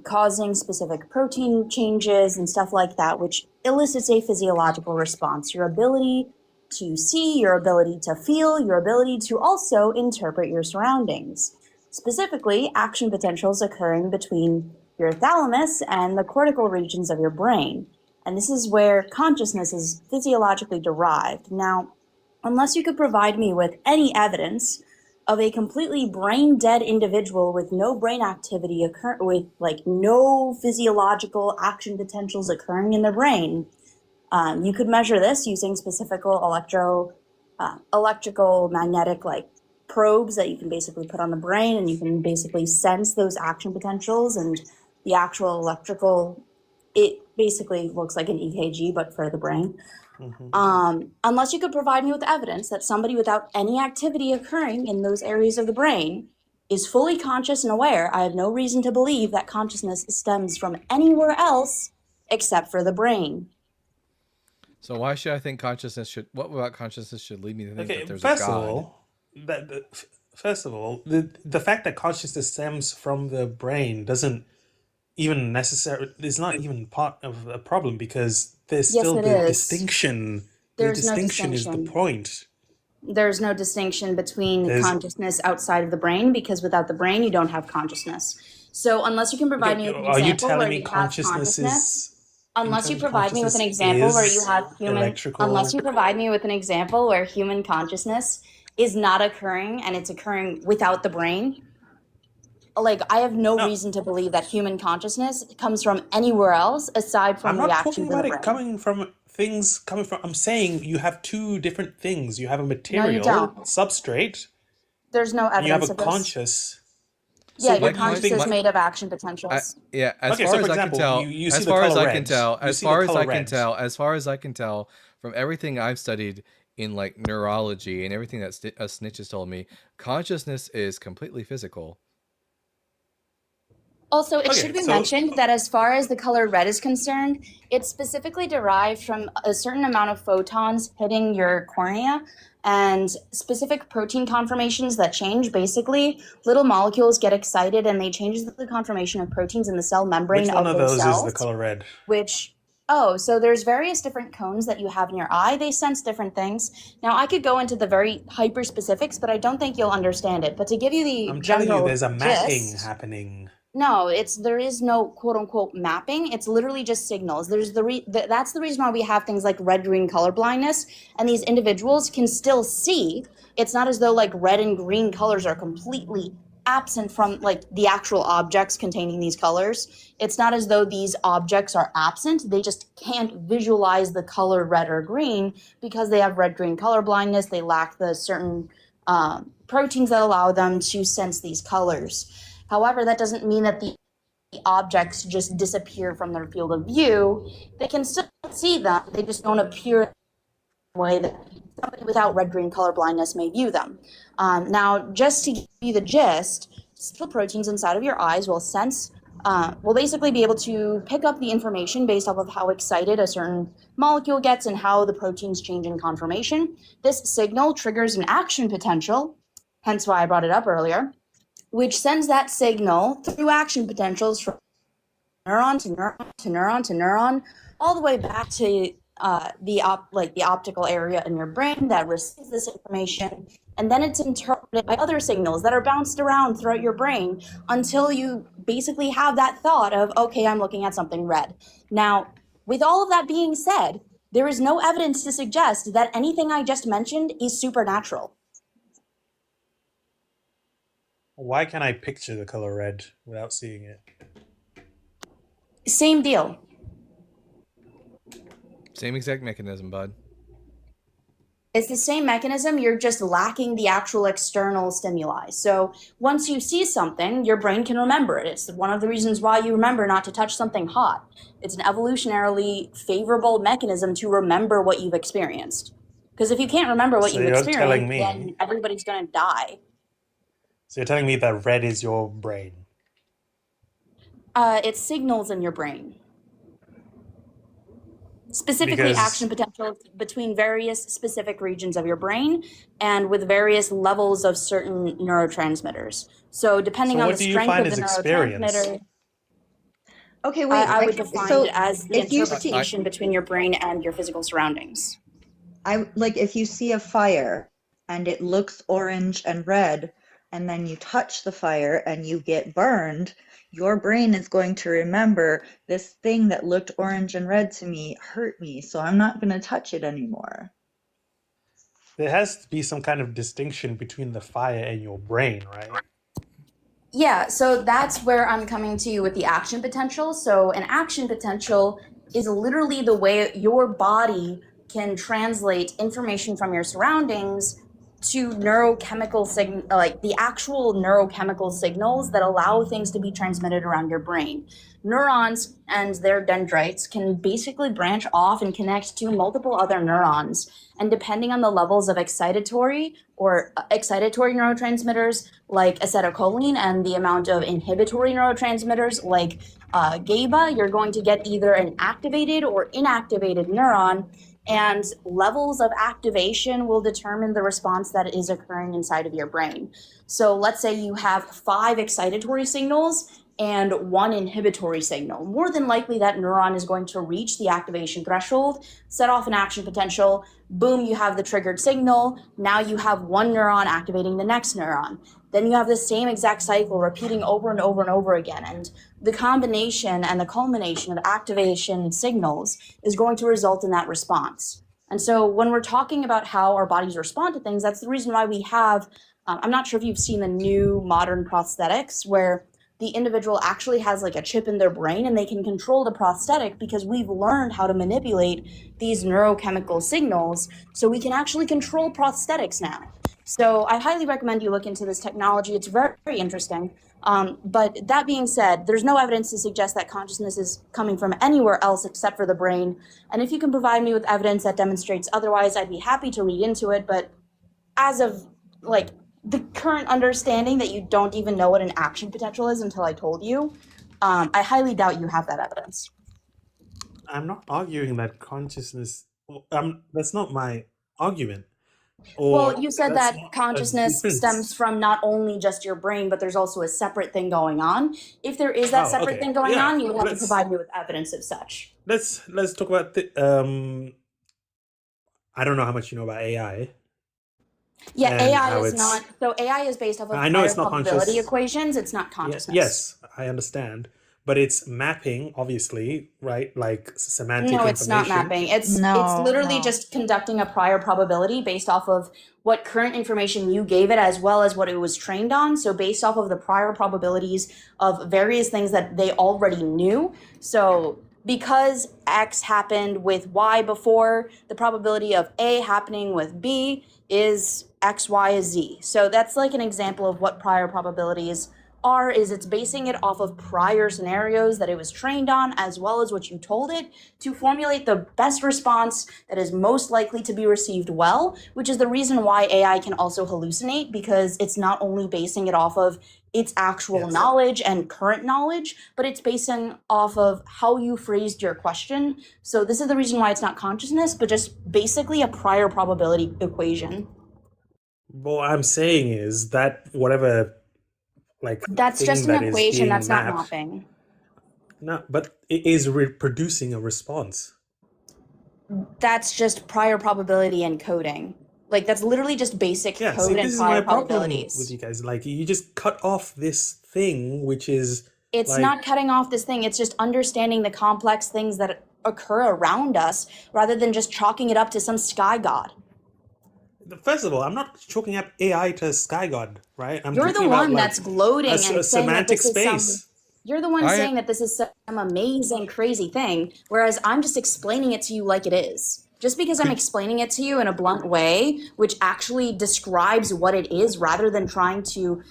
causing specific protein changes and stuff like that, which elicits a physiological response. Your ability to see, your ability to feel, your ability to also interpret your surroundings. Specifically, action potentials occurring between your thalamus and the cortical regions of your brain. And this is where consciousness is physiologically derived. Now, unless you could provide me with any evidence of a completely brain dead individual with no brain activity with like no physiological action potentials occurring in the brain, you could measure this using specific electrical magnetic like probes that you can basically put on the brain, and you can basically sense those action potentials and the actual electrical. It basically looks like an EKG, but for the brain. Unless you could provide me with evidence that somebody without any activity occurring in those areas of the brain is fully conscious and aware, I have no reason to believe that consciousness stems from anywhere else except for the brain. So why should I think consciousness should? What about consciousness should lead me to think Okay, that there's first a of God? all, first of all, the fact that consciousness stems from the brain doesn't even necessarily is not even part of a problem, because there's Yes, still it the is. distinction. The There's no distinction is the distinction. point. There's no distinction between There's consciousness outside of the brain, because without the brain, you don't have consciousness. So unless you can provide me with an are you example telling where me you have consciousness consciousness, is unless you intelligent provide me with an consciousness example where you is have human, electrical? unless you provide me with an example where human consciousness is not occurring and it's occurring without the brain, like I have no reason to believe that human consciousness comes from anywhere else aside I'm from not reactions talking in the about brain. it coming from things coming from. I'm saying you have two different things. You have a material don't. substrate, There's no and you have evidence a of this. conscious. Yeah, So your what do you conscious think? is made of action potentials. Yeah, as Okay, far so as for I can example, tell, you see as the far as color I can red. tell, You as see the far as color I can red. tell, as far as I can tell from everything I've studied in like neurology and everything that Snitch has told me, consciousness is completely physical. Also, it Okay, should be so mentioned that as far as the color red is concerned, it's specifically derived from a certain amount of photons hitting your cornea and specific protein conformations that change. Basically, little molecules get excited and they change the conformation of proteins in the cell membrane which one of of those those is the cells, color red? which so there's various different cones that you have in your eye. They sense different things. Now, I could go into the very hyper specifics, but I don't think you'll understand it. But to give you the I'm telling you, general there's a mapping gist, happening. no, there is no quote unquote mapping. It's literally just signals. There's that's the reason why we have things like red green color blindness, and these individuals can still see. It's not as though like red and green colors are completely absent from like the actual objects containing these colors. It's not as though these objects are absent. They just can't visualize the color red or green because they have red green color blindness. They lack the certain proteins that allow them to sense these colors. However, that doesn't mean that the objects just disappear from their field of view. They can still see them. They just don't appear in the way that somebody without red-green color blindness may view them. Now, just to give you the gist, still proteins inside of your eyes will will basically be able to pick up the information based off of how excited a certain molecule gets and how the proteins change in conformation. This signal triggers an action potential, hence why I brought it up earlier, which sends that signal through action potentials from neuron to neuron to neuron to neuron, all the way back to the optical area in your brain that receives this information, and then it's interpreted by other signals that are bounced around throughout your brain until you basically have that thought of, okay, I'm looking at something red. Now, with all of that being said, there is no evidence to suggest that anything I just mentioned is supernatural. Why can't I picture the color red without seeing it? Same deal. Same exact mechanism, bud. It's the same mechanism, you're just lacking the actual external stimuli. So once you see something, your brain can remember it. It's one of the reasons why you remember not to touch something hot. It's an evolutionarily favorable mechanism to remember what you've experienced. Because if you can't remember what So you've you're experienced, telling me- then everybody's going to die. So you're telling me that red is your brain? It's signals in your brain. Specifically, Because- action potential between various specific regions of your brain and with various levels of certain neurotransmitters. So depending So on what the do you strength find of the is experience? neurotransmitter, Okay, wait. I would define so it as the if you see, interpretation between your brain and your physical surroundings. like if you see a fire and it looks orange and red, and then you touch the fire and you get burned, your brain is going to remember this thing that looked orange and red to me hurt me, so I'm not going to touch it anymore. There has to be some kind of distinction between the fire and your brain, right? Yeah, so that's where I'm coming to you with the action potential. So an action potential is literally the way your body can translate information from your surroundings to neurochemical like the actual neurochemical signals that allow things to be transmitted around your brain. Neurons and their dendrites can basically branch off and connect to multiple other neurons. And depending on the levels of excitatory neurotransmitters like acetylcholine and the amount of inhibitory neurotransmitters like GABA, you're going to get either an activated or inactivated neuron. And levels of activation will determine the response that is occurring inside of your brain. So let's say you have 5 excitatory signals and 1 inhibitory signal. More than likely that neuron is going to reach the activation threshold, set off an action potential, boom, you have the triggered signal. Now you have one neuron activating the next neuron. Then you have the same exact cycle repeating over and over and over again. And the combination and the culmination of activation signals is going to result in that response. And so when we're talking about how our bodies respond to things, that's the reason why we have, I'm not sure if you've seen the new modern prosthetics where the individual actually has like a chip in their brain and they can control the prosthetic because we've learned how to manipulate these neurochemical signals so we can actually control prosthetics now. So I highly recommend you look into this technology. It's very, very interesting. But that being said, there's no evidence to suggest that consciousness is coming from anywhere else except for the brain. And if you can provide me with evidence that demonstrates otherwise, I'd be happy to read into it. But as of like the current understanding that you don't even know what an action potential is until I told you, I highly doubt you have that evidence. I'm not arguing that consciousness. That's not my argument. Well, you said that consciousness stems from not only just your brain, but there's also a separate thing going on. If there is that separate thing going on, you would have to provide me with evidence of such. Let's talk about the. I don't know how much you know about AI. Yeah, and AI how is it's- not. So AI is based off of I know higher it's not probability conscious. equations. It's not consciousness. Yes, I understand, but it's mapping, obviously, right? Like semantic No, it's not information. mapping. It's literally just conducting a prior probability based off of what current information you gave it as well as what it was trained on. So based off of the prior probabilities of various things that they already knew. So because X happened with Y before, the probability of A happening with B is X, Y, is Z. So that's like an example of what prior probabilities are, is it's basing it off of prior scenarios that it was trained on as well as what you told it to formulate the best response that is most likely to be received well, which is the reason why AI can also hallucinate, because it's not only basing it off of its actual knowledge and current knowledge, but it's basing off of how you phrased your question. So this is the reason why it's not consciousness, but just basically a prior probability equation. What I'm saying is that whatever, like That's thing just an that is equation, being that's not mapped- mapping. No, but it is reproducing a response. That's just prior probability encoding. Like that's literally just basic Yeah, code see, and this is prior my problem probabilities. with you guys. Like, you just cut off this thing, which is It's like, not cutting off this thing, it's just understanding the complex things that occur around us rather than just chalking it up to some sky god. First of all, I'm not chalking up AI to sky god, right? I'm You're the talking about, one like, that's gloating a and saying that semantic this is space. some. You're the one I- saying that this is some amazing, crazy thing, whereas I'm just explaining it to you like it is. Just because I'm explaining it to you in a blunt way, which actually describes what it is rather than trying to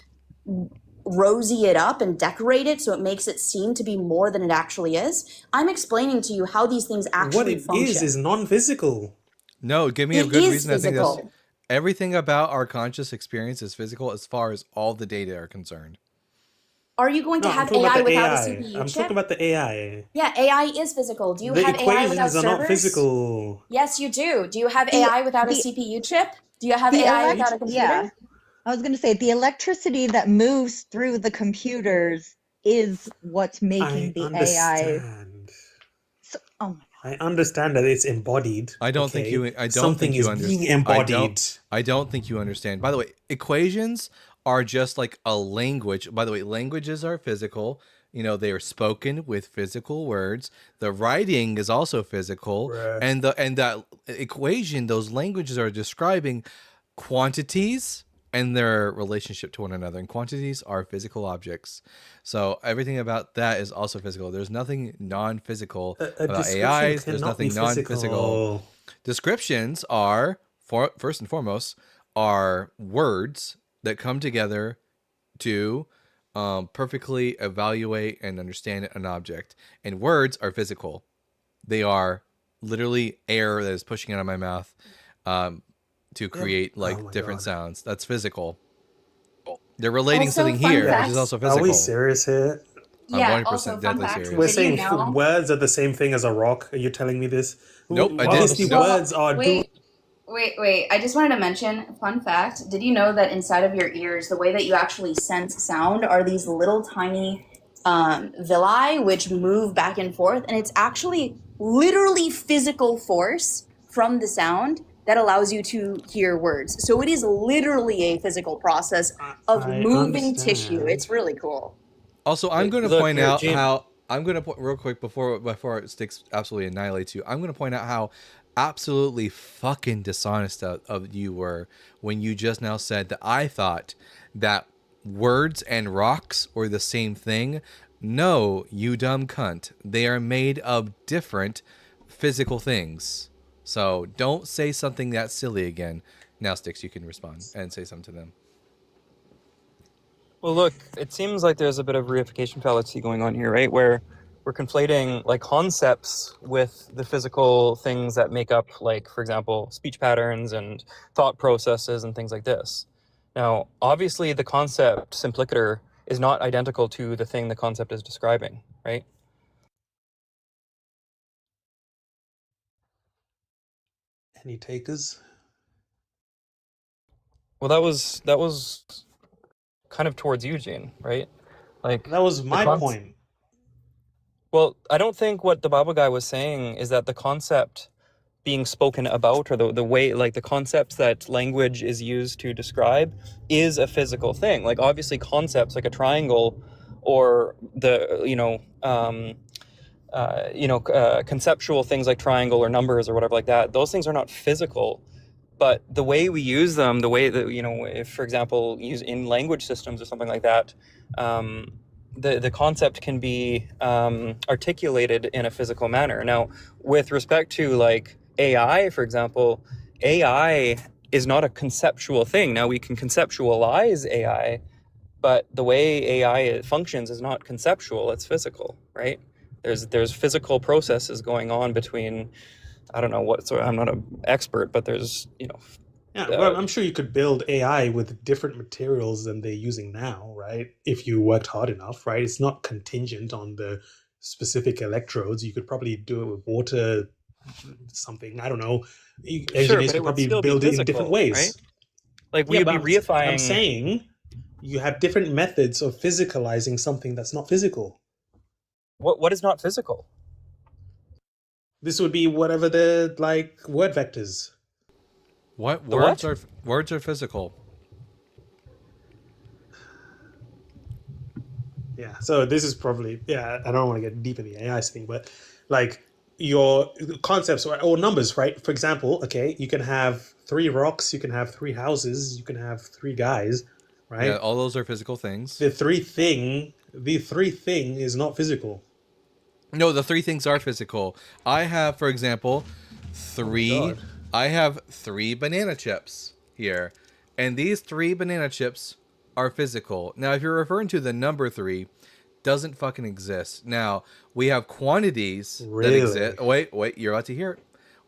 rosy it up and decorate it so it makes it seem to be more than it actually is, I'm explaining to you how these things actually What it function. is non-physical. No, give me a It good is reason. I think that's physical. everything about our conscious experience is physical as far as all the data are concerned. Are you going to No, I'm have talking AI about the without AI. a CPU I'm chip? talking about the AI. Yeah, AI is physical. Do you The have AI without equations are servers? not physical. Yes, you do. Do you have The- AI without a the- CPU chip? Do you have The AI without a elect- computer? yeah. I was going to say the electricity that moves through the computers is what's making I the AI. understand. So, oh my God. I understand that it's embodied. I don't think okay? you. I don't Something think you is understand. being embodied. I don't think you understand. By the way, equations are just like a language. By the way, languages are physical. You know, they are spoken with physical words. The writing is also physical, Right. and that equation, those languages are describing quantities and their relationship to one another. And quantities are physical objects. So everything about that is also physical. There's nothing non-physical A about description AIs. There's cannot be nothing non-physical. physical. Descriptions are, first and foremost, are words that come together to perfectly evaluate and understand an object. And words are physical. They are literally air that is pushing out of my mouth to create like different sounds. That's physical. They're relating Also, something fun here, which fact- is also Are physical. we serious here? I'm Yeah, 100% also, fun deadly fact, serious. We're did saying you know? words are the same thing as a rock. Are you telling me this? Nope, I didn't. Obviously, Nope. words are. Wait. I just wanted to mention, fun fact, did you know that inside of your ears, the way that you actually sense sound are these little tiny villi which move back and forth, and it's actually literally physical force from the sound that allows you to hear words. So it is literally a physical process of I moving tissue. understand. It's really cool. Also, I'm going to Look, point here, out Gene. how I'm going to real quick before Sticks absolutely annihilates you. I'm going to point out how absolutely fucking dishonest of you were when you just now said that I thought that words and rocks were the same thing. No, you dumb cunt. They are made of different physical things. So don't say something that silly again. Now, Sticks, you can respond and say something to them. Well, look, it seems like there's a bit of reification fallacy going on here, right? Where we're conflating like concepts with the physical things that make up, like, for example, speech patterns and thought processes and things like this. Now, obviously, the concept simplicator is not identical to the thing the concept is describing, right? Any takers? Well, that was kind of towards you, Gene, right? Like That was the my concept. point. Well, I don't think what the Bible guy was saying is that the concept being spoken about, or the way, like the concepts that language is used to describe, is a physical thing. Like obviously concepts like a triangle or the conceptual things like triangle or numbers or whatever like that, those things are not physical. But the way we use them, the way that, if, for example, use in language systems or something like that, the concept can be articulated in a physical manner. Now, with respect to like AI, for example, AI is not a conceptual thing. Now, we can conceptualize AI, but the way AI functions is not conceptual, it's physical, right? There's physical processes going on between, I don't know what, so I'm not an expert, but there's, Yeah, well, I'm sure you could build AI with different materials than they're using now, right? If you worked hard enough, right? It's not contingent on the specific electrodes. You could probably do it with water, something. I don't know. Engineers but it could would probably still be build it in physical, different ways. right? Like Yeah, we'd but be I'm reifying. saying you have different methods of physicalizing something that's not physical. What is not physical? This would be whatever the like word vectors. What The words what? are physical? Yeah, so this is probably, I don't want to get deep in the AI thing, but like your concepts or numbers, right? For example, okay, you can have 3 rocks, you can have 3 houses, you can have 3 guys, right? Yeah, all those are physical things. The three thing is not physical. No, the 3 things are physical. I have, for example, 3. God. I have 3 banana chips here, and these 3 banana chips are physical. Now, if you're referring to the number 3, doesn't fucking exist. Now, we have quantities Really? that exist. Wait, you're about to hear it.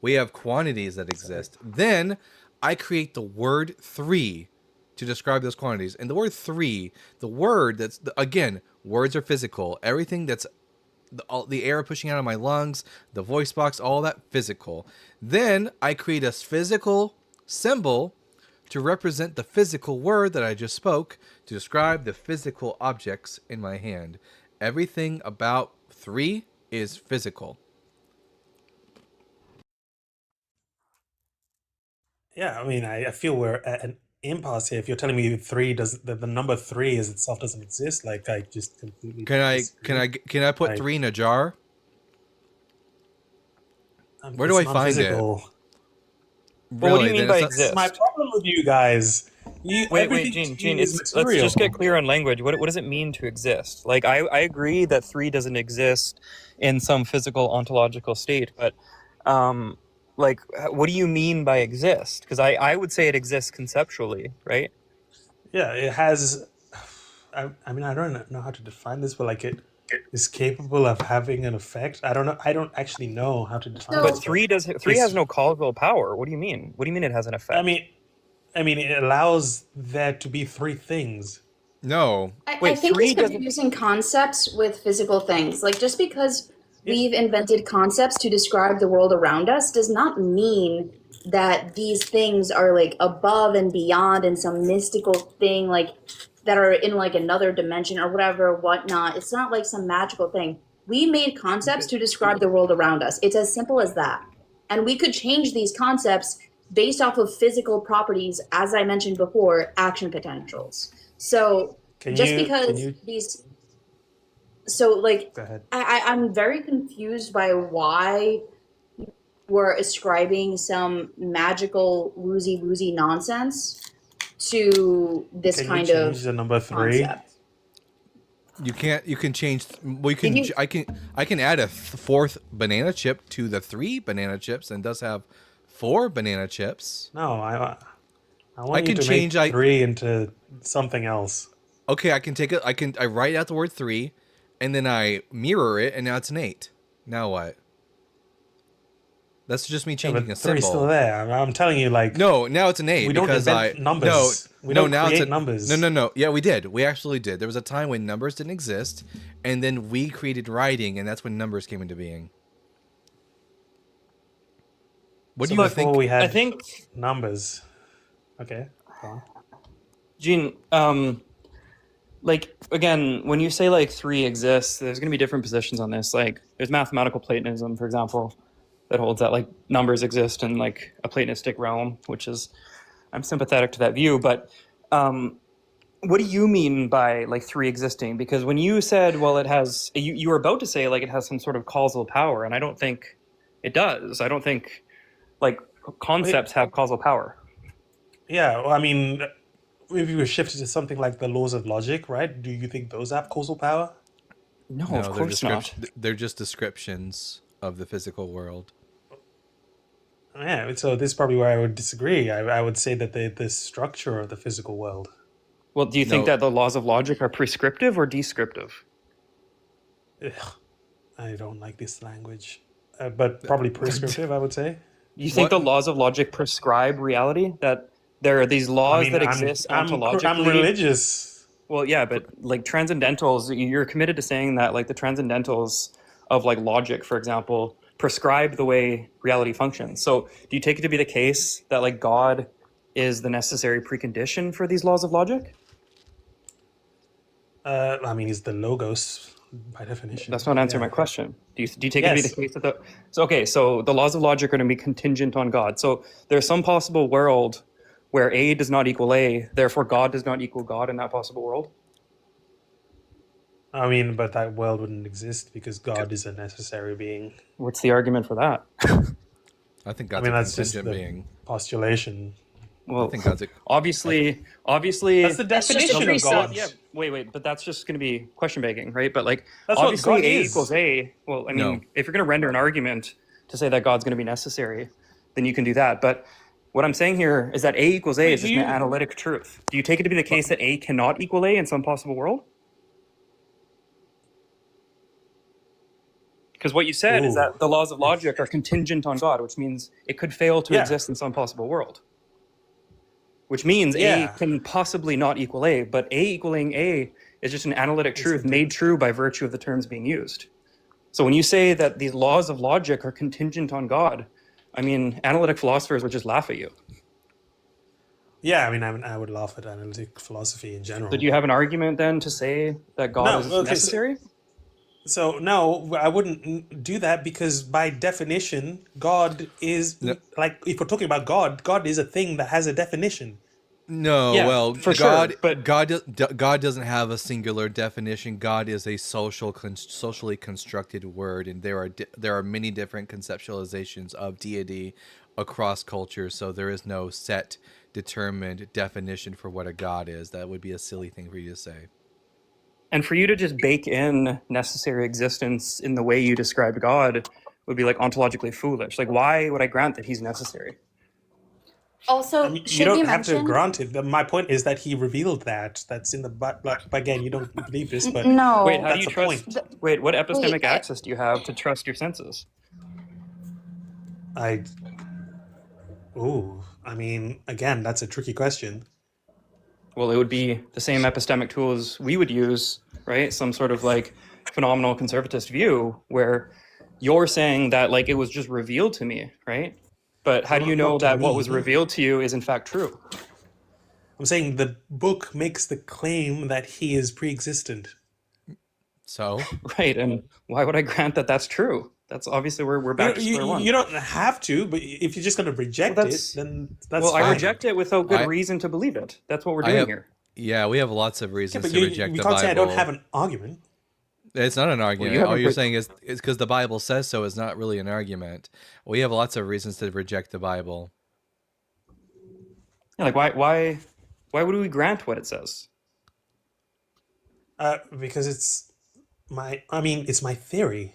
We have quantities that exist. Then I create the word 3 to describe those quantities. And the word 3, the word that's, again, words are physical. Everything that's the air pushing out of my lungs, the voice box, all that physical. Then I create a physical symbol to represent the physical word that I just spoke to describe the physical objects in my hand. Everything about 3 is physical. Yeah, I mean, I feel we're at an impasse here. If you're telling me three does the number three is itself doesn't exist, like I just completely disagree. Can I put Like, 3 in a jar? Where do it's I find it? non-physical. Well, what do you Really? mean Then by it's not. This is my exist? problem with you guys. Wait, Everything Gene, to you it's, is let's just get material. clear on language. What does it mean to exist? Like, I agree that three doesn't exist in some physical ontological state, but like, what do you mean by exist? Because I would say it exists conceptually, right? Yeah, it has. I mean, I don't know how to define this, but like it is capable of having an effect. I don't know. I don't actually know how to define But this. three has no causal power. What do you mean? What do you mean it has an effect? I mean, it allows there to be three things. No. I think he's confusing concepts with physical things. Like, just because we've invented concepts to describe the world around us does not mean that these things are like above and beyond in some mystical thing, like that are in like another dimension or whatever, whatnot. It's not like some magical thing. We made concepts to describe the world around us. It's as simple as that. And we could change these concepts based off of physical properties, as I mentioned before, action potentials. So these, so like, Go ahead. I'm very confused by why we're ascribing some magical woozy nonsense to this Can kind you of change the number three? concept. You can't. You can change. Well, you can. I can add a fourth banana chip to the 3 banana chips, and does have 4 banana chips. No, I want I you can to change. make 3 into something else. Okay, I can take it. I write out the word 3, and then I mirror it, and now it's an 8. Now what? That's just me changing a symbol. 3's still there. I'm telling you, like, no, now it's an 8 we don't because invent numbers. We don't now create it's numbers. No. Yeah, we did. We actually did. There was a time when numbers didn't exist, and then we created writing, and that's when numbers came into being. What do you think? We had I think numbers. Okay. Go on. Gene, like, again, when you say like 3 exists, there's going to be different positions on this. Like, there's mathematical Platonism, for example, that holds that like numbers exist in like a Platonistic realm, which is, I'm sympathetic to that view. But what do you mean by like 3 existing? Because when you said, well, it has, you were about to say like it has some sort of causal power, and I don't think it does. I don't think like concepts have causal power. Yeah, well, I mean, if you were shifted to something like the laws of logic, right? Do you think those have causal power? No, of course not. They're just descriptions of the physical world. Yeah, so this is probably where I would disagree. I would say that the structure of the physical world. Well, do you think that the laws of logic are prescriptive or descriptive? Ugh, I don't like this language, but probably prescriptive, I would say. You think the laws of logic prescribe reality? That there are these laws that exist ontologically? I'm religious. Well, yeah, but like transcendentals, you're committed to saying that like the transcendentals of like logic, for example, prescribe the way reality functions. So do you take it to be the case that like God is the necessary precondition for these laws of logic? I mean, he's the logos by definition. That's not answering my question. Do you take it to be the case that so the laws of logic are going to be contingent on God. So there's some possible world where A does not equal A, therefore God does not equal God in that possible world? I mean, but that world wouldn't exist because God is a necessary being. What's the argument for that? I think God's a that's just contingent the being. Postulation. Well, I think God's obviously that's the definition of God. Yeah, wait, but that's just going to be question begging, right? But like, That's what obviously God A is. equals A. Well, I mean, if you're going to render an argument to say that God's going to be necessary, then you can do that. But what I'm saying here is that A equals A is just an analytic truth. Do you take it to be the case that A cannot equal A in some possible world? Because what you said is that the laws of logic are contingent on God, which means it could fail to exist in some possible world. Which means A can possibly not equal A, but A equaling A is just an analytic truth made true by virtue of the terms being used. So when you say that these laws of logic are contingent on God, I mean, analytic philosophers would just laugh at you. Yeah, I mean, I would laugh at analytic philosophy in general. So do you have an argument then to say that God is necessary? So no, I wouldn't do that because by definition, God is No, like if we're talking about God, God is a thing that has a definition. no, Yeah, well, for sure. But God doesn't have a singular definition. God is a socially constructed word, and there are many different conceptualizations of deity across cultures. So there is no set, determined definition for what a God is. That would be a silly thing for you to say. and for you to just bake in necessary existence in the way you described God would be like ontologically foolish. Like, why would I grant that he's necessary? Also, I mean, you should don't be have to mentioned. grant it. My point is that he revealed that. That's in the but again, you don't believe this, but No. Wait, how do that's you the trust? point. Wait, what Wait, epistemic access do you have to trust your senses? I I mean, again, that's a tricky question. Well, it would be the same epistemic tools we would use, right? Some sort of like phenomenal conservatist view where you're saying that like it was just revealed to me, right? But how do you know Not to that what was me. revealed to you is in fact true? I'm saying the book makes the claim that he is pre-existent. So Right, and why would I grant that that's true? That's obviously where we're back to square one. You don't have to, but if you're just going to reject it, then that's well, fine. I reject it without good I- reason to believe it. That's what we're I doing have, here. yeah, we have lots of Yeah, reasons but to reject we the can't Bible. say I don't have an argument. It's not an argument. you have All a you're pre- saying is because the Bible says so is not really an argument. We have lots of reasons to reject the Bible. Yeah, like why would we grant what it says? Because it's my theory,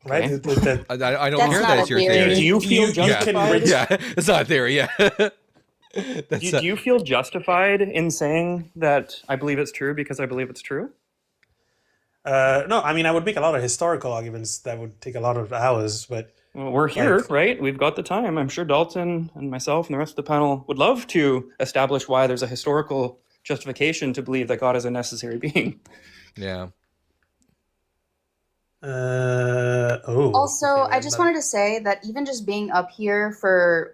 right? Okay. I don't That's care not that a it's your theory. theory. Do you feel justified? Yeah, it's not a theory. Yeah. That's Do you feel justified in saying that I believe it's true because I believe it's true? No, I mean I would make a lot of historical arguments that would take a lot of hours, but Well, we're here, like, right? We've got the time. I'm sure Dalton and myself and the rest of the panel would love to establish why there's a historical justification to believe that God is a necessary being. yeah. Also, okay, I just wanted to say that even just being up here for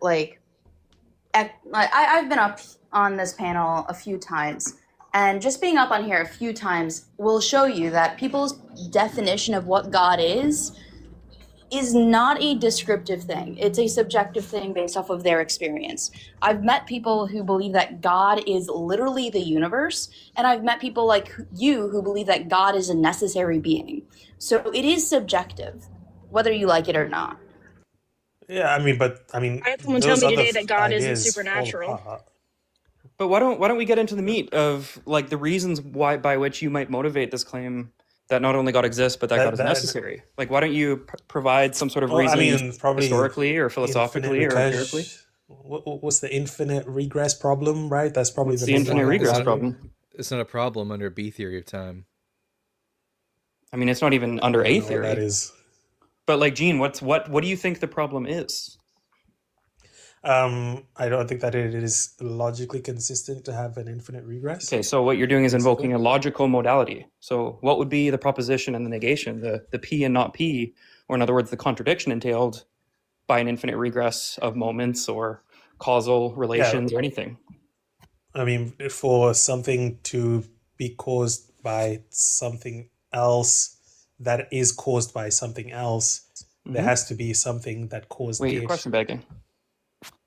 I've been up on this panel a few times, and just being up on here a few times will show you that people's definition of what God is not a descriptive thing. It's a subjective thing based off of their experience. I've met people who believe that God is literally the universe, and I've met people like you who believe that God is a necessary being. So it is subjective, whether you like it or not. yeah, I mean, I had someone tell those me other today that God isn't ideas fall supernatural. apart. But why don't we get into the meat of like the reasons why by which you might motivate this claim that not only God exists but that God is necessary? Like, why don't you provide some sort of Well, I reason mean, probably historically or philosophically or infinite empirically? what's the infinite regress problem, right? That's probably It's the the big infinite one. regress Exactly. problem. It's not a problem under B theory of time. I mean, it's not even under I A don't know what theory. that is. But like, Gene, what do you think the problem is? I don't think that it is logically consistent to have an infinite regress. Okay, so what you're doing is invoking a logical modality. So what would be the proposition and the negation, the P and not P, or in other words, the contradiction entailed by an infinite regress of moments or causal relations or anything? I mean, for something to be caused by something else that is caused by something else, there Mhm. has to be something that caused Wait, it. your question begging.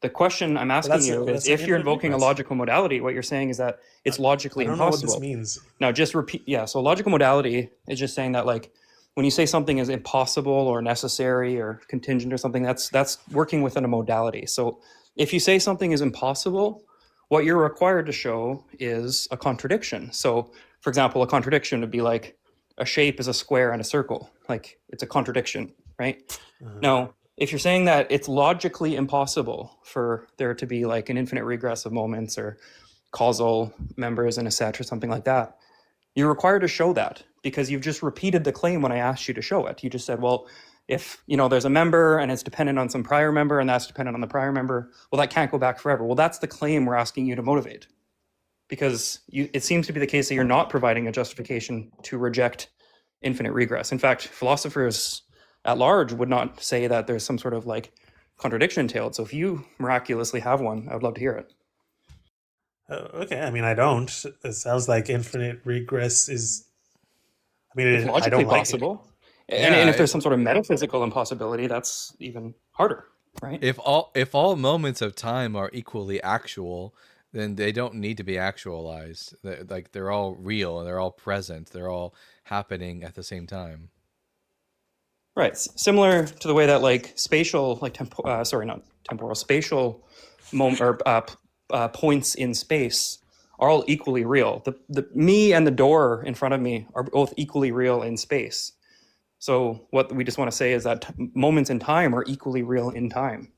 The question I'm But asking that's you is that's if an you're infinite invoking a regress. logical modality, what you're saying is that it's logically I don't know what this impossible. means. Now, just repeat. Yeah, so logical modality is just saying that, like, when you say something is impossible or necessary or contingent or something, that's working within a modality. So if you say something is impossible, what you're required to show is a contradiction. So, for example, a contradiction would be like a shape is a square and a circle. Like, it's a contradiction, right? Now, if you're saying that it's logically impossible for there to be like an infinite regress of moments or causal members in a set or something like that, you're required to show that because you've just repeated the claim when I asked you to show it. You just said, well, if there's a member and it's dependent on some prior member and that's dependent on the prior member, well, that can't go back forever. Well, that's the claim we're asking you to motivate, because it seems to be the case that you're not providing a justification to reject infinite regress. In fact, philosophers at large would not say that there's some sort of like contradiction entailed. So if you miraculously have one, I would love to hear it. Okay, I mean, I don't. It sounds like infinite regress is. I mean, It's I logically don't like it. possible. Yeah, And if there's some sort of metaphysical impossibility, that's even harder, right? if all moments of time are equally actual, then they don't need to be actualized. Like they're all real and they're all present. They're all happening at the same time. Right. Similar to the way that like spatial, like not temporal, spatial points in space are all equally real. The me and the door in front of me are both equally real in space. So what we just want to say is that moments in time are equally real in time,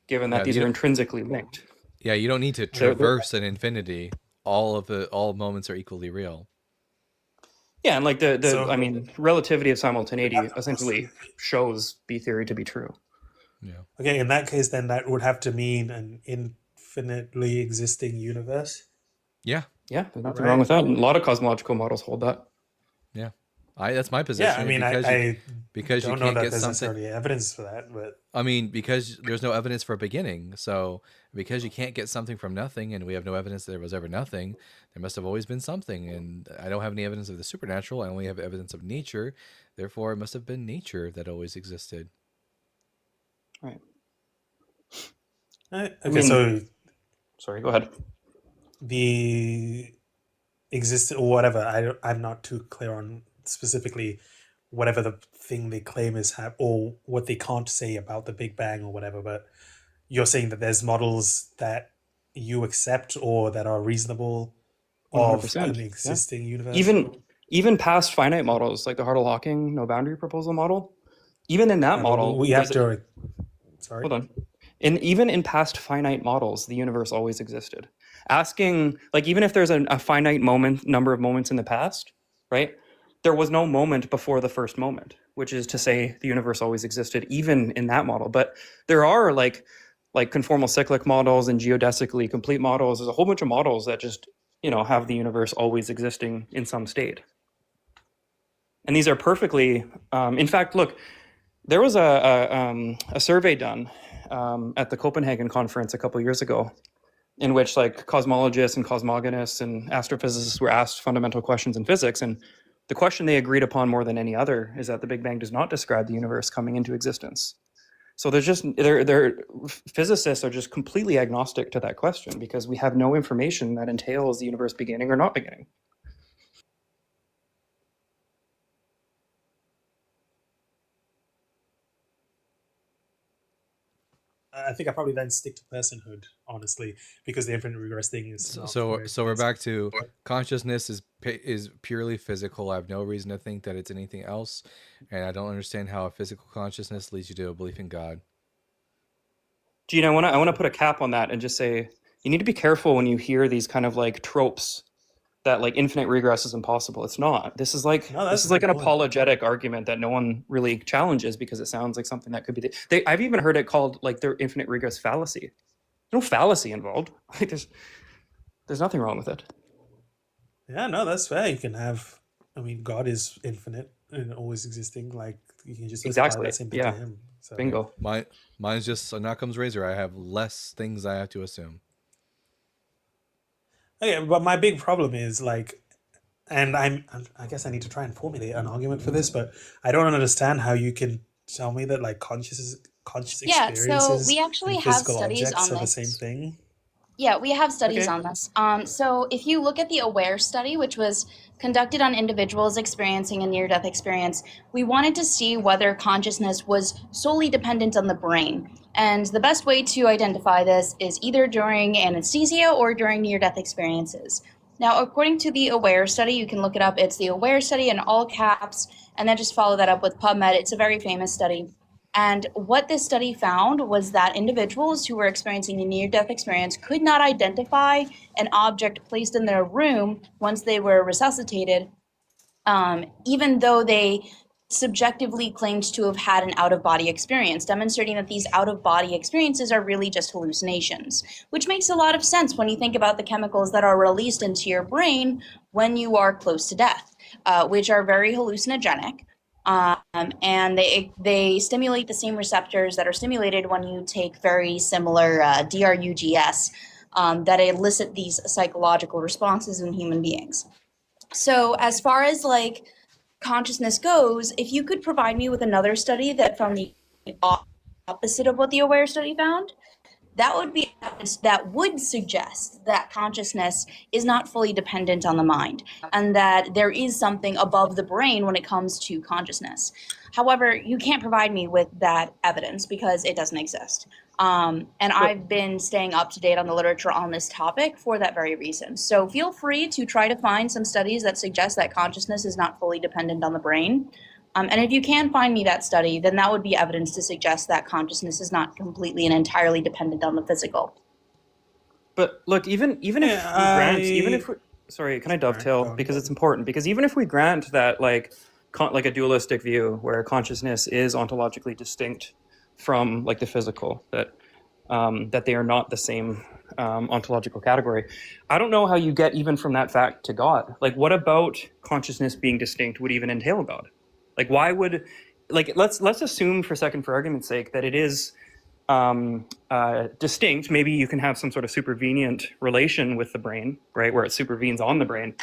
given that Yeah, these are intrinsically linked. Yeah, you don't need to They're- traverse an infinity. All moments are equally real. Yeah, and like So- I mean, relativity of simultaneity essentially shows B theory to be true. Yeah. Okay, in that case, then that would have to mean an infinitely existing universe. Yeah. Yeah, there's nothing Right. wrong with that. And a lot of cosmological models hold that. Yeah. That's my position. Yeah, I mean, because I don't you know can't that get there's something. necessarily evidence for that, but I mean, because there's no evidence for a beginning. So because you can't get something from nothing, and we have no evidence that there was ever nothing, there must have always been something. And I don't have any evidence of the supernatural. I only have evidence of nature. Therefore, it must have been nature that always existed. Right. okay. I mean- So Sorry, go ahead. the existed or whatever. I'm not too clear on specifically whatever the thing they claim is or what they can't say about the Big Bang or whatever. But you're saying that there's models that you accept or that are reasonable of 100%, an yeah. existing universe. Even past finite models like the Hartle-Hawking no boundary proposal model, even in that model, we have there's to. Sorry. hold on. Even in past finite models, the universe always existed. Asking, like, even if there's a finite number of moments in the past, right? There was no moment before the first moment, which is to say the universe always existed, even in that model. But there are like conformal cyclic models and geodesically complete models. There's a whole bunch of models that just, have the universe always existing in some state. And these are perfectly, in fact, look, there was a survey done at the Copenhagen conference a couple years ago, in which like cosmologists and cosmogonists and astrophysicists were asked fundamental questions in physics. And the question they agreed upon more than any other is that the Big Bang does not describe the universe coming into existence. So there's just physicists are just completely agnostic to that question because we have no information that entails the universe beginning or not beginning. I think I probably then stick to personhood, honestly, because the infinite regress thing is not So very we're back physical. to consciousness is purely physical. I have no reason to think that it's anything else, and I don't understand how a physical consciousness leads you to a belief in God. Gene, I want to put a cap on that and just say you need to be careful when you hear these kind of like tropes that like infinite regress is impossible. It's not. This is like No, this that's is a like good an point. apologetic argument that no one really challenges because it sounds like something that could be. I've even heard it called like their infinite regress fallacy. There's no fallacy involved. Like there's nothing wrong with it. Yeah, no, that's fair. You can have, I mean, God is infinite and always existing. Like you can just apply Exactly. that same thing Yeah. to him. So, Bingo. Mine's just an Occam's razor. I have less things I have to assume. Okay, but my big problem is like, and I guess I need to try and formulate an argument for this, but I don't understand how you can tell me that like conscious Yeah, experiences so we actually and have physical studies objects on are the this. same thing. Yeah, we have studies Okay. on this. So if you look at the AWARE study, which was conducted on individuals experiencing a near-death experience, we wanted to see whether consciousness was solely dependent on the brain. And the best way to identify this is either during anesthesia or during near-death experiences. Now, according to the AWARE study, you can look it up. It's the AWARE study in all caps, and then just follow that up with PubMed. It's a very famous study. And what this study found was that individuals who were experiencing a near-death experience could not identify an object placed in their room once they were resuscitated, even though they subjectively claimed to have had an out-of-body experience, demonstrating that these out-of-body experiences are really just hallucinations, which makes a lot of sense when you think about the chemicals that are released into your brain when you are close to death, which are very hallucinogenic. And they stimulate the same receptors that are stimulated when you take very similar DRUGS that elicit these psychological responses in human beings. So as far as like consciousness goes, if you could provide me with another study that found the opposite of what the Aware study found, that would be evidence that would suggest that consciousness is not fully dependent on the mind and that there is something above the brain when it comes to consciousness. However, you can't provide me with that evidence because it doesn't exist. And I've been staying up to date on the literature on this topic for that very reason. So feel free to try to find some studies that suggest that consciousness is not fully dependent on the brain. And if you can find me that study, then that would be evidence to suggest that consciousness is not completely and entirely dependent on the physical. But look, even if we, sorry, can I dovetail because it's important? Because even if we grant that like a dualistic view where consciousness is ontologically distinct from like the physical, that they are not the same ontological category, I don't know how you get even from that fact to God. Like, what about consciousness being distinct would even entail God? Like, why would, like, let's assume for a second, for argument's sake, that it is distinct. Maybe you can have some sort of supervenient relation with the brain, right, where it supervenes on the brain.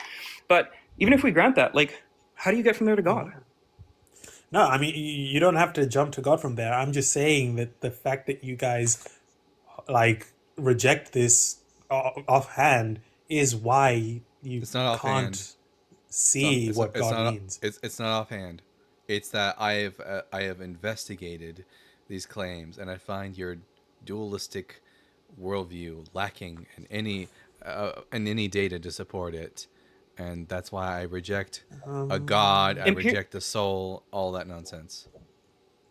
But even if we grant that, like, how do you get from there to God? No, I mean, you don't have to jump to God from there. I'm just saying that the fact that you guys, like, reject this offhand is why you can't see what God means. It's not offhand. It's that I have investigated these claims, and I find your dualistic worldview lacking in any data to support it, and that's why I reject a God. I reject the soul. All that nonsense.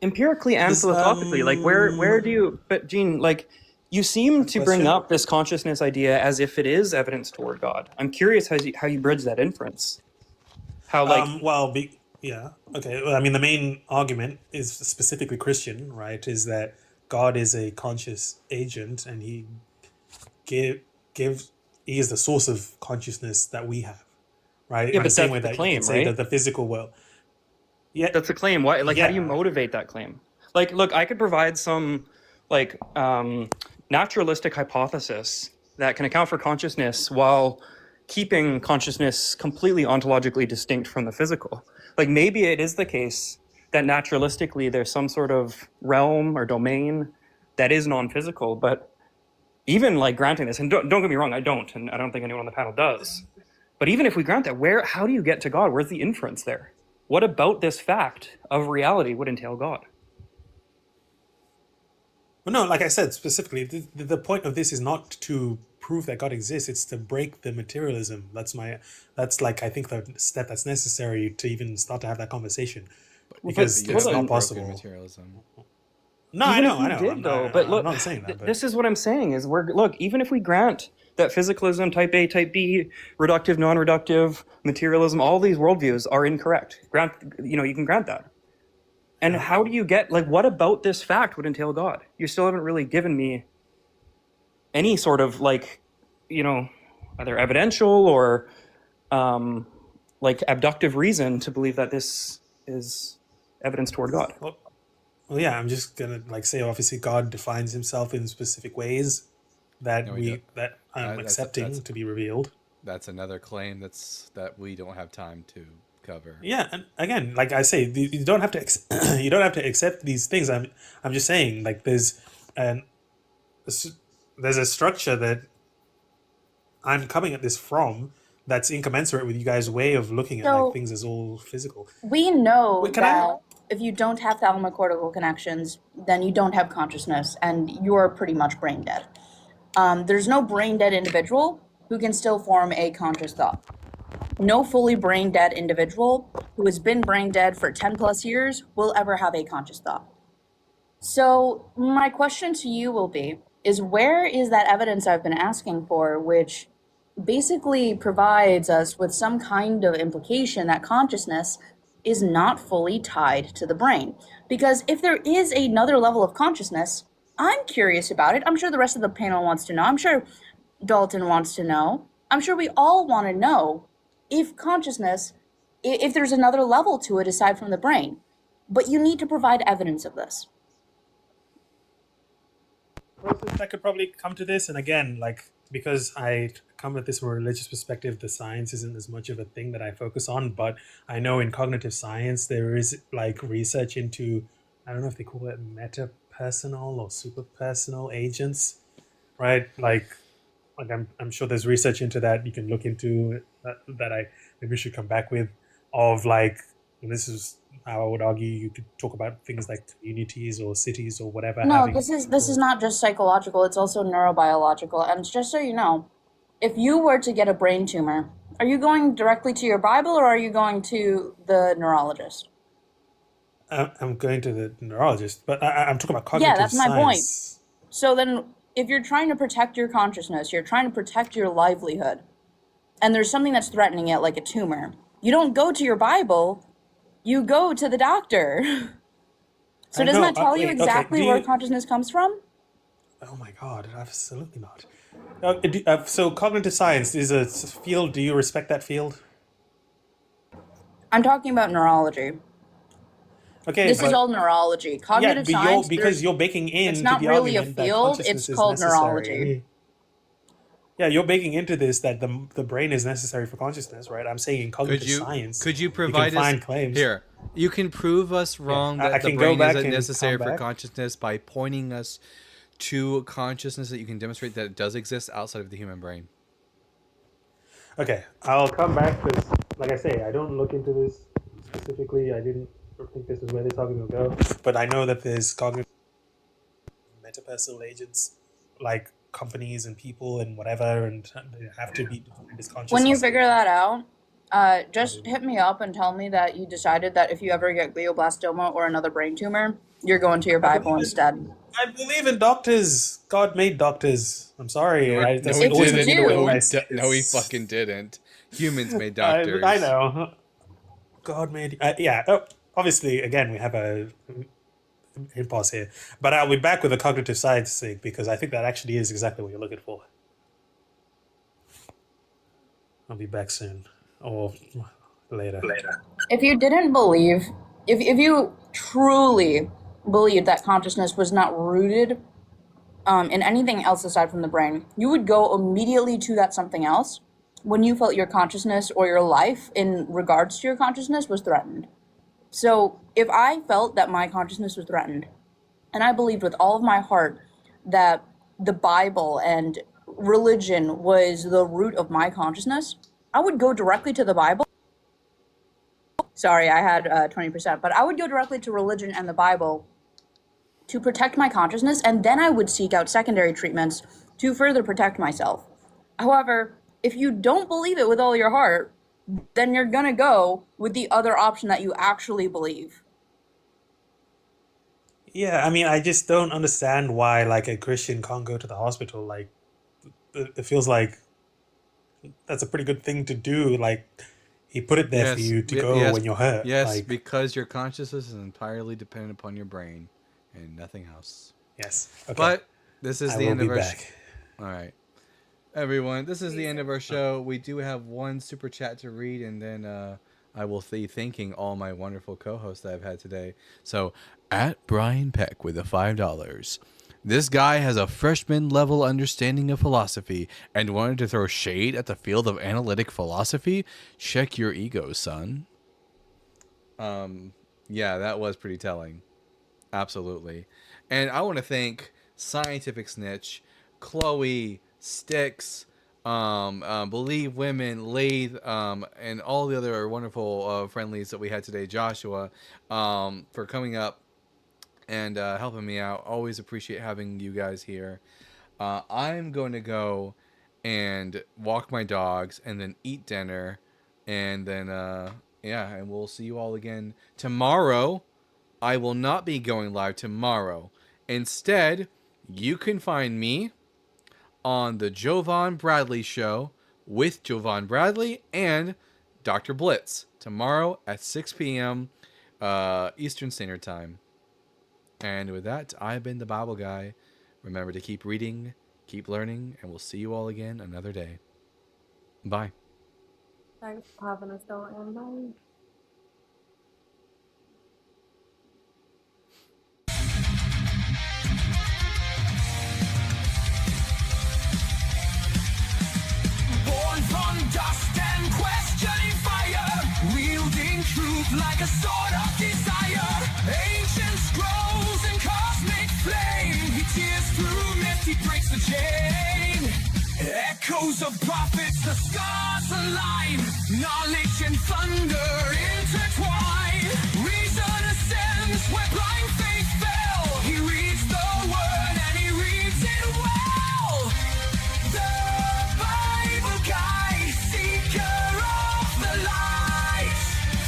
Empirically and philosophically, like where do you? But Gene, like, you seem to bring up this consciousness idea as if it is evidence toward God. I'm curious how you bridge that inference. How like yeah, okay. Well, I mean, the main argument is specifically Christian, right? Is that God is a conscious agent, and he is the source of consciousness that we have, right? Yeah, In but the same that's way the that claim, you can say right? that the physical world. Yeah, that's a claim. Why? Like, how do you motivate that claim? Like, look, I could provide some like naturalistic hypothesis that can account for consciousness while keeping consciousness completely ontologically distinct from the physical. Like, maybe it is the case that naturalistically there's some sort of realm or domain that is non-physical, but even like granting this, and don't get me wrong, I don't, and I don't think anyone on the panel does, but even if we grant that, how do you get to God? Where's the inference there? What about this fact of reality would entail God? Well, no, like I said, specifically, the point of this is not to prove that God exists. It's to break the materialism. That's like, I think, the step that's necessary to even start to have that conversation. Because it's not possible. Materialism. No, Even I know. if we did, though, but look, I'm not saying that. But this is what I'm saying is look, even if we grant that physicalism, type A, type B, reductive, non-reductive, materialism, all these worldviews are incorrect. You can grant that. And how do you get, like, what about this fact would entail God? You still haven't really given me any sort of, like, either evidential or like abductive reason to believe that this is evidence toward God. Well, yeah, I'm just gonna say, obviously, God defines himself in specific ways that I'm accepting to be revealed. That's another claim that we don't have time to cover. Yeah, and again, like I say, you don't have to you don't have to accept these things. I'm just saying, like, there's a structure that I'm coming at this from that's incommensurate with you guys' way of looking at like things as all physical. We know that if you don't have thalamocortical connections, then you don't have consciousness, and you're pretty much brain dead. There's no brain dead individual who can still form a conscious thought. No fully brain dead individual who has been brain dead for 10 plus years will ever have a conscious thought. So my question to you will be, where is that evidence I've been asking for, which basically provides us with some kind of implication that consciousness is not fully tied to the brain? Because if there is another level of consciousness, I'm curious about it. I'm sure the rest of the panel wants to know. I'm sure Dalton wants to know. I'm sure we all want to know if consciousness, if there's another level to it aside from the brain. But you need to provide evidence of this. That could probably come to this, and again, like, because I come at this from a religious perspective, the science isn't as much of a thing that I focus on. But I know in cognitive science there is like research into, I don't know if they call it metapersonal or superpersonal agents, right? Like I'm sure there's research into that. You can look into that I maybe should come back with, of like, and this is how I would argue you could talk about things like communities or cities or whatever. No, having this is not just psychological, it's also neurobiological. And just so you know, if you were to get a brain tumor, are you going directly to your Bible or are you going to the neurologist? I'm going to the neurologist, but I'm talking about cognitive Yeah, that's my point. science. So then if you're trying to protect your consciousness, you're trying to protect your livelihood, and there's something that's threatening it like a tumor, you don't go to your Bible, you go to the doctor. So I doesn't know, that tell you wait, okay, exactly do where you- consciousness comes from? Oh my God, absolutely not. So cognitive science is a field. Do you respect that field? I'm talking about neurology. Okay, This is but- all neurology. Yeah, Cognitive but science, because there's- you're baking it's into not the really a argument that field, consciousness it's is called necessary. neurology. Yeah, you're baking into this that the brain is necessary for consciousness, right? I'm saying in cognitive science, Could you you provide can us find claims. here? You can prove us wrong I that the can go brain back isn't and necessary come for back. consciousness by pointing us to consciousness that you can demonstrate that it does exist outside of the human brain. Okay, I'll come back because, like I say, I don't look into this specifically. I didn't think this is where they're talking to go, but I know that there's cognitive metapersonal agents like companies and people and whatever, and they have to be defined as consciousness. When you figure that out, just hit me up and tell me that you decided that if you ever get glioblastoma or another brain tumor, you're going to your Bible instead. I believe in doctors. God made doctors. I'm sorry. No, That's he always didn't. been the way No, my he stance. no, he fucking didn't. Humans made I doctors. know. God made. Yeah. Oh, obviously, again, we have a impasse here. But I'll be back with the cognitive science thing because I think that actually is exactly what you're looking for. I'll be back soon or later. If you didn't believe, if you truly believed that consciousness was not rooted in anything else aside from the brain, you would go immediately to that something else when you felt your consciousness or your life in regards to your consciousness was threatened. So if I felt that my consciousness was threatened, and I believed with all of my heart that the Bible and religion was the root of my consciousness, I would go directly to the Bible. Sorry, I had 20%, but I would go directly to religion and the Bible to protect my consciousness, and then I would seek out secondary treatments to further protect myself. However, if you don't believe it with all your heart, then you're gonna go with the other option that you actually believe. Yeah, I mean, I just don't understand why, like, a Christian can't go to the hospital. Like, it feels like that's a pretty good thing to do. Like, he put it there for you to go yes, when you're hurt. Yes, Like, because your consciousness is entirely dependent upon your brain and nothing else. yes. Okay. But this is I the will end of be our back. All right. Everyone, this is the end of our show. We do have one super chat to read, and then I will be thanking all my wonderful co-hosts that I've had today. So, at Brian Peck with the $5. This guy has a freshman level understanding of philosophy and wanted to throw shade at the field of analytic philosophy. Check your ego, son. Yeah, that was pretty telling. Absolutely. And I want to thank Scientific Snitch, Chloe, Styx, Believe Women, Lathe, and all the other wonderful friendlies that we had today, Joshua, for coming up and helping me out. Always appreciate having you guys here. I'm going to go and walk my dogs and then eat dinner, and then yeah, and we'll see you all again tomorrow. I will not be going live tomorrow. Instead, you can find me on the Jovan Bradley Show with Jovan Bradley and Dr. Blitz tomorrow at 6 p.m. Eastern Standard Time. And with that, I've been the Bible Guy. Remember to keep reading, keep learning, and we'll see you all again another day. Bye. Thanks for having us, Dalton. Bye. like a sword of desire. Ancient scrolls and cosmic flame. He tears through mist, he breaks the chain. Echoes of prophets, the stars align. Knowledge and thunder intertwine. Reason ascends where blind faith fell. He reads the word and he reads it well. The Bible guide, seeker of the light.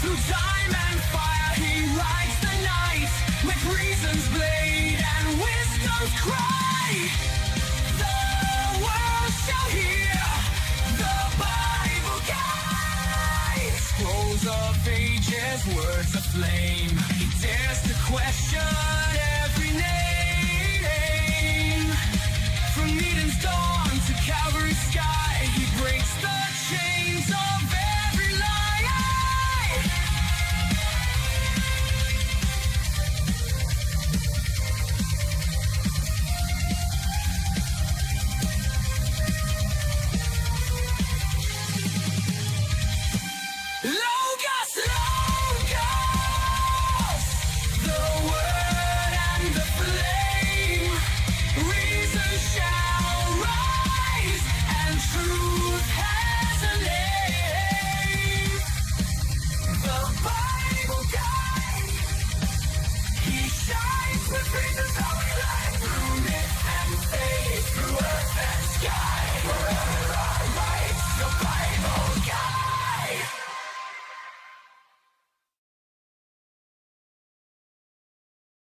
Through time and fire he rides the night. With reason's blade and wisdom's cry. The world shall hear the Bible guide. Scrolls of ages, words aflame. He dares to question every name. From Eden's dawn to Calvary's sky, he breaks the chains of every lie. Logos, Logos, the word and the flame. Reason shall rise and truth has a name. The Bible guide, he shines with reason's holy light. Through myth and faith, through earth and sky, forever our rights, the Bible guide.